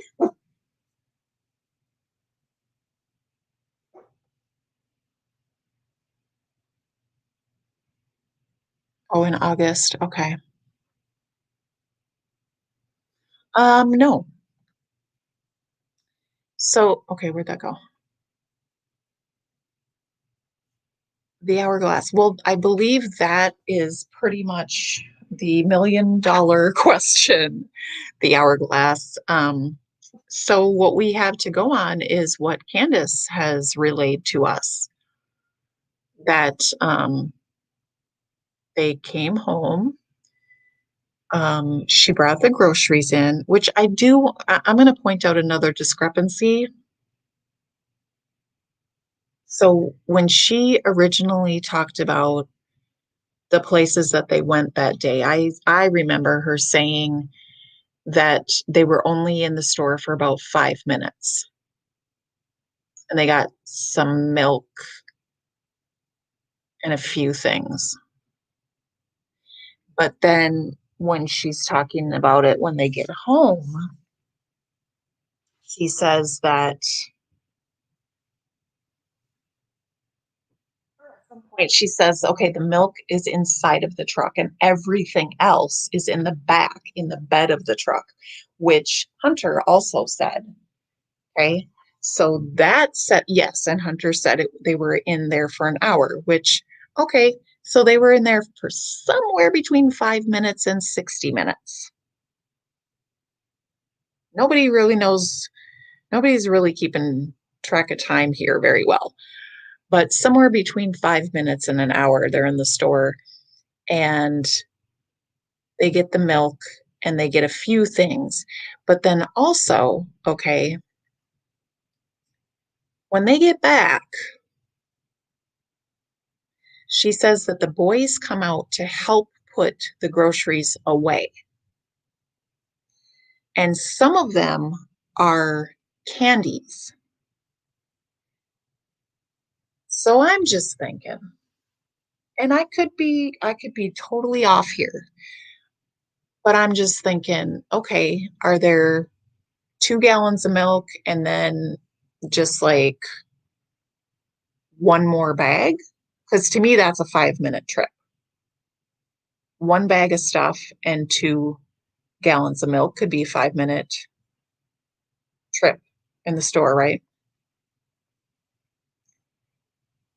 Oh, in August. Okay. No. So, okay, where'd that go? The hourglass. Well, I believe that is pretty much the $1 million question, the hourglass. So what we have to go on is what Candace has relayed to us that they came home. She brought the groceries in, which I'm going to point out another discrepancy. So when she originally talked about the places that they went that day, I remember her saying that they were only in the store for about 5 minutes and they got some milk and a few things. But then when she's talking about it when they get home, she says that at some point she says, okay, the milk is inside of the truck and everything else is in the back, in the bed of the truck, which Hunter also said. Okay. So that said, yes. And Hunter said they were in there for an hour, which, okay. So they were in there for somewhere between 5 minutes and 60 minutes. Nobody really knows, nobody's really keeping track of time here very well, but somewhere between 5 minutes and an hour, they're in the store and they get the milk and they get a few things. But then also, okay, when they get back, she says that the boys come out to help put the groceries away. And some of them are candies. So I'm just thinking, and I could be totally off here, but I'm just thinking, okay, are there 2 gallons of milk and then just like one more bag? Because to me, that's a 5 minute trip. One bag of stuff and 2 gallons of milk could be a 5 minute trip in the store, right?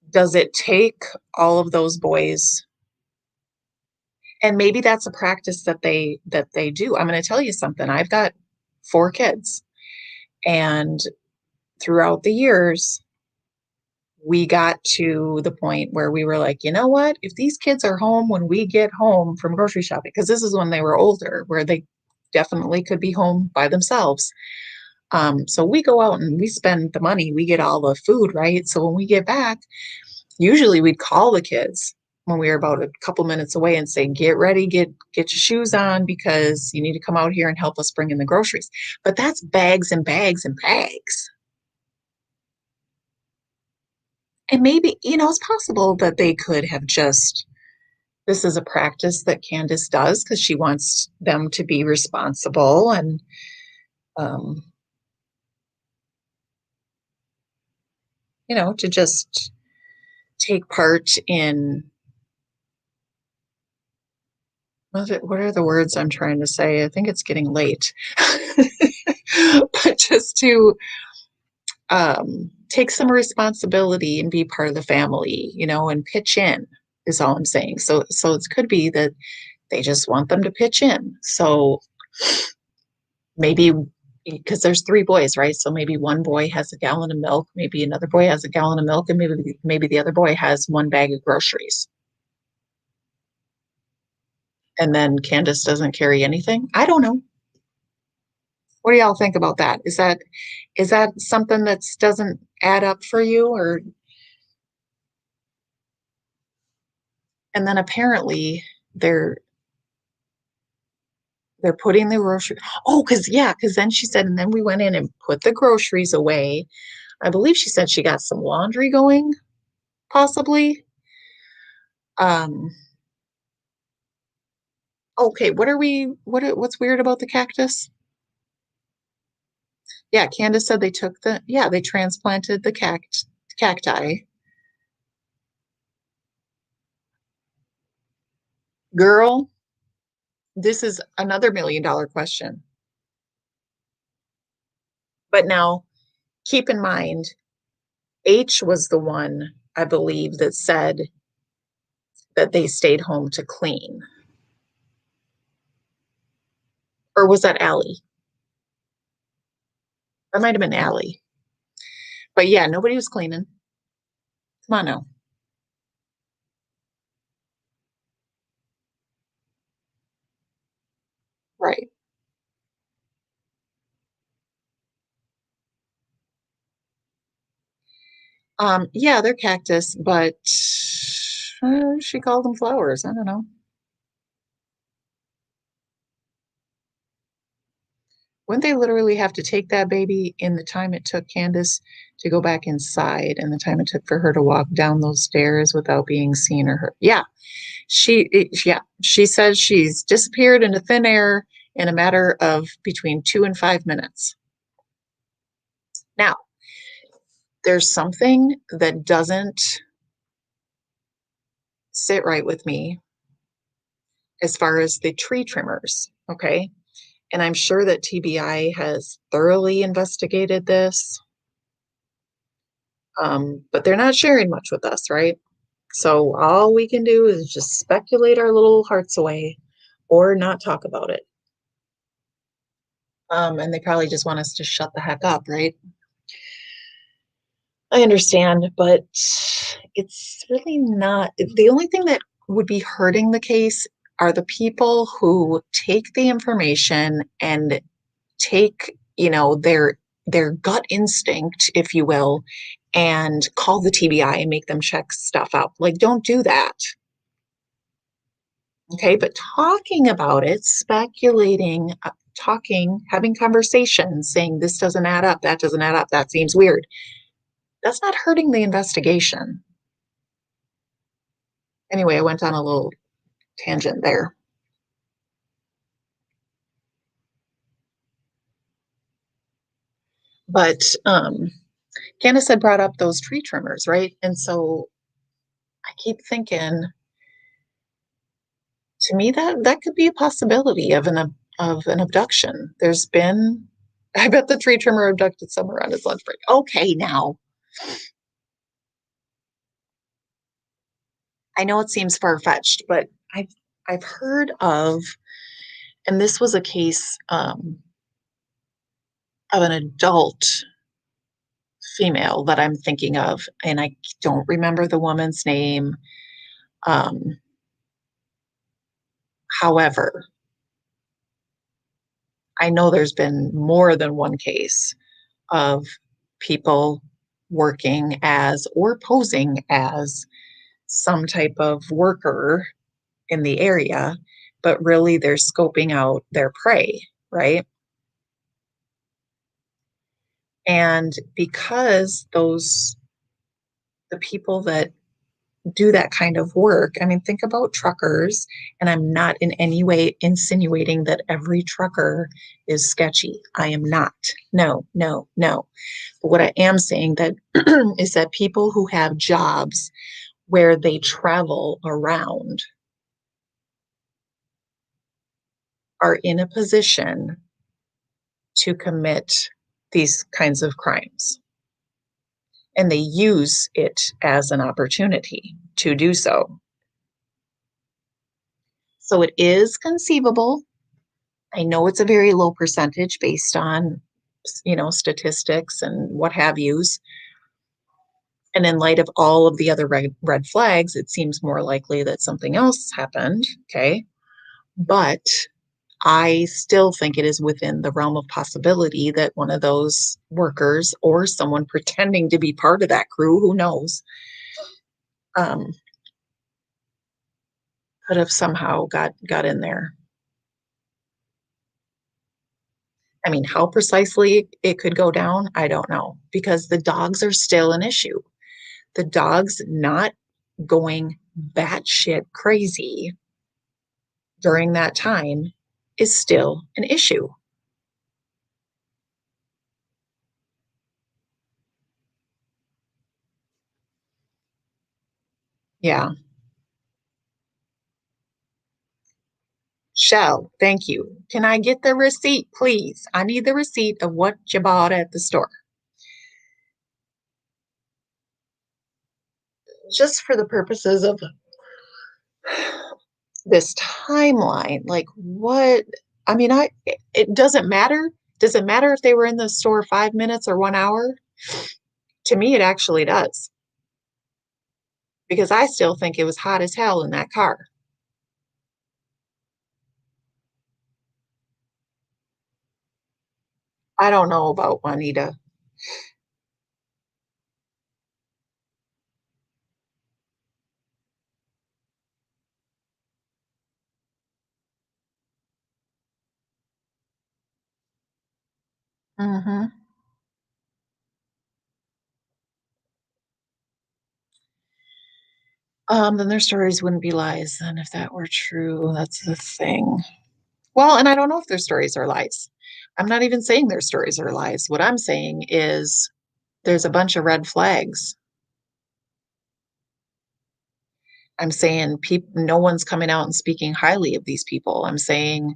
Does it take all of those boys? And maybe that's a practice that they do. I'm going to tell you something. I've got 4 kids, and throughout the years, we got to the point where we were like, you know what? If these kids are home when we get home from grocery shopping, because this is when they were older, where they definitely could be home by themselves. So we go out and we spend the money, we get all the food, right? So when we get back, usually we'd call the kids when we were about a couple minutes away and say, get ready, get your shoes on because you need to come out here and help us bring in the groceries. But that's bags and bags and bags. And maybe, it's possible that they could have just, this is a practice that Candace does because she wants them to be responsible and, um, to just take part in what are the words I'm trying to say? I think it's getting late. But just to take some responsibility and be part of the family, and pitch in is all I'm saying. So it could be that they just want them to pitch in. So maybe because there's 3 boys, right? So maybe one boy has a gallon of milk, maybe another boy has a gallon of milk, and maybe the other boy has one bag of groceries. And then Candace doesn't carry anything. I don't know. What do y'all think about that? Is that something that doesn't add up for you? Or and then apparently they're they're putting the grocery. Oh, because then she said, and then we went in and put the groceries away. I believe she said she got some laundry going, possibly. Um, okay, what's weird about the cactus? Yeah, Candace said they transplanted the cacti. Girl, this is another $1 million question. But now keep in mind, H was the one, I believe, that said that they stayed home to clean. Or was that Allie? That might have been Allie. But yeah, nobody was cleaning. Come on now. Right. Yeah, they're cactus, but she called them flowers. I don't know. Wouldn't they literally have to take that baby in the time it took Candace to go back inside and the time it took for her to walk down those stairs without being seen or heard? Yeah, she says she's disappeared into thin air in a matter of between 2 and 5 minutes. Now, there's something that doesn't sit right with me as far as the tree trimmers. Okay. And I'm sure that TBI has thoroughly investigated this, but they're not sharing much with us, right? So all we can do is just speculate our little hearts away or not talk about it. And they probably just want us to shut the heck up, right? I understand, but it's really not. The only thing that would be hurting the case are the people who take the information and take, their gut instinct, if you will, and call the TBI and make them check stuff out. Like, don't do that. Okay, but talking about it, speculating, talking, having conversations, saying this doesn't add up, that doesn't add up, that seems weird. That's not hurting the investigation. Anyway, I went on a little tangent there. But Candace had brought up those tree trimmers, right? And so I keep thinking, to me, that could be a possibility of an abduction. There's been, I bet the tree trimmer abducted someone around his lunch break. Okay, now I know it seems far fetched, but I've heard of, and this was a case of an adult female that I'm thinking of, and I don't remember the woman's name. Um, However, I know there's been more than one case of people working as or posing as some type of worker in the area, but really they're scoping out their prey, right? And because the people that do that kind of work, I mean, think about truckers, and I'm not in any way insinuating that every trucker is sketchy. I am not. No, no, no. But what I am saying that is that people who have jobs where they travel around are in a position to commit these kinds of crimes. And they use it as an opportunity to do so. So it is conceivable. I know it's a very low percentage based on, statistics and what have yous. And in light of all of the other red flags, it seems more likely that something else happened. Okay. But I still think it is within the realm of possibility that one of those workers or someone pretending to be part of that crew, who knows, um, could have somehow got in there. I mean, how precisely it could go down, I don't know, because the dogs are still an issue. The dogs not going batshit crazy during that time is still an issue. Yeah. Shell, thank you. Can I get the receipt, please? I need the receipt of what you bought at the store. Just for the purposes of this timeline, like what? I mean, it doesn't matter. Does it matter if they were in the store 5 minutes or 1 hour? To me, it actually does because I still think it was hot as hell in that car. I don't know about Juanita. Hmm. Then their stories wouldn't be lies. And if that were true, that's the thing. Well, and I don't know if their stories are lies. I'm not even saying their stories are lies. What I'm saying is there's a bunch of red flags. I'm saying no one's coming out and speaking highly of these people. I'm saying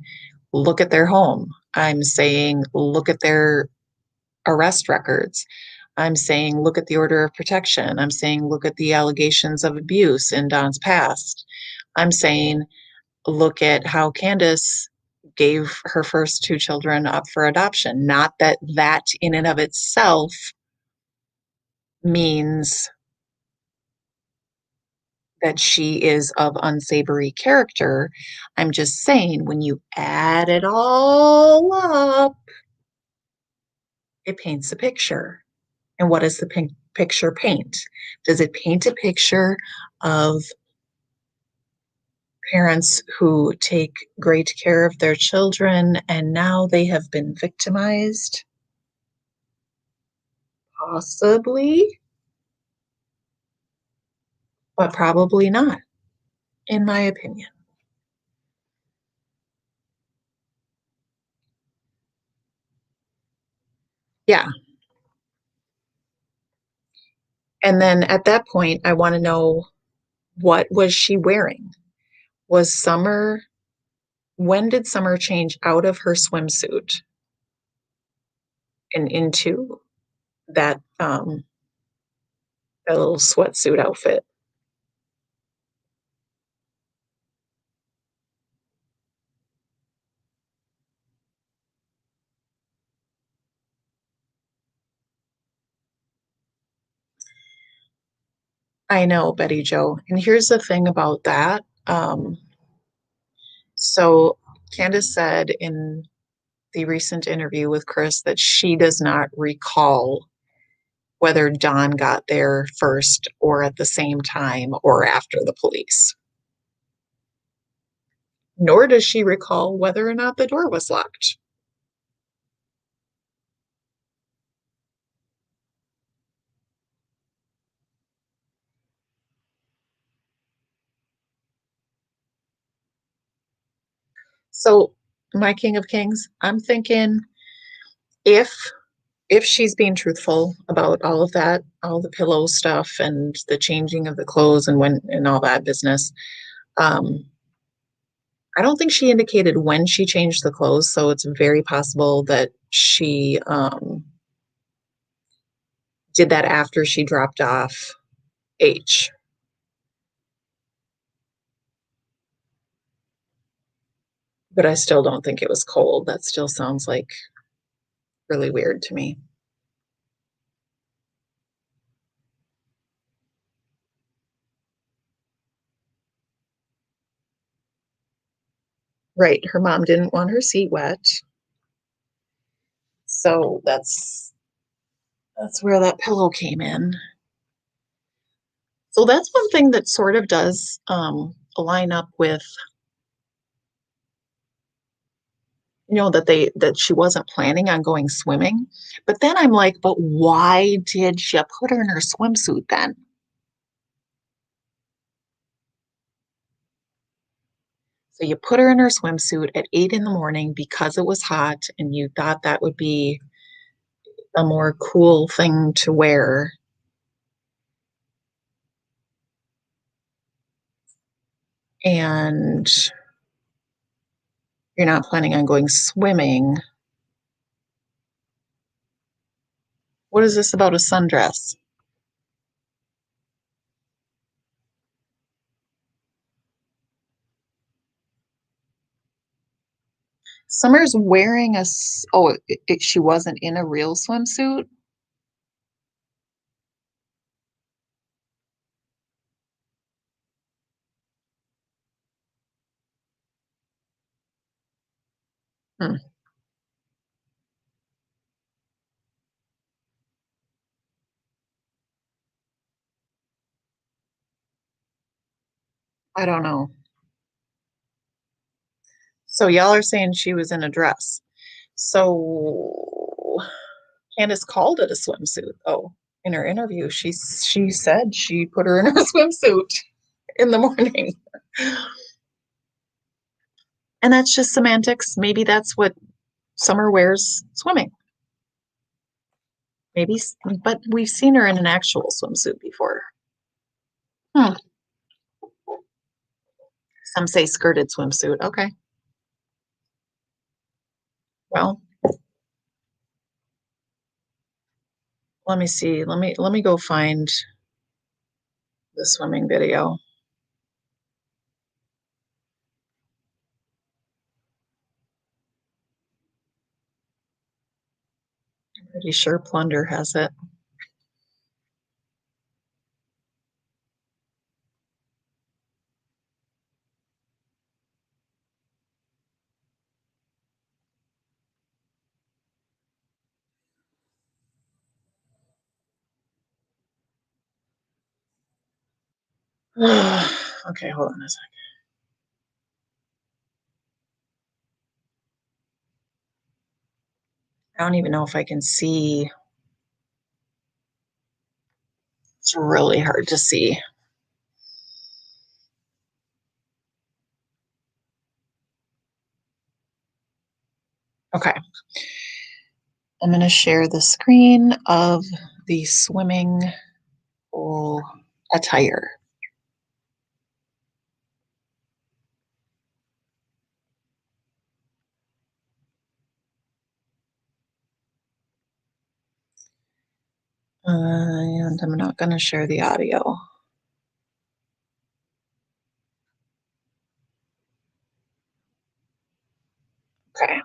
look at their home. I'm saying look at their arrest records. I'm saying look at the order of protection. I'm saying look at the allegations of abuse in Don's past. I'm saying look at how Candace gave her first two children up for adoption. Not that that in and of itself means that she is of unsavory character. I'm just saying when you add it all up, it paints a picture. And what does the picture paint? Does it paint a picture of parents who take great care of their children and now they have been victimized? Possibly, but probably not, in my opinion. Yeah. And then at that point, I want to know what was she wearing? Was Summer, when did Summer change out of her swimsuit and into that little sweatsuit outfit? I know, Betty Joe. And here's the thing about that. So Candace said in the recent interview with Chris that she does not recall whether Don got there first or at the same time or after the police. Nor does she recall whether or not the door was locked. So, my King of Kings, I'm thinking if if she's being truthful about all of that, all the pillow stuff and the changing of the clothes and when and all that business, um, I don't think she indicated when she changed the clothes, so it's very possible that she did that after she dropped off H. But I still don't think it was cold. That still sounds like really weird to me. Right, her mom didn't want her seat wet, so that's where that pillow came in. So that's one thing that sort of does line up with that she wasn't planning on going swimming. But then I'm like, but why did she put her in her swimsuit then? So you put her in her swimsuit at 8 in the morning because it was hot and you thought that would be a more cool thing to wear. And you're not planning on going swimming. What is this about a sundress? Summer's wearing she wasn't in a real swimsuit. Hmm, I don't know. So y'all are saying she was in a dress. So Candace called it a swimsuit. Oh, in her interview, she said she put her in her swimsuit in the morning. And that's just semantics. Maybe that's what Summer wears swimming. Maybe, but we've seen her in an actual swimsuit before. Hmm. Some say skirted swimsuit. Okay. Well, let me see. Let me go find the swimming video. I'm pretty sure Plunder has it. Okay, hold on a second. I don't even know if I can see. It's really hard to see. Okay. I'm going to share the screen of the swimming pool attire. And I'm not going to share the audio. Okay.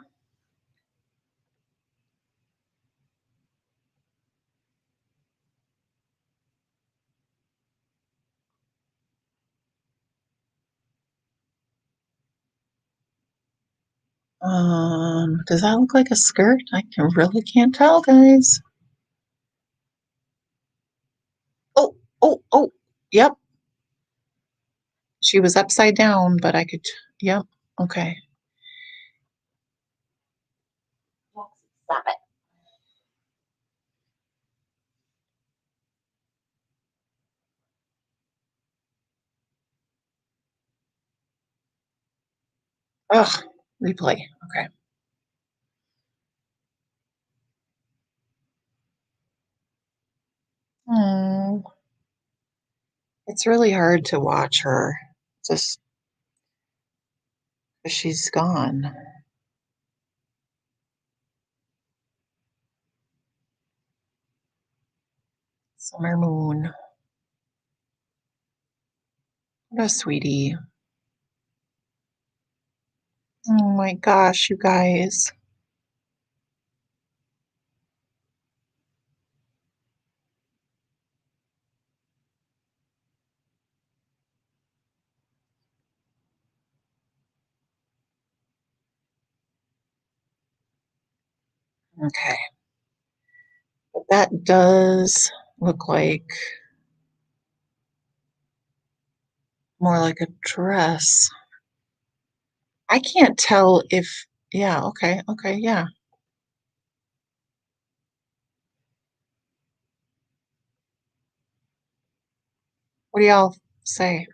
Does that look like a skirt? Really can't tell, guys. Oh, yep. She was upside down, but yep, okay. Stop it. Ugh, replay. Okay. Hmm. It's really hard to watch her just because she's gone. Summer Moon. What a sweetie. Oh my gosh, you guys. Okay. But that does look like more like a dress. I can't tell if Yeah, okay, okay, yeah. What do y'all say?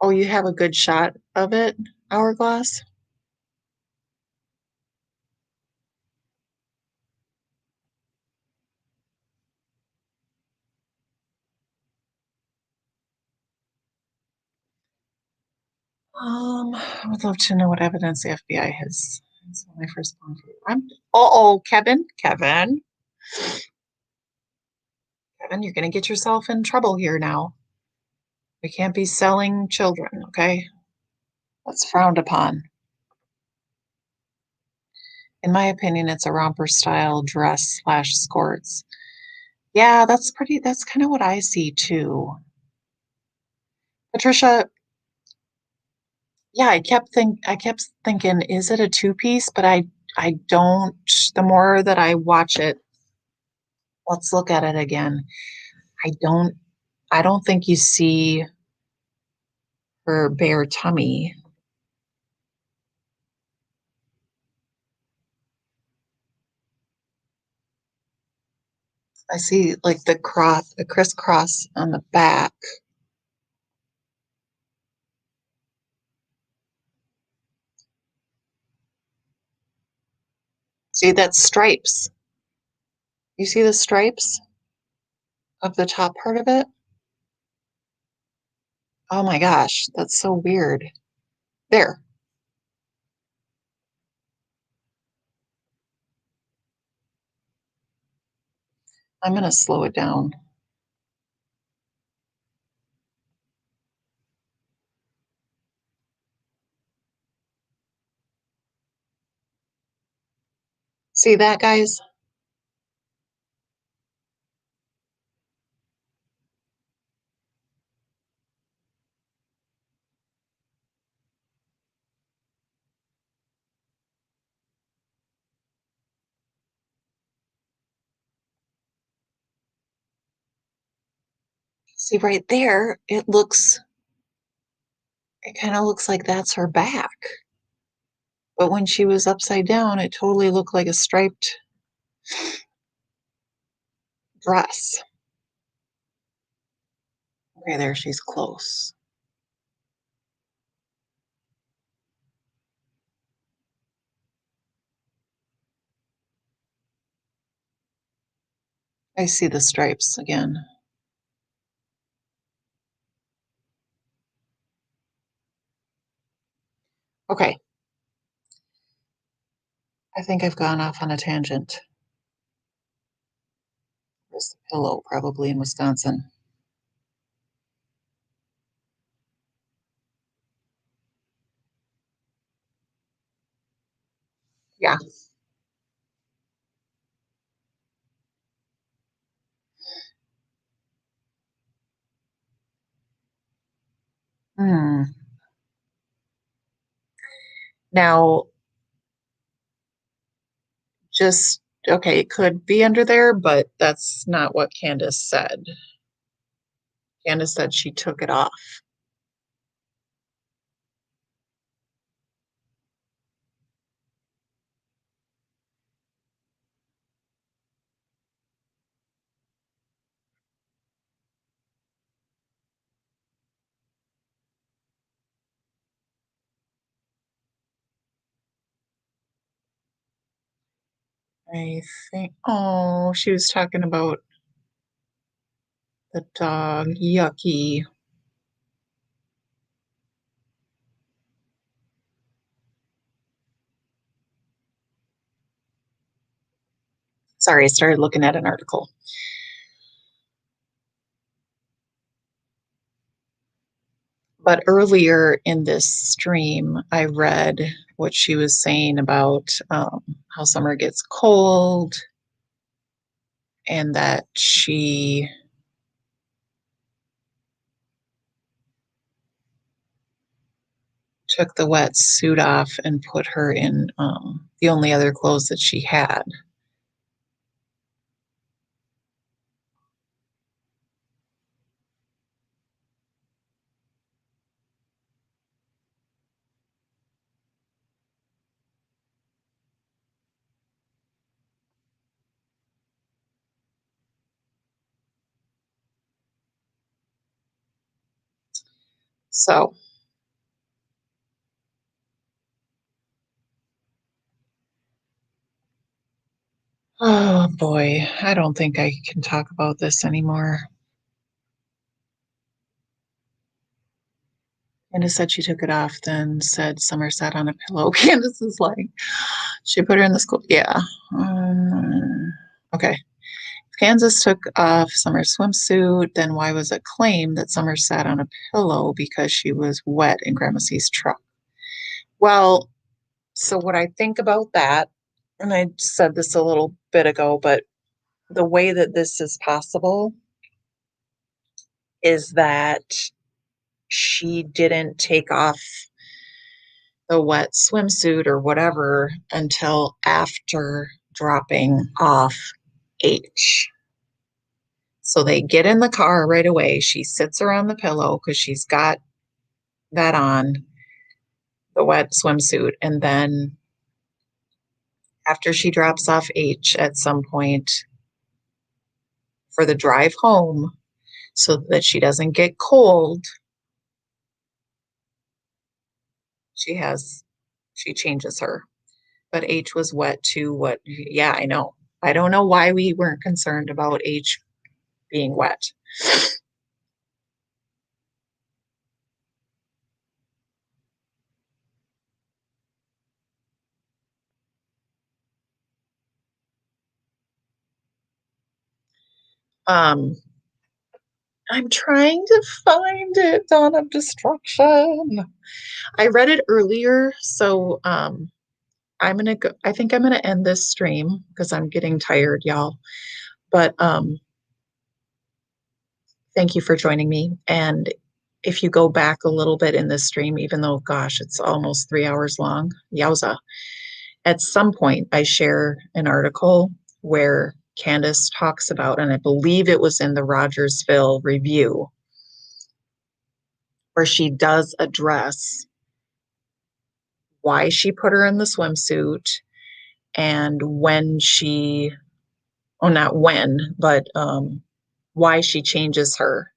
Oh, you have a good shot of it, Hourglass? I would love to know what evidence the FBI has. That's my first one. Uh-oh, Kevin, you're gonna get yourself in trouble here now. We can't be selling children, okay? That's frowned upon. In my opinion, it's a romper style dress slash skirts. Yeah, that's kind of what I see too. Patricia, yeah, I kept thinking, is it a two-piece? But I don't, the more that I watch it, let's look at it again. I don't I don't think you see her bare tummy. I see like the crisscross on the back. See that stripes. You see the stripes of the top part of it? Oh my gosh, that's so weird. There. I'm going to slow it down. See that, guys? See right there, it kind of looks like that's her back. But when she was upside down, it totally looked like a striped dress. Okay, there, she's close. I see the stripes again. Okay, I think I've gone off on a tangent. Where's the pillow? Probably in Wisconsin. Yeah. Hmm. Now, just okay, it could be under there, but that's not what Candace said. Candace said she took it off. I think, oh, she was talking about the dog. Yucky. Sorry, I started looking at an article. But earlier in this stream, I read what she was saying about how summer gets cold and that she took the wetsuit off and put her in the only other clothes that she had. So, oh boy, I don't think I can talk about this anymore. Candace said she took it off, then said Summer sat on a pillow. Candace is like, she put her in the school. Yeah. Okay. Kansas took off Summer's swimsuit. Then why was it claimed that Summer sat on a pillow because she was wet in Grandma C's truck? Well, so what I think about that, and I said this a little bit ago, but the way that this is possible is that she didn't take off the wet swimsuit or whatever until after dropping off H. So they get in the car right away. She sits her on the pillow because she's got that on, the wet swimsuit. And then after she drops off H at some point for the drive home, so that she doesn't get cold, she changes her. But H was wet too. What? Yeah, I know. I don't know why we weren't concerned about H being wet. Um, I'm trying to find it, Dawn of Destruction. I read it earlier, so I'm gonna go. I think I'm gonna end this stream because I'm getting tired, y'all. But thank you for joining me. And if you go back a little bit in this stream, even though, gosh, it's almost 3 hours long, yowza. At some point, I share an article where Candace talks about, and I believe it was in the Rogersville Review, where she does address why she put her in the swimsuit and when she, oh, not when, but why she changes her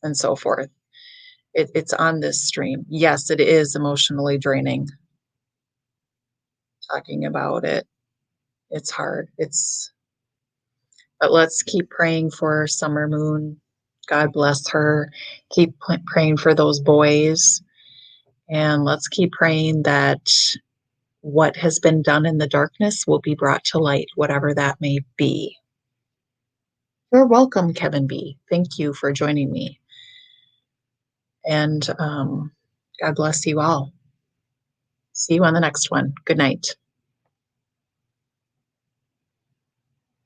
and so forth. It's on this stream. Yes, it is emotionally draining talking about it. It's hard. But let's keep praying for Summer Moon. God bless her. Keep praying for those boys. And let's keep praying that what has been done in the darkness will be brought to light, whatever that may be. You're welcome, Kevin B. Thank you for joining me. And God bless you all. See you on the next one. Good night.